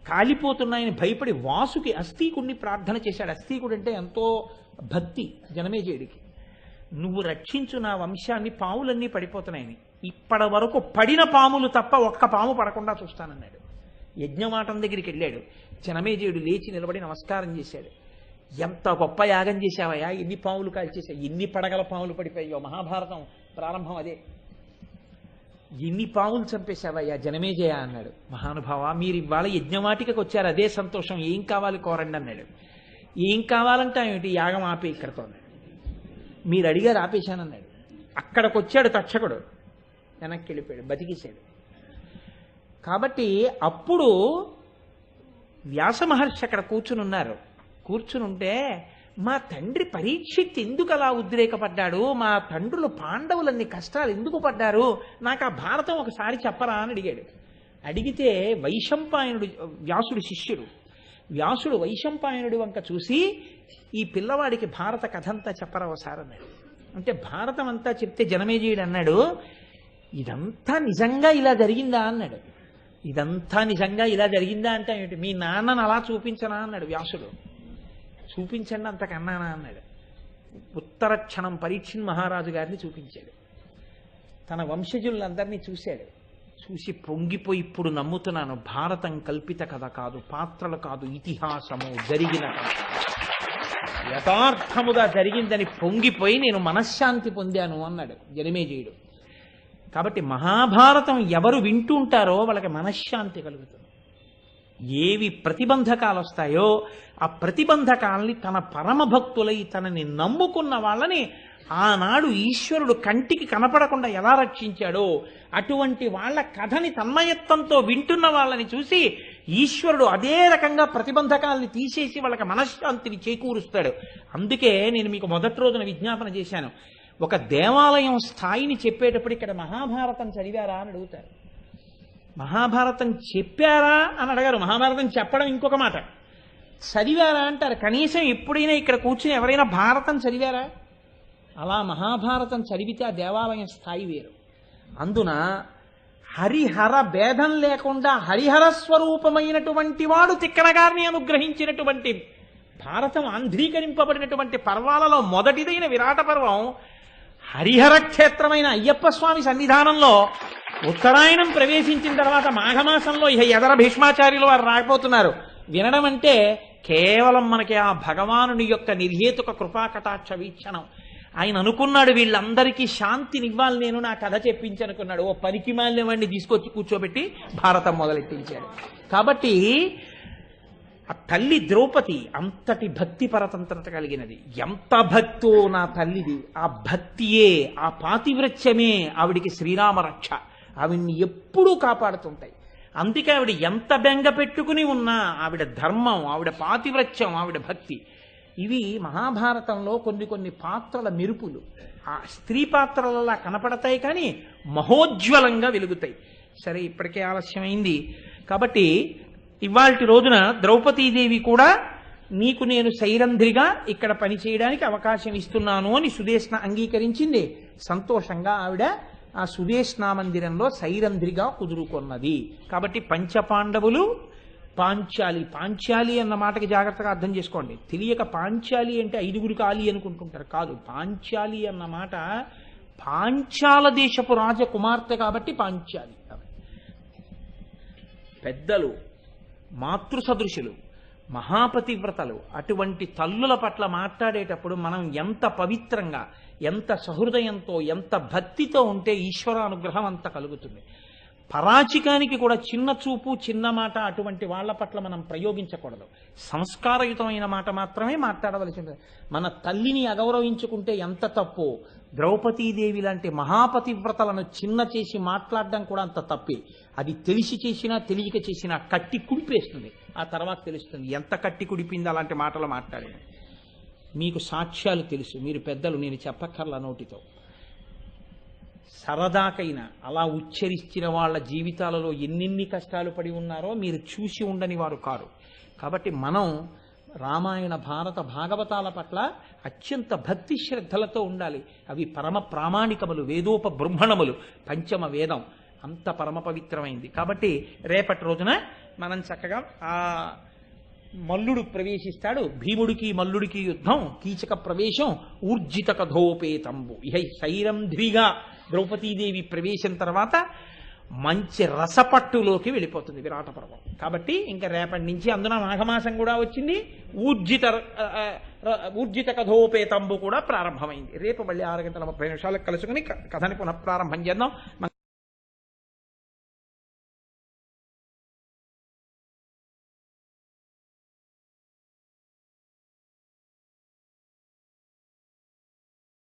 కాలిపోతున్నాయని భయపడి వాసుకి అస్థీకుడిని ప్రార్థన చేశాడు. అస్థీకుడు అంటే ఎంతో భక్తి జనమేజయుడికి. నువ్వు రక్షించు నా వంశాన్ని, పాములన్నీ పడిపోతున్నాయని. ఇప్పటి వరకు పడిన పాములు తప్ప ఒక్క పాము పడకుండా చూస్తానన్నాడు. యజ్ఞమాటం దగ్గరికి వెళ్ళాడు. జనమేజయుడు లేచి నిలబడి నమస్కారం చేశాడు. ఎంత గొప్ప యాగం చేశావయ్యా, ఎన్ని పాములు కాల్చేశావు, ఎన్ని పడగల పాములు పడిపోయాయో. మహాభారతం ప్రారంభం అదే. ఎన్ని పాములు చంపేశావయ్యా జనమేజయ అన్నాడు. మహానుభావ, మీరు ఇవాళ యజ్ఞవాటికకు వచ్చారు, అదే సంతోషం, ఏం కావాలి కోరండి అన్నాడు. ఏం కావాలంటే ఏమిటి, యాగం ఆపే ఇక్కడతో అన్నాడు. మీరు అడిగారు ఆపేశానన్నాడు. అక్కడికి వచ్చాడు తక్షకుడు, వెనక్కి వెళ్ళిపోయాడు, బతికేశాడు. కాబట్టి అప్పుడు వ్యాస మహర్షి అక్కడ కూర్చునున్నారు. కూర్చునుంటే మా తండ్రి పరీక్షిత్ ఎందుకు అలా ఉద్రేకపడ్డాడు, మా తండ్రులు పాండవులన్ని కష్టాలు ఎందుకు పడ్డారు, నాకు ఆ భారతం ఒకసారి చెప్పరా అని అడిగాడు. అడిగితే వైశంపాయనుడు, వ్యాసుడి శిష్యుడు, వ్యాసుడు వైశంపాయనుడి వంక చూసి ఈ పిల్లవాడికి భారత కథంతా చెప్పరా ఒకసారి అన్నాడు. అంటే భారతం అంతా చెప్తే జనమేజయుడు అన్నాడు, ఇదంతా నిజంగా ఇలా జరిగిందా అన్నాడు. ఇదంతా నిజంగా ఇలా జరిగిందా అంటే ఏమిటి, మీ నాన్నను అలా చూపించనా అన్నాడు వ్యాసుడు. చూపించండి అంతకన్నానా అన్నాడు. ఉత్తర క్షణం పరీక్షిత్ మహారాజు గారిని చూపించాడు. తన వంశజులందరినీ చూశాడు. చూసి పొంగిపోయి, ఇప్పుడు నమ్ముతున్నాను, భారతం కల్పిత కథ కాదు, పాత్రలు కాదు, ఇతిహాసము, జరిగిన కథ, యథార్థముగా జరిగిందని పొంగిపోయి నేను మనశ్శాంతి పొందాను అన్నాడు జనమేజయుడు. కాబట్టి మహాభారతం ఎవరు వింటుంటారో వాళ్ళకి మనశ్శాంతి కలుగుతుంది. ఏవి ప్రతిబంధకాలు వస్తాయో ఆ ప్రతిబంధకాలని తన పరమభక్తులై తనని నమ్ముకున్న వాళ్ళని ఆనాడు ఈశ్వరుడు కంటికి కనపడకుండా ఎలా రక్షించాడో అటువంటి వాళ్ళ కథని తన్మయత్వంతో వింటున్న వాళ్ళని చూసి ఈశ్వరుడు అదే రకంగా ప్రతిబంధకాల్ని తీసేసి వాళ్ళకి మనశ్శాంతిని చేకూరుస్తాడు. అందుకే నేను మీకు మొదటి రోజున విజ్ఞాపన చేశాను, ఒక దేవాలయం స్థాయిని చెప్పేటప్పుడు ఇక్కడ మహాభారతం చదివారా అని అడుగుతారు. మహాభారతం చెప్పారా అని అడగారు. మహాభారతం చెప్పడం ఇంకొక మాట, చదివారా అంటారు. కనీసం ఎప్పుడైనా ఇక్కడ కూర్చుని ఎవరైనా భారతం చదివారా? అలా మహాభారతం చదివితే ఆ దేవాలయం స్థాయి వేరు. అందున హరిహర భేదం లేకుండా హరిహర స్వరూపమైనటువంటి వాడు తిక్కన గారిని అనుగ్రహించినటువంటి భారతం ఆంధ్రీకరింపబడినటువంటి పర్వాలలో మొదటిదైన విరాట పర్వం హరిహర క్షేత్రమైన అయ్యప్ప స్వామి సన్నిధానంలో ఉత్తరాయణం ప్రవేశించిన తర్వాత మాఘమాసంలో ఇక ఎదర భీష్మాచార్యులు వారు రాకపోతున్నారు. వినడం అంటే కేవలం మనకి ఆ భగవానుని యొక్క నిర్హేతుక కృపాకటాక్ష వీక్షణం. ఆయన అనుకున్నాడు వీళ్ళందరికీ శాంతినివ్వాలి, నేను నా కథ చెప్పించనుకున్నాడు. ఓ పనికి మాలిన వాడిని తీసుకొచ్చి కూర్చోబెట్టి భారతం మొదలెట్టించాడు. కాబట్టి ఆ తల్లి ద్రౌపది అంతటి భక్తి పరతంత్రత కలిగినది. ఎంత భక్తో నా తల్లిది. ఆ భక్తియే, ఆ పాతివ్రత్యమే ఆవిడికి శ్రీరామ రక్ష. ఆవిడ్ని ఎప్పుడూ కాపాడుతుంటాయి. అందుకే ఆవిడ ఎంత బెంగ పెట్టుకుని ఉన్నా ఆవిడ ధర్మం, ఆవిడ పాతివ్రత్యం, ఆవిడ భక్తి, ఇవి మహాభారతంలో కొన్ని కొన్ని పాత్రల మెరుపులు ఆ స్త్రీ పాత్రలలా కనపడతాయి, కానీ మహోజ్వలంగా వెలుగుతాయి. సరే, ఇప్పటికే ఆలస్యమైంది కాబట్టి ఇవాల్టి రోజున ద్రౌపదీదేవి కూడా నీకు నేను సైరంధ్రిగా ఇక్కడ పనిచేయడానికి అవకాశం ఇస్తున్నాను అని సుదేష్ణ అంగీకరించింది. సంతోషంగా ఆవిడ ఆ సుదేష్ణా మందిరంలో సైరంధ్రిగా కుదురుకొన్నది. కాబట్టి పంచపాండవులు, పాంచాలి. పాంచాలి అన్న మాటకి జాగ్రత్తగా అర్థం చేసుకోండి. తెలియక పాంచాలి అంటే 5గురు కాలి అనుకుంటుంటారు. కాదు, పాంచాలి అన్న మాట పాంచాల దేశపు రాజకుమార్తె కాబట్టి పాంచాలి. పెద్దలు, మాతృ సదృశులు, మహాపతివ్రతలు, అటువంటి తల్లుల పట్ల మాట్లాడేటప్పుడు మనం ఎంత పవిత్రంగా, ఎంత సహృదయంతో, ఎంత భక్తితో ఉంటే ఈశ్వరానుగ్రహం అంత కలుగుతుంది. పరాచికానికి కూడా చిన్న చూపు, చిన్న మాట అటువంటి వాళ్ళ పట్ల మనం ప్రయోగించకూడదు. సంస్కారయుతమైన మాట మాత్రమే మాట్లాడవలసి ఉంటుంది. మన తల్లిని అగౌరవించుకుంటే ఎంత తప్పు. ద్రౌపదీదేవి లాంటి మహాపతివ్రతలను చిన్న చేసి మాట్లాడడం కూడా అంత తప్పే. అది తెలిసి చేసినా తెలియక చేసినా కట్టి కుడిపేస్తుంది. ఆ తర్వాత తెలుస్తుంది ఎంత కట్టి కుడిపింది అలాంటి మాటలు మాట్లాడి. మీకు సాక్ష్యాలు తెలుసు, మీరు పెద్దలు, నేను చెప్పక్కర్ల నోటితో. సరదాకైనా అలా ఉచ్చరించిన వాళ్ళ జీవితాలలో ఎన్నెన్ని కష్టాలు పడి ఉన్నారో మీరు చూసి ఉండని వారు కారు. కాబట్టి మనం రామాయణ, భారత, భాగవతాల పట్ల అత్యంత భక్తి శ్రద్ధలతో ఉండాలి. అవి పరమ ప్రామాణికములు, వేదోప బ్రహ్మణములు, పంచమ వేదం అంత పరమ పవిత్రమైంది. కాబట్టి రేపటి రోజున మనం చక్కగా ఆ మల్లుడు ప్రవేశిస్తాడు. భీముడికి మల్లుడికి యుద్ధం, కీచక ప్రవేశం, ఊర్జిత కథోపేతంబు. ఇహ సైరంధ్రిగా ద్రౌపదీదేవి ప్రవేశం తర్వాత మంచి రసపట్టులోకి వెళ్ళిపోతుంది విరాట పర్వం. కాబట్టి ఇంకా రేపటి నుంచి, అందున మాఘమాసం కూడా వచ్చింది, ఊర్జిత కథోపేతంబు కూడా ప్రారంభమైంది. రేపు మళ్ళీ 6 గంటల 30 నిమిషాలకు కలుసుకుని కథని పునఃప్రారంభం చేద్దాం.